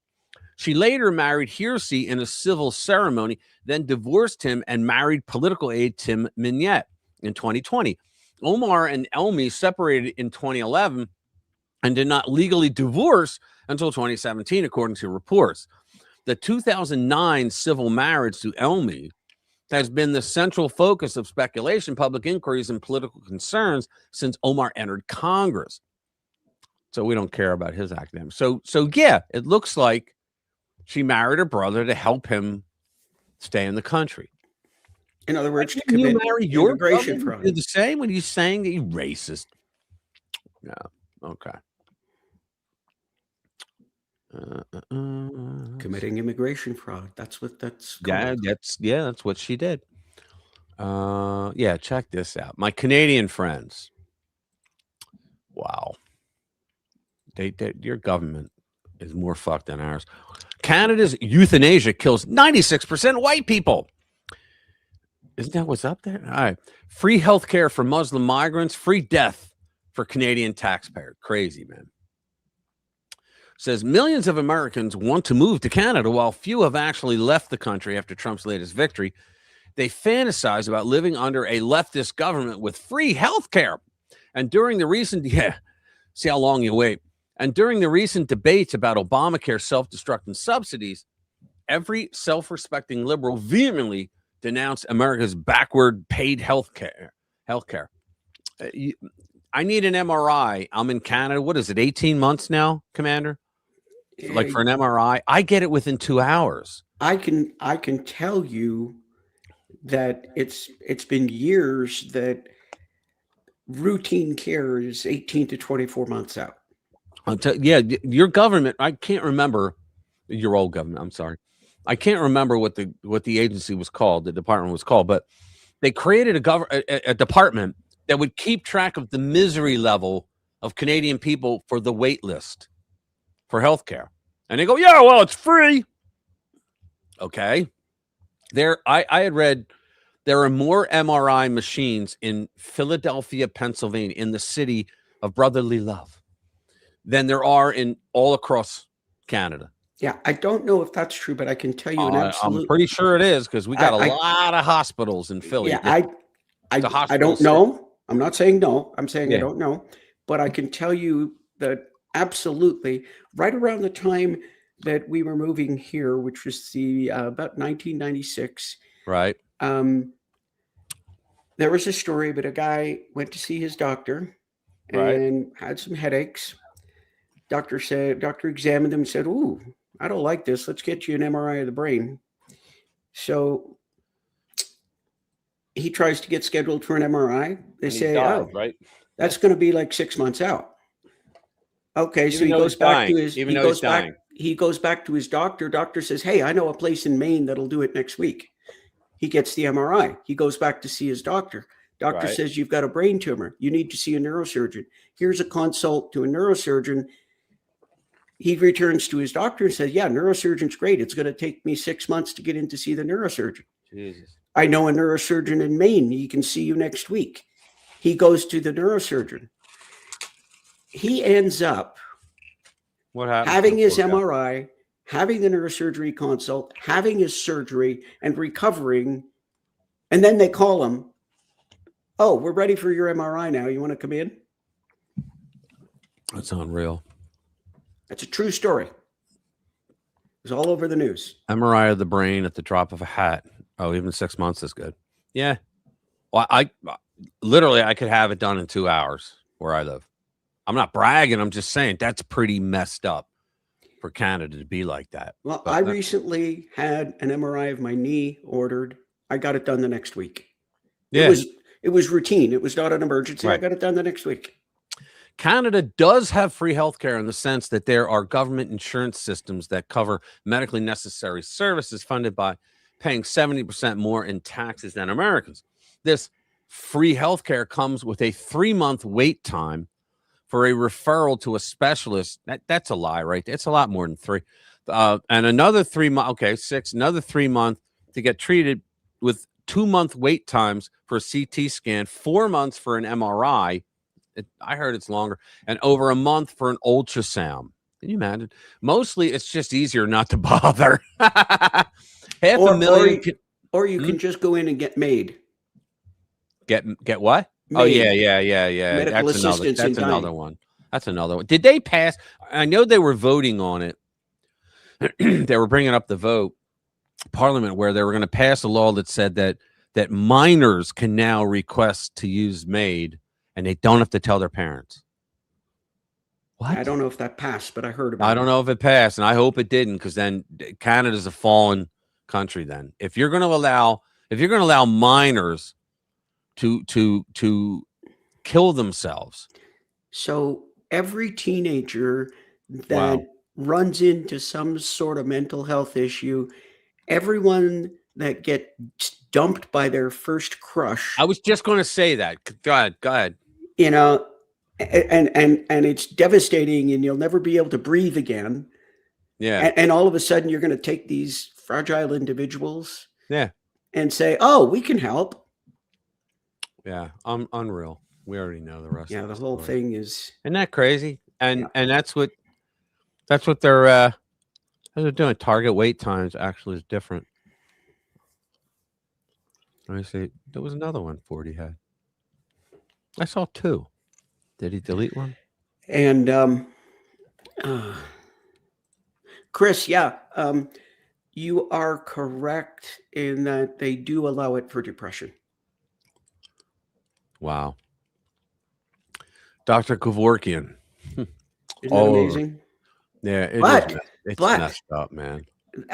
She later married Hirsi in a civil ceremony, then divorced him and married political aide Tim Mignette in 2020. Omar and Elmi separated in 2011 and did not legally divorce until 2017, according to reports. The 2009 civil marriage to Elmi has been the central focus of speculation, public inquiries, and political concerns since Omar entered Congress. So we don't care about his academics. So yeah, it looks like she married her brother to help him stay in the country. In other words, to you commit marry your immigration brother? fraud. You're the same when you're saying that you're racist. No, okay. Committing immigration fraud. That's what that's Yeah, called. that's what she did. Yeah, check this out. My Canadian friends. Wow. Your government is more fucked than ours. Canada's euthanasia kills 96% white people. Isn't that what's up there? All right. Free health care for Muslim migrants, free death for Canadian taxpayer. Crazy, man. Says millions of Americans want to move to Canada while few have actually left the country after Trump's latest victory. They fantasize about living under a leftist government with free health care. And during the recent, see how long you wait. And during the recent debates about Obamacare self-destructing subsidies, every self-respecting liberal vehemently denounced America's backward paid health care. I need an MRI. I'm in Canada. What is it, 18 months now, Commander? Like for an MRI? I get it within 2 hours. I can tell you that it's been years that routine care is 18 to 24 months out. Your government, I can't remember your old government. I'm sorry. I can't remember what the agency was called, the department was called, but they created a department that would keep track of the misery level of Canadian people for the wait list for healthcare. And they go, yeah, well, it's free. Okay. I had read there are more MRI machines in Philadelphia, Pennsylvania, in the city of brotherly love, than there are in all across Canada. Yeah, I don't know if that's true, but I can tell you an absolute. I'm pretty sure it is because we got a lot of hospitals in Philly. Yeah, I don't know. I'm not saying no. I'm saying I don't know, but I can tell you that absolutely right around the time that we were moving here, which was about 1996. Right. There was a story, but a guy went to see his doctor and had some headaches. Doctor examined him and said, "Ooh, I don't like this. Let's get you an MRI of the brain." So he tries to get scheduled for an MRI. They say, "Oh, right, that's going to be like 6 months out." Okay, so he goes back to his. He goes back to his doctor. Doctor says, "Hey, I know a place in Maine that'll do it next week." He gets the MRI. He goes back to see his doctor. Doctor says, "You've got a brain tumor. You need to see a neurosurgeon." Here's a consult to a neurosurgeon. He returns to his doctor and says, "Yeah, neurosurgeon's great. It's going to take me 6 months to get in to see the neurosurgeon." Jesus. "I know a neurosurgeon in Maine. He can see you next week." He goes to the neurosurgeon. He ends up having his MRI, having the neurosurgery consult, having his surgery, and recovering. And then they call him, "Oh, we're ready for your MRI now. You want to come in?" That's unreal. That's a true story. It was all over the news. MRI of the brain at the drop of a hat. Oh, even 6 months is good. Yeah. Well, I could have it done in 2 hours where I live. I'm not bragging. I'm just saying that's pretty messed up for Canada to be like that. Well, I recently had an MRI of my knee ordered. I got it done the next week. Yeah. It was routine. It was not an emergency. Right. I got it done the next week. Canada does have free healthcare in the sense that there are government insurance systems that cover medically necessary services funded by paying 70% more in taxes than Americans. This free healthcare comes with a 3-month wait time for a referral to a specialist. That's a lie, right? It's a lot more than 3. And another 3 months, okay, 6, another 3 months to get treated with 2-month wait times for a CT scan, 4 months for an MRI. I heard it's longer, and over a month for an ultrasound. Can you imagine? Mostly, it's just easier not to bother. $500,000. Or you can just go in and get made. Get what? Made. Oh yeah. Medical assistance. That's another one. That's another one. Did they pass? I know they were voting on it. They were bringing up the vote, Parliament, where they were going to pass a law that said that minors can now request to use MAID, and they don't have to tell their parents. What? I don't know if that passed, but I heard about it. I don't know if it passed, and I hope it didn't, because then Canada's a fallen country. Then, if you're going to allow minors to kill themselves, so every teenager that runs into some sort of mental health issue, everyone that gets dumped by their first crush. I was just going to say that. Go ahead. You know, and it's devastating, and you'll never be able to breathe again. Yeah. And all of a sudden, you're going to take these fragile individuals. Yeah. And say, "Oh, we can help." Yeah. Unreal. We already know the rest. Yeah, of the whole thing is. Isn't that crazy? And that's what they're doing. Target wait times actually is different. Let me see. There was another one 40 had. I saw 2. Did he delete one? And Chris, you are correct in that they do allow it for depression. Wow. Dr. Kevorkian. Isn't that amazing? Yeah, it's messed up, man.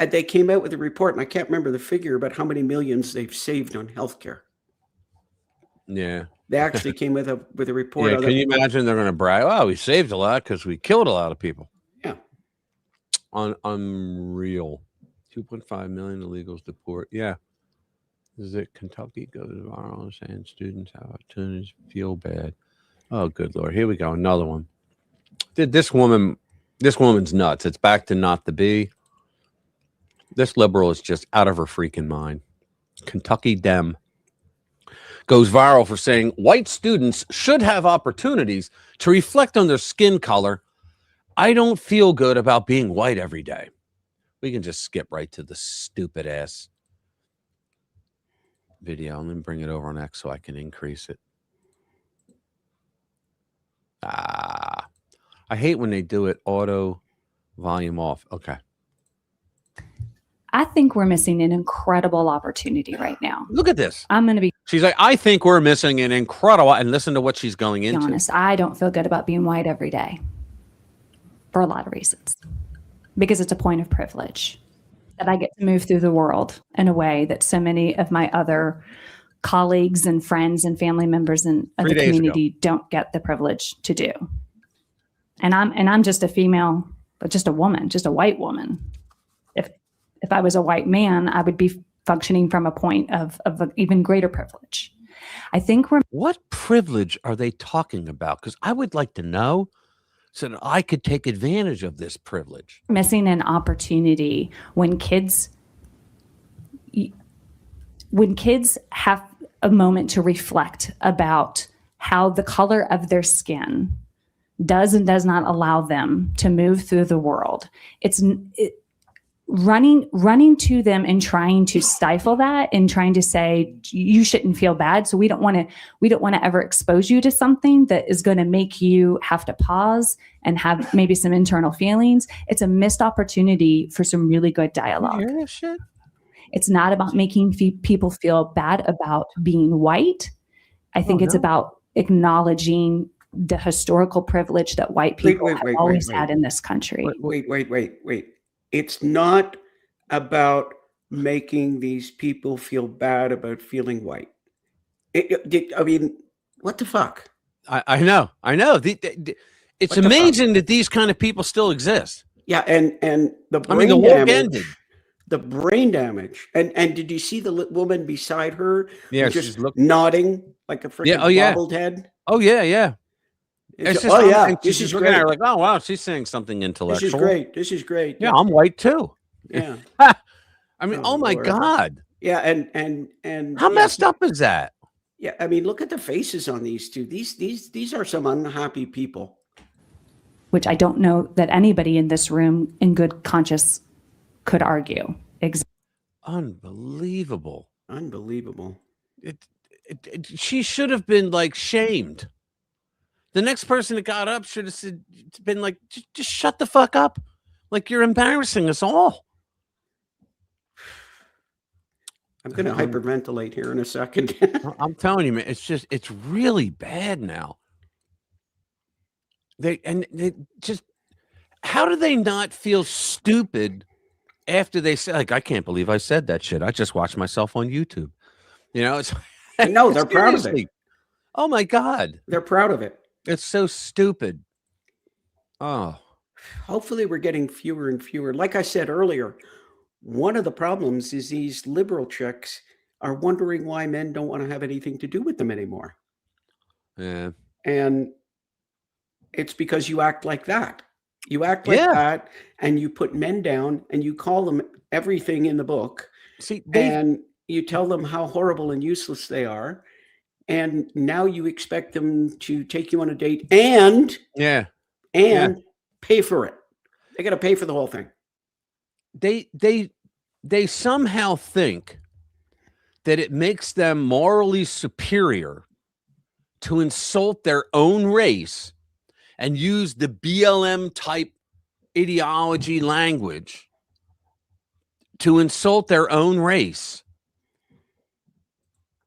They came out with a report, and I can't remember the figure, but how many millions they've saved on healthcare. Yeah. They actually came with a report. Yeah, can you imagine they're going to brag? Oh, we saved a lot because we killed a lot of people. Yeah. Unreal. 2.5 million illegals deport. Yeah. Is it Kentucky goes viral saying students have opportunities feel bad? Oh, good Lord. Here we go. Another one. This woman's nuts. It's back to not the be. This liberal is just out of her freaking mind. Kentucky Dem goes viral for saying white students should have opportunities to reflect on their skin color. I don't feel good about being white every day. We can just skip right to the stupid ass video. Let me bring it over on X so I can increase it. I hate when they do it auto volume off. Okay. I think we're missing an incredible opportunity right now. Look at this. I'm going to be She's like, I think we're missing an incredible, and listen to what she's going into. honest. I don't feel good about being white every day for a lot of reasons, because it's a point of privilege that I get to move through the world in a way that so many of my other colleagues and friends and family members of the community don't get the privilege to do. And I'm just a female, but just a woman, just a white woman. If I was a white man, I would be functioning from a point of an even greater privilege. I think What privilege are they talking about? Because I would like to know so that I could take advantage of this privilege. missing an opportunity when kids have a moment to reflect about how the color of their skin does and does not allow them to move through the world. Running to them and trying to stifle that and trying to say you shouldn't feel bad, so we don't want to ever expose you to something that is going to make you have to pause and have maybe some internal feelings. It's a missed opportunity for some really good dialogue. You hear this shit? It's not about making people feel bad about being white. I think it's about acknowledging the historical privilege that white people have always had in this country. Wait. It's not about making these people feel bad about feeling white. I mean, what the fuck? I know. It's amazing that these kind of people still exist. Yeah, and the brain the walk damage. ended. The brain damage. And did you see the woman beside her? Yeah, just nodding like a freaking bobbled head. Oh yeah. It's just, this she's is looking at her great. like, oh wow, she's saying something intellectual. This is great. Yeah, I'm white too. Yeah. I mean, oh my Lord. God. Yeah, and How messed up is that? Yeah, I mean, look at the faces on these two. These are some unhappy people. Which I don't know that anybody in this room in good conscience could argue. Unbelievable. Unbelievable. She should have been like shamed. The next person that got up should have been like, just shut the fuck up. Like, you're embarrassing us all. I'm going to hyperventilate here in a second. I'm telling you, man, it's really bad now. They just, how do they not feel stupid after they say, like, I can't believe I said that shit. I just watched myself on YouTube. You know, it's no, they're proud of it. Oh my God. They're proud of it. It's so stupid. Oh. Hopefully we're getting fewer and fewer. Like I said earlier, one of the problems is these liberal chicks are wondering why men don't want to have anything to do with them anymore. Yeah. And it's because you act like that. You act like that, and you put men down, and you call them everything in the book. See, and you tell them how horrible and useless they are. And now you expect them to take you on a date and pay for it. They got to pay for the whole thing. They somehow think that it makes them morally superior to insult their own race and use the BLM type ideology language to insult their own race.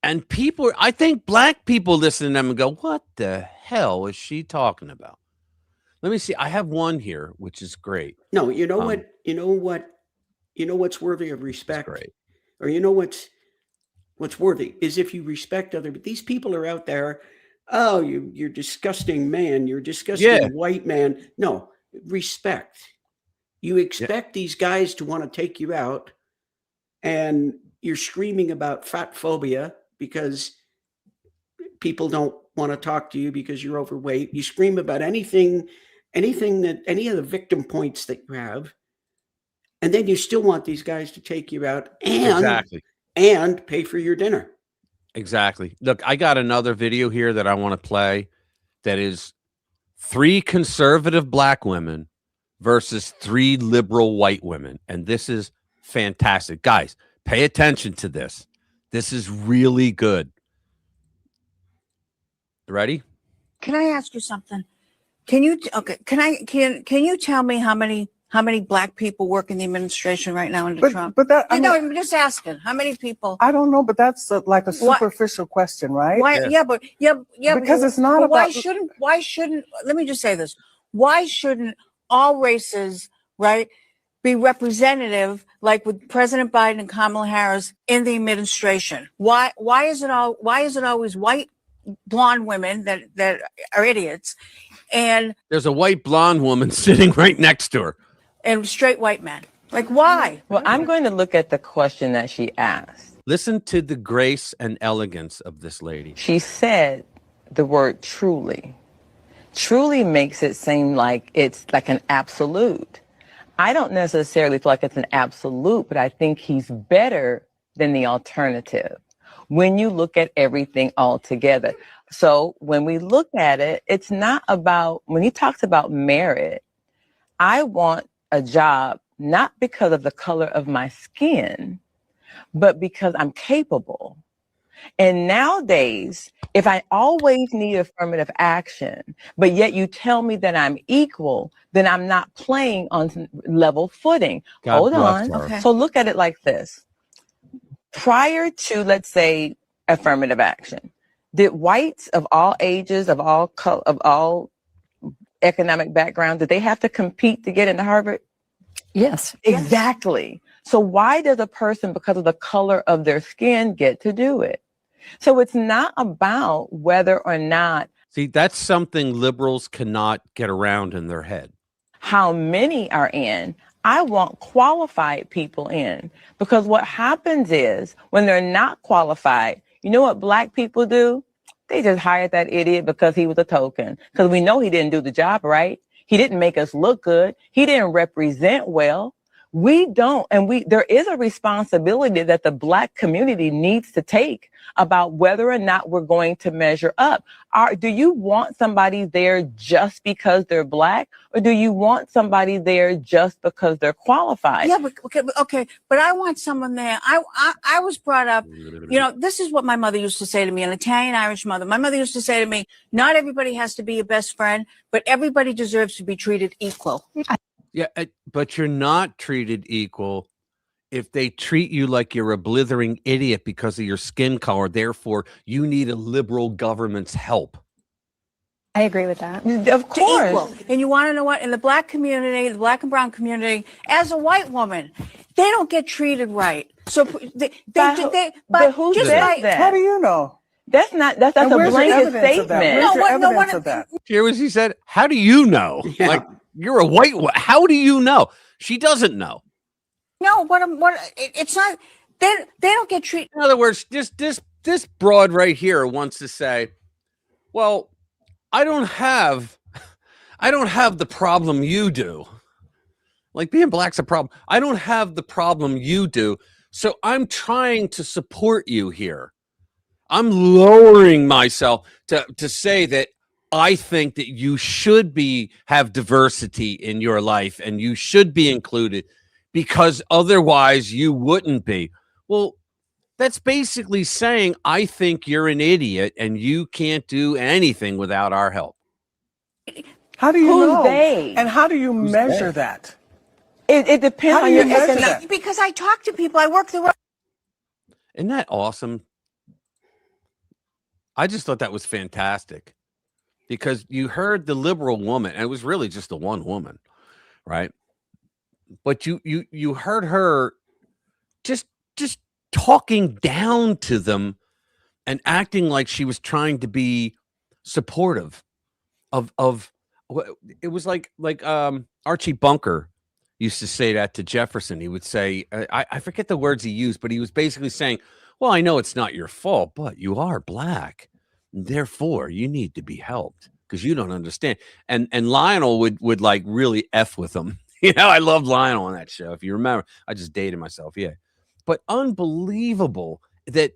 And people, I think black people listen to them and go, what the hell is she talking about? Let me see. I have one here, which is great. No, you know what? You know what's worthy of respect? Or you know what's worthy is if you respect other, but these people are out there. Oh, you're disgusting man. You're disgusting white man. No, respect. You expect these guys to want to take you out, and you're screaming about fat phobia because people don't want to talk to you because you're overweight. You scream about anything that any of the victim points that you have, and then you still want these guys to take you out and pay for your dinner. Exactly. Look, I got another video here that I want to play that is 3 conservative black women versus 3 liberal white women. And this is fantastic. Guys, pay attention to this. This is really good. Ready? Can I ask you something? Can you tell me how many black people work in the administration right now under Trump? But that, I'm just asking. How many people? I don't know, but that's like a superficial question, right? Why? Yeah. Because it's not about. Why shouldn't? Let me just say this. Why shouldn't all races, right, be representative, like with President Biden and Kamala Harris in the administration? Why is it always white blonde women that are idiots, and there's a white blonde woman sitting right next to her, and straight white men? Like, why? Well, I'm going to look at the question that she asked. Listen to the grace and elegance of this lady. She said the word truly. Truly makes it seem like it's like an absolute. I don't necessarily feel like it's an absolute, but I think he's better than the alternative when you look at everything all together. So when we look at it, it's not about, when he talks about merit, I want a job not because of the color of my skin, but because I'm capable. And nowadays, if I always need affirmative action, but yet you tell me that I'm equal, then I'm not playing on level footing. Hold on. Okay. So look at it like this. Prior to, let's say, affirmative action, did whites of all ages, of all economic backgrounds, did they have to compete to get into Harvard? Yes. Exactly. So why does a person, because of the color of their skin, get to do it? So it's not about whether or not. See, that's something liberals cannot get around in their head. How many are in? I want qualified people in, because what happens is when they're not qualified, you know what black people do? They just hired that idiot because he was a token, because we know he didn't do the job right. He didn't make us look good. He didn't represent well. We don't, and there is a responsibility that the Black community needs to take about whether or not we're going to measure up. Do you want somebody there just because they're Black, or do you want somebody there just because they're qualified? Yeah, but okay, but I want someone there. I was brought up, this is what my mother used to say to me, an Italian Irish mother. My mother used to say to me, not everybody has to be your best friend, but everybody deserves to be treated equal. Yeah, but you're not treated equal if they treat you like you're a blithering idiot because of your skin color. Therefore, you need a liberal government's help. I agree with that. Of course. Equal. And you want to know what? In the Black community, the Black and brown community, as a white woman, they don't get treated right. So who says that? How do you know? That's a blanket statement. Where's your evidence of that? Hear what she said? How do you know? Yeah. Like, you're a white one. How do you know? She doesn't know. No, it's not. They don't get treated. In other words, this broad right here wants to say, well, I don't have the problem you do. Like, being Black's a problem. I don't have the problem you do. So I'm trying to support you here. I'm lowering myself to say that I think that you should have diversity in your life and you should be included, because otherwise you wouldn't be. Well, that's basically saying, I think you're an idiot and you can't do anything without our help. How do you know? They? And how do you measure that? It depends How on do your you measure economic. that? Because I talk to people. I work the road. Isn't that awesome? I just thought that was fantastic, because you heard the liberal woman, and it was really just the one woman, right? But you heard her just talking down to them and acting like she was trying to be supportive of it was like Archie Bunker used to say that to Jefferson. He would say, I forget the words he used, but he was basically saying, well, I know it's not your fault, but you are Black. Therefore, you need to be helped because you don't understand. And Lionel would like really F with him. I loved Lionel on that show. If you remember, I just dated myself. Yeah. But unbelievable that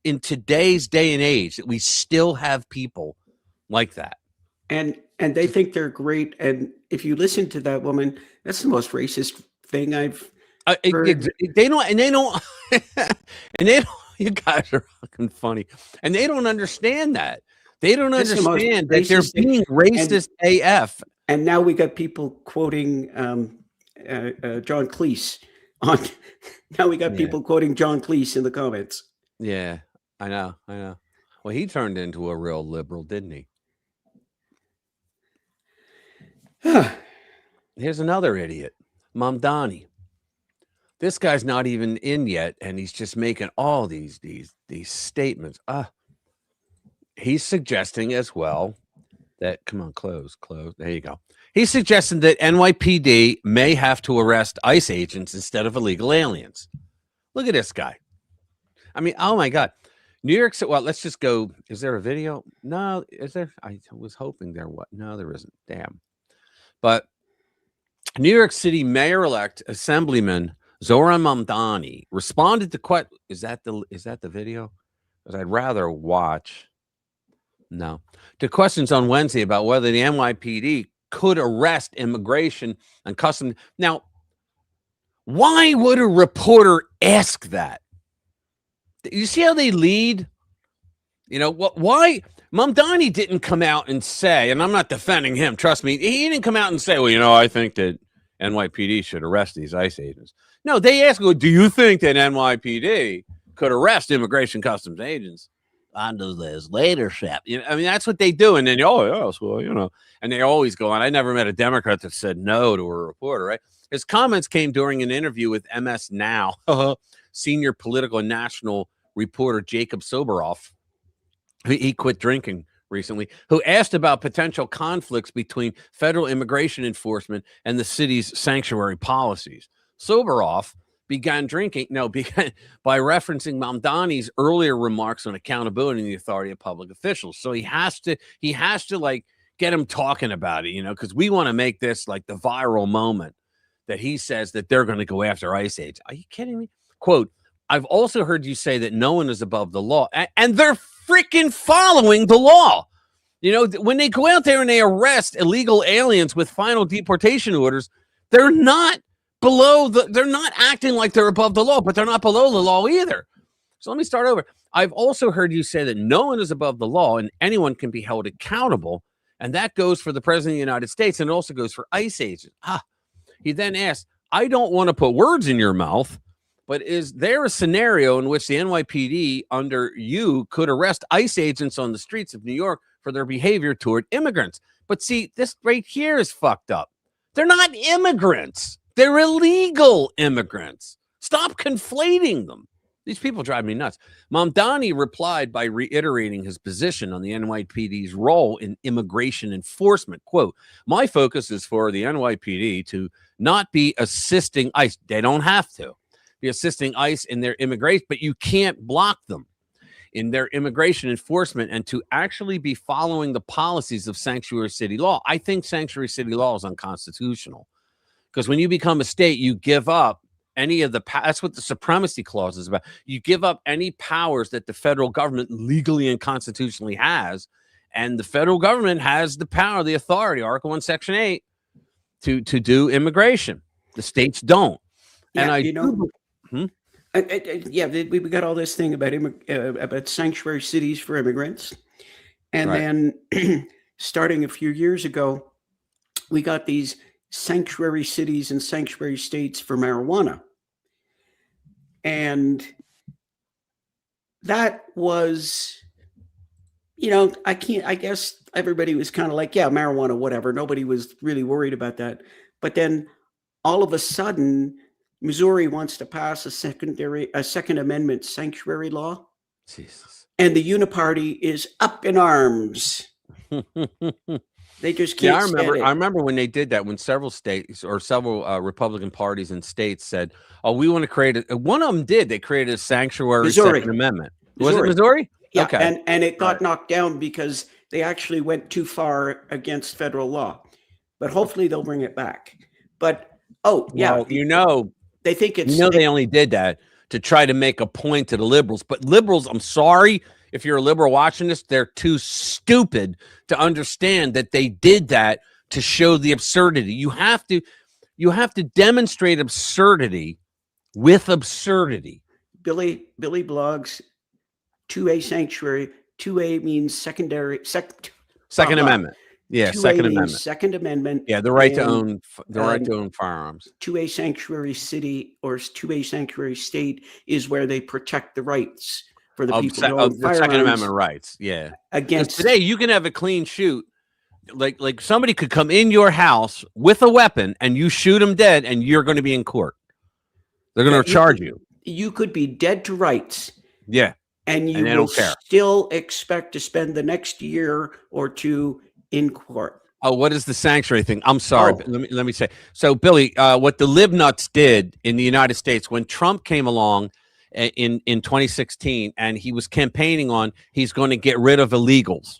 in today's day and age that we still have people like that. And they think they're great. And if you listen to that woman, that's the most racist thing I've heard. They don't. You guys are fucking funny, and they don't understand that. They don't understand that they're being racist AF. And now we got people quoting John Cleese on. Now we got people quoting John Cleese in the comments. Yeah, I know. Well, he turned into a real liberal, didn't he? Here's another idiot, Mamdani. This guy's not even in yet, and he's just making all these statements. He's suggesting as well that, come on, close. There you go. He's suggesting that NYPD may have to arrest ICE agents instead of illegal aliens. Look at this guy. I mean, oh my God. New York City. Well, let's just go. Is there a video? No, is there? I was hoping there was. No, there isn't. Damn. But New York City Mayor-elect Assemblyman Zohran Mamdani responded to is that the video? Because I'd rather watch. No. To questions on Wednesday about whether the NYPD could arrest immigration and customs. Now, why would a reporter ask that? You see how they lead? Why Mamdani didn't come out and say, and I'm not defending him, trust me, he didn't come out and say, well, I think that NYPD should arrest these ICE agents. No, they asked, well, do you think that NYPD could arrest immigration customs agents under this leadership? That's what they do. And then, and they always go on. I never met a Democrat that said no to a reporter, right? His comments came during an interview with MS Now, senior political and national reporter Jacob Soboroff. He quit drinking recently, who asked about potential conflicts between federal immigration enforcement and the city's sanctuary policies. Soboroff began by referencing Mamdani's earlier remarks on accountability and the authority of public officials. So he has to like get him talking about it, because we want to make this like the viral moment that he says that they're going to go after Ice Age. Are you kidding me? Quote, I've also heard you say that no one is above the law, and they're freaking following the law. You know, when they go out there and they arrest illegal aliens with final deportation orders, they're not they're not acting like they're above the law, but they're not below the law either. So let me start over. I've also heard you say that no one is above the law and anyone can be held accountable. And that goes for the president of the United States, and it also goes for ICE agents. He then asked, I don't want to put words in your mouth, but is there a scenario in which the NYPD under you could arrest ICE agents on the streets of New York for their behavior toward immigrants? But see, this right here is fucked up. They're not immigrants. They're illegal immigrants. Stop conflating them. These people drive me nuts. Mamdani replied by reiterating his position on the NYPD's role in immigration enforcement. Quote, my focus is for the NYPD to not be assisting ICE. They don't have to be assisting ICE in their immigration, but you can't block them in their immigration enforcement and to actually be following the policies of sanctuary city law. I think sanctuary city law is unconstitutional because when you become a state, you give up any of the that's what the supremacy clause is about. You give up any powers that the federal government legally and constitutionally has, and the federal government has the power, the authority, Article 1, Section 8, to do immigration. The states don't. Yeah, And we got all this thing about sanctuary cities for immigrants, and then starting a few years ago, we got these sanctuary cities and sanctuary states for marijuana. And that was, I guess everybody was kind of like, yeah, marijuana, whatever. Nobody was really worried about that. But then all of a sudden, Missouri wants to pass a Second Amendment sanctuary law. Jesus. And the Uniparty is up in arms. They just can't. I remember when they did that, when several states or several Republican parties and states said, "Oh, we want to create one of them did. They created a sanctuary Second Amendment." Was it Missouri? Yeah, okay. and it got knocked down because they actually went too far against federal law. But hopefully they'll bring it back. But they think it's they only did that to try to make a point to the liberals. But liberals, I'm sorry. If you're a liberal watching this, they're too stupid to understand that they did that to show the absurdity. You have to demonstrate absurdity with absurdity. Billy blogs 2A sanctuary. 2A means Second Amendment. Yeah, Second Amendment. Second Amendment. Yeah, the right to own firearms. 2A sanctuary city or 2A sanctuary state is where they protect the rights for the people who own firearms. Second Amendment rights, yeah. Against today, you can have a clean shoot. Like somebody could come in your house with a weapon and you shoot them dead, and you're going to be in court. They're going to charge you. You could be dead to rights. Yeah, and you will still expect to spend the next year or two in court. Oh, what is the sanctuary thing? I'm sorry, but let me say. So, Billy, what the libnuts did in the United States when Trump came along in 2016, and he was campaigning on he's going to get rid of illegals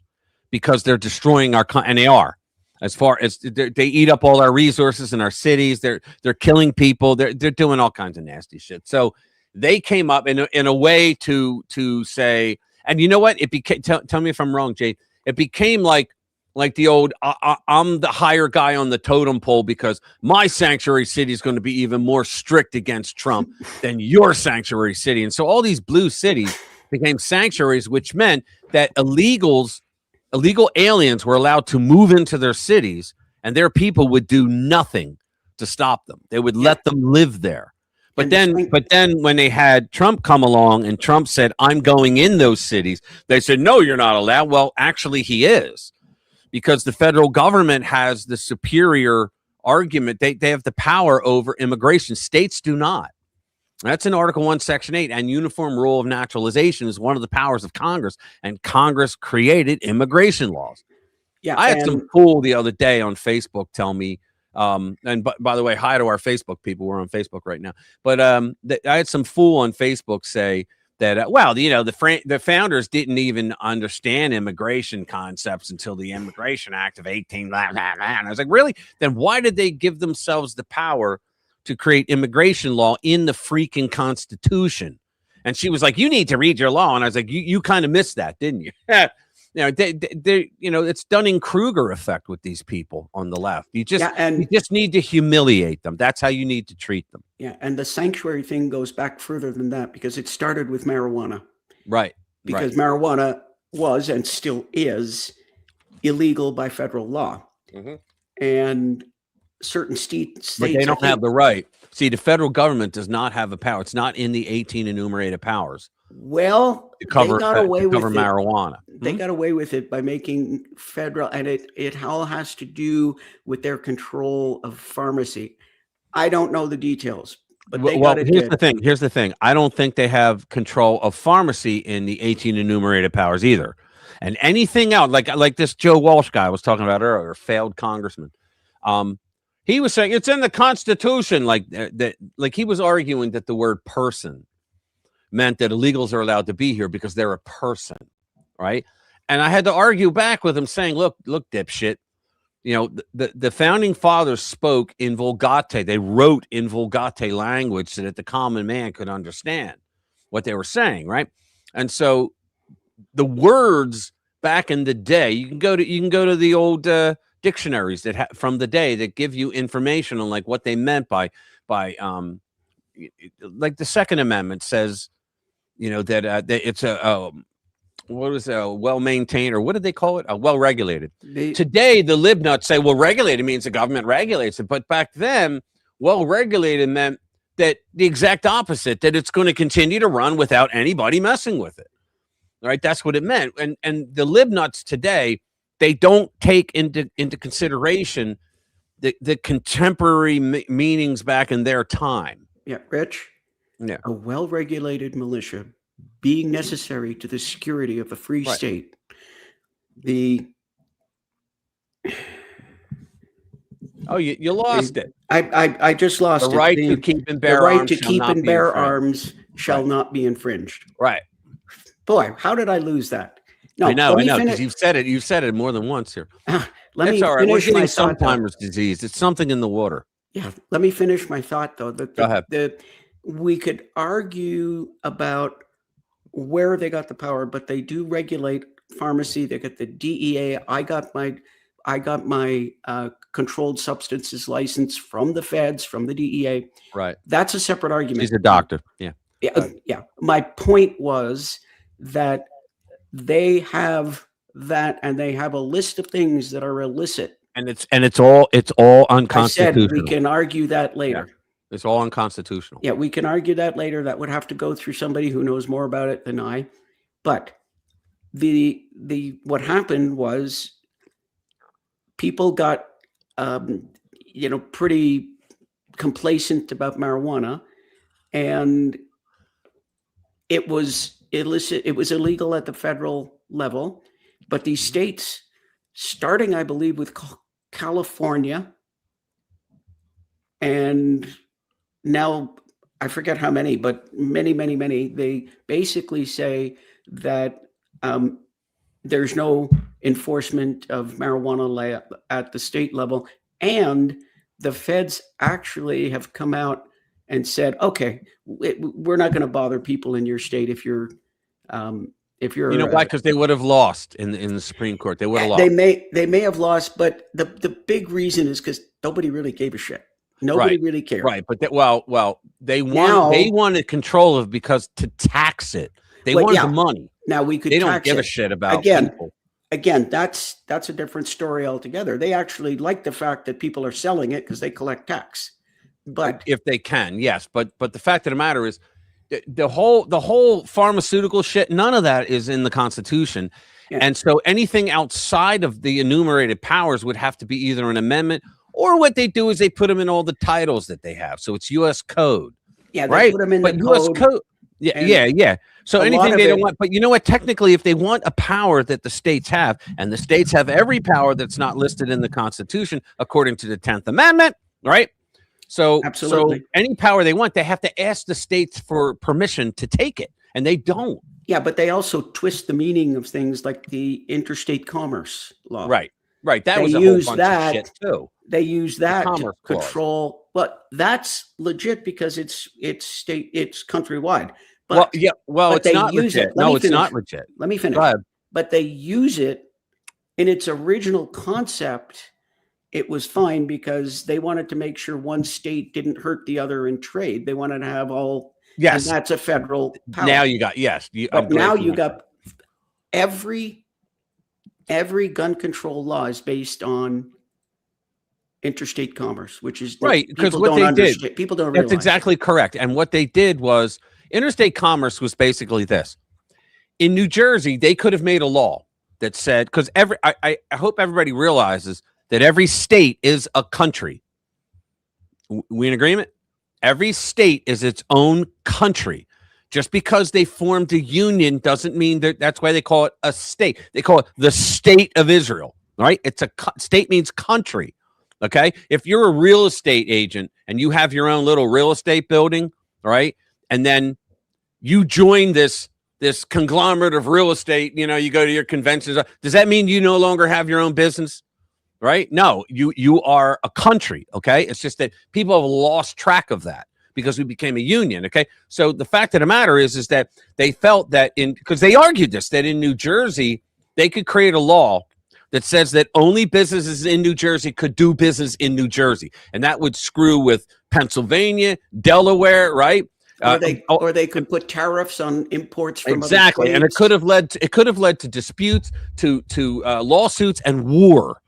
because they're destroying our and they are. As far as they eat up all our resources in our cities, they're killing people, they're doing all kinds of nasty shit. So they came up in a way to say, and you know what? It became. Tell me if I'm wrong, Jay. It became like the old, I'm the higher guy on the totem pole because my sanctuary city is going to be even more strict against Trump than your sanctuary city. And so all these blue cities became sanctuaries, which meant that illegal aliens were allowed to move into their cities, and their people would do nothing to stop them. They would let them live there. But then when they had Trump come along and Trump said, I'm going in those cities, they said, no, you're not allowed. Well, actually, he is. Because the federal government has the superior argument. They have the power over immigration. States do not. That's in Article 1, Section 8. And uniform rule of naturalization is one of the powers of Congress. And Congress created immigration laws. Yeah, I had some fool the other day on Facebook tell me, and by the way, hi to our Facebook people. We're on Facebook right now. But I had some fool on Facebook say that, the founders didn't even understand immigration concepts until the Immigration Act of 18. And I was like, really? Then why did they give themselves the power to create immigration law in the freaking Constitution. And she was like, you need to read your law. And I was like, you kind of missed that, didn't you? They it's Dunning-Kruger effect with these people on the left. You just need to humiliate them. That's how you need to treat them. Yeah, and the sanctuary thing goes back further than that, because it started with marijuana. Right. Because marijuana was and still is illegal by federal law. Mm-hmm. And certain states, but they don't have the right. See, the federal government does not have the power. It's not in the 18 enumerated powers. Well, to cover, they got away with marijuana. They got away with it by making federal, and it all has to do with their control of pharmacy. I don't know the details, but they got it. Here's the thing. I don't think they have control of pharmacy in the 18 enumerated powers either. And anything else, like this Joe Walsh guy I was talking about earlier, failed congressman. He was saying it's in the Constitution, like he was arguing that the word person meant that illegals are allowed to be here because they're a person, right? And I had to argue back with him saying, look, dipshit, the founding fathers spoke in Vulgate. They wrote in Vulgate language so that the common man could understand what they were saying, right? And so the words back in the day, you can go to the old dictionaries from the day that give you information on like what they meant by like the Second Amendment says, that it's a well-maintained, or what did they call it? Well-regulated. Today, the libnuts say, well, regulated means the government regulates it. But back then, well-regulated meant that the exact opposite, that it's going to continue to run without anybody messing with it. Right? That's what it meant. And the libnuts today, they don't take into consideration the contemporary meanings back in their time. Yeah, Rich. Yeah. A well-regulated militia being necessary to the security of a free state. You lost it. I just lost the right to keep and bear arms. The right to keep and bear arms shall not be infringed. Right. Boy, how did I lose that? No, I know, because you've said it more than once here. That's all right. We're getting Alzheimer's disease. It's something in the water. Yeah. Let me finish my thought, though. Go ahead. We could argue about where they got the power, but they do regulate pharmacy. They got the DEA. I got my controlled substances license from the feds, from the DEA. Right. That's a separate argument. He's a doctor. Yeah. Yeah. My point was that they have that, and they have a list of things that are illicit. And it's all unconstitutional. I said we can argue that later. Yeah. It's all unconstitutional. Yeah, we can argue that later. That would have to go through somebody who knows more about it than I. But what happened was people got pretty complacent about marijuana, and it was illicit. It was illegal at the federal level, but these states, starting, I believe, with California, and now I forget how many, but many, they basically say that there's no enforcement of marijuana at the state level. And the feds actually have come out and said, okay, we're not going to bother people in your state if you're why? Because they would have lost in the Supreme Court. They would have lost. They may have lost, but the big reason is because nobody really gave a shit. Nobody really cared. Right. But they wanted control of, because to tax it. They wanted the money. Now we could. They don't give a shit about people. Again, that's a different story altogether. They actually like the fact that people are selling it because they collect tax. But if they can, yes. But the fact of the matter is, the whole pharmaceutical shit, none of that is in the Constitution. Yeah. And so anything outside of the enumerated powers would have to be either an amendment, or what they do is they put them in all the titles that they have. So it's U.S. code. Yeah, right. Put them in the U.S. code. Yeah. So anything they don't want, but you know what? Technically, if they want a power that the states have, and the states have every power that's not listed in the Constitution, according to the 10th Amendment, right? So, absolutely. So any power they want, they have to ask the states for permission to take it, and they don't. Yeah, but they also twist the meaning of things like the interstate commerce law. Right. That was a whole bunch of shit too. they use that to Commerce Clause. control. But that's legit because it's countrywide. But, Well, yeah. Well, but it's they not use legit. it. Let No, me it's finish. not legit. Let me finish. Go ahead. But they use it in its original concept. It was fine because they wanted to make sure one state didn't hurt the other in trade. They wanted to have all. Yes. And that's a federal power. Now you got, yes. But now you got every gun control law is based on interstate commerce, which is right, because people what don't they understand. did, People don't that's realize. exactly correct. And what they did was interstate commerce was basically this. In New Jersey, they could have made a law that said, because I hope everybody realizes that every state is a country. We in agreement? Every state is its own country. Just because they formed a union doesn't mean that's why they call it a state. They call it the state of Israel, right? It's state means country. Okay. If you're a real estate agent and you have your own little real estate building, right? And then you join this conglomerate of real estate, you go to your conventions. Does that mean you no longer have your own business? Right? No, you are a country. Okay. It's just that people have lost track of that because we became a union. Okay. So the fact of the matter is that they felt that because they argued that in New Jersey, they could create a law that says that only businesses in New Jersey could do business in New Jersey. And that would screw with Pennsylvania, Delaware, right? Or they could put tariffs on imports from exactly. other And it could have led to disputes, to lawsuits and war.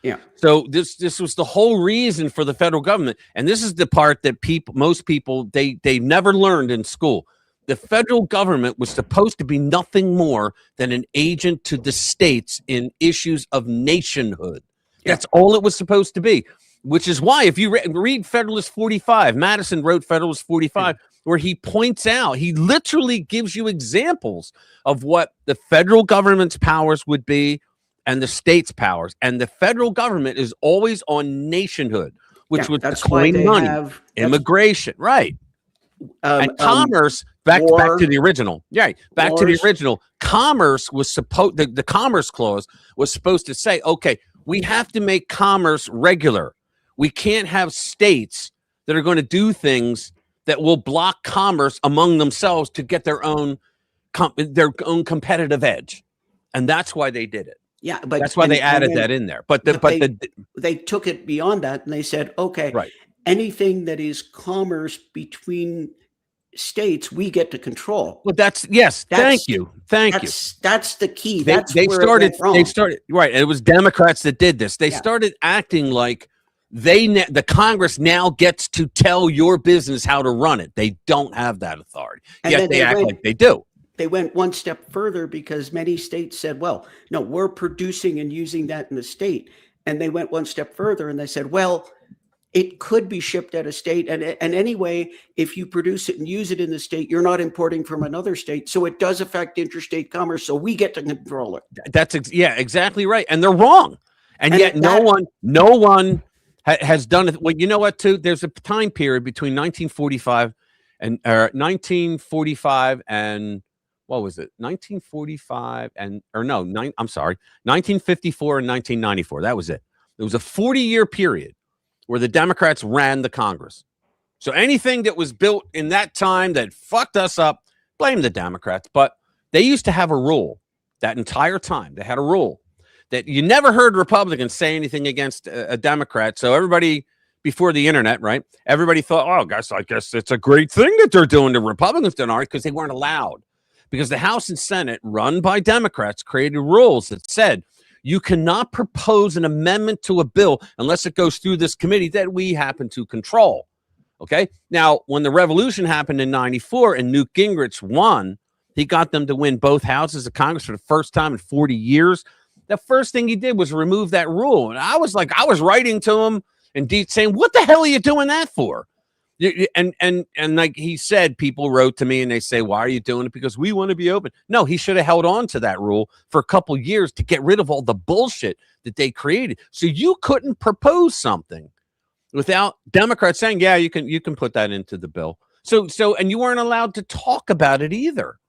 Yeah. So this was the whole reason for the federal government. And this is the part that most people, they never learned in school. The federal government was supposed to be nothing more than an agent to the states in issues of nationhood. Yeah. That's all it was supposed to be, which is why if you read Federalist 45, Madison wrote Federalist 45, where he points out, he literally gives you examples of what the federal government's powers would be and the state's powers. And the federal government is always on nationhood, which was that's coin why they money, have immigration, right? And commerce, back to the original. Yeah, back to the original. Commerce was supposed, the Commerce Clause was supposed to say, okay, we have to make commerce regular. We can't have states that are going to do things that will block commerce among themselves to get their own competitive edge. And that's why they did it. Yeah, but that's why they added that in there. But they took it beyond that and they said, okay, right. Anything that is commerce between states, we get to control. Well, thank you. That's the key. They started right. It was Democrats that did this. They started acting like the Congress now gets to tell your business how to run it. They don't have that authority. Yet they act like they do. They went one step further because many states said, well, no, we're producing and using that in the state. And they went one step further and they said, well, it could be shipped out of state. And anyway, if you produce it and use it in the state, you're not importing from another state. So it does affect interstate commerce. So we get to control it. That's exactly right. And they're wrong. And yet no one has done it. Well, you know what, too? There's a time period between 1945 and 1945 and what was it? 1945 1954 and 1994. That was it. It was a 40-year period where the Democrats ran the Congress. So anything that was built in that time that fucked us up, blame the Democrats. But they used to have a rule that entire time. They had a rule that you never heard Republicans say anything against a Democrat. So everybody, before the internet, right? Everybody thought, oh, guys, I guess it's a great thing that they're doing. The Republicans don't are because they weren't allowed. Because the House and Senate, run by Democrats, created rules that said you cannot propose an amendment to a bill unless it goes through this committee that we happen to control. Okay. Now, when the revolution happened in 94 and Newt Gingrich won, he got them to win both houses of Congress for the first time in 40 years. The first thing he did was remove that rule. And I was writing to him and saying, what the hell are you doing that for? And like he said, people wrote to me and they say, why are you doing it? Because we want to be open. No, he should have held on to that rule for a couple years to get rid of all the bullshit that they created. So you couldn't propose something without Democrats saying, yeah, you can put that into the bill. So and you weren't allowed to talk about it either.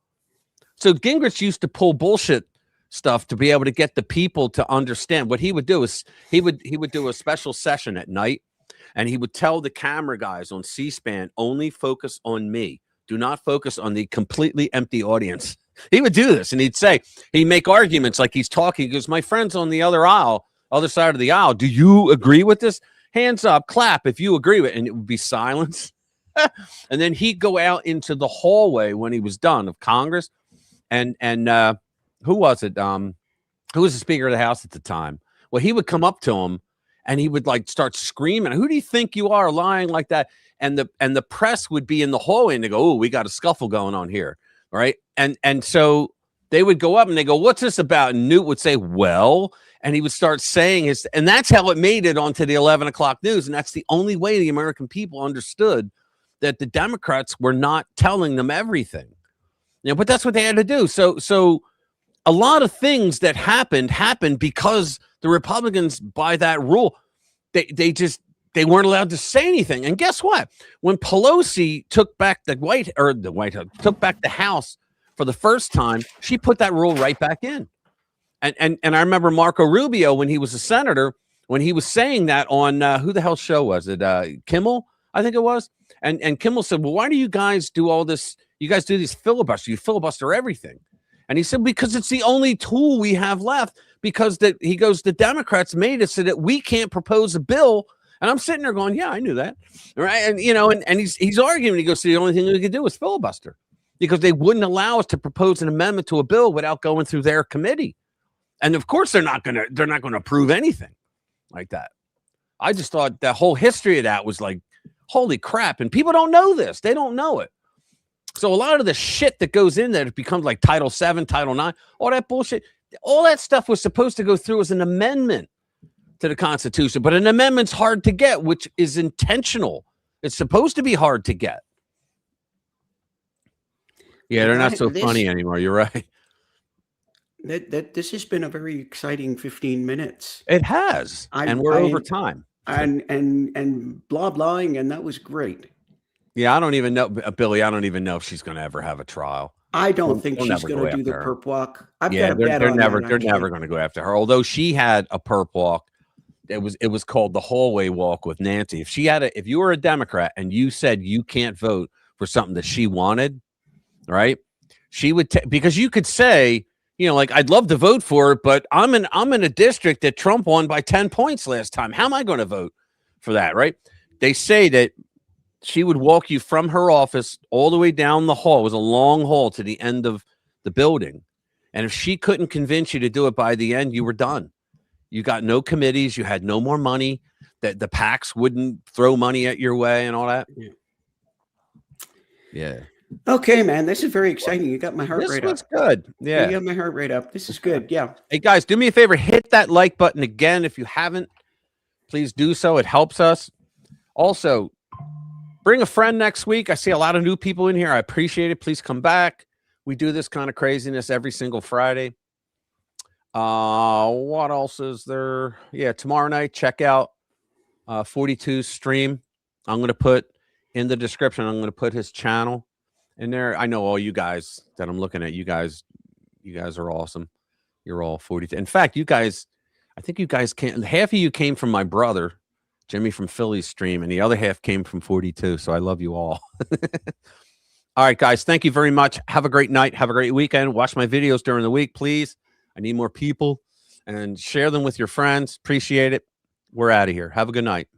So Gingrich used to pull bullshit stuff to be able to get the people to understand. What he would do is he would do a special session at night, and he would tell the camera guys on C-SPAN, only focus on me. Do not focus on the completely empty audience. He would do this, and he'd make arguments like he's talking. He goes, my friends on the other side of the aisle, do you agree with this? Hands up, clap if you agree with it. And it would be silence. And then he'd go out into the hallway when he was done of Congress. And who was it? Who was the Speaker of the House at the time? Well, he would come up to him and he would like start screaming, who do you think you are, lying like that? And the press would be in the hallway and they go, oh, we got a scuffle going on here. Right. And so they would go up and they go, what's this about? And Newt would say, well, and he would start saying and that's how it made it onto the 11 o'clock news. And that's the only way the American people understood that the Democrats were not telling them everything. But that's what they had to do. So a lot of things that happened because the Republicans, by that rule, they weren't allowed to say anything. And guess what? When Pelosi took back the White House, took back the House for the first time, she put that rule right back in. And I remember Marco Rubio, when he was a senator, when he was saying that on who the hell show was it? Kimmel, I think it was. And Kimmel said, well, why do you guys do all this? You guys do these filibusters. You filibuster everything. And he said, because it's the only tool we have left, because he goes, the Democrats made it so that we can't propose a bill. And I'm sitting there going, yeah, I knew that. Right. And, and he's arguing. He goes, so the only thing we could do is filibuster, because they wouldn't allow us to propose an amendment to a bill without going through their committee. And of course, they're not going to approve anything like that. I just thought the whole history of that was like, holy crap. And people don't know this. They don't know it. So a lot of the shit that goes in there, it becomes like Title VII, Title IX, all that bullshit. All that stuff was supposed to go through as an amendment to the Constitution. But an amendment's hard to get, which is intentional. It's supposed to be hard to get. Yeah, they're not so funny anymore. You're right. This has been a very exciting 15 minutes. It has. And we're over time. And blah blahing, and that was great. Yeah, I don't even know, Billy. I don't even know if she's going to ever have a trial. I don't think she's going to do the perp walk. They're never going to go after her. Although she had a perp walk, it was called the hallway walk with Nancy. If you were a Democrat and you said you can't vote for something that she wanted, right? She would because you could say, like, I'd love to vote for it, but I'm in a district that Trump won by 10 points last time. How am I going to vote for that, right? They say that she would walk you from her office all the way down the hall. It was a long hall to the end of the building. And if she couldn't convince you to do it by the end, you were done. You got no committees. You had no more money. That the PACs wouldn't throw money at your way and all that. Yeah. Okay, man. This is very exciting. You got my heart rate up. This was good. Yeah. You got my heart rate up. This is good. Yeah. Hey, guys, do me a favor. Hit that like button again. If you haven't, please do so. It helps us. Also, bring a friend next week. I see a lot of new people in here. I appreciate it. Please come back. We do this kind of craziness every single Friday. What else is there? Yeah, tomorrow night, check out 42's stream. I'm going to put in the description, I'm going to put his channel in there. I know all you guys that I'm looking at. You guys are awesome. You're all 42. In fact, you guys, I think you guys half of you came from my brother, Jimmy from Philly's stream, and the other half came from 42. So I love you all. All right, guys. Thank you very much. Have a great night. Have a great weekend. Watch my videos during the week, please. I need more people, and share them with your friends. Appreciate it. We're out of here. Have a good night.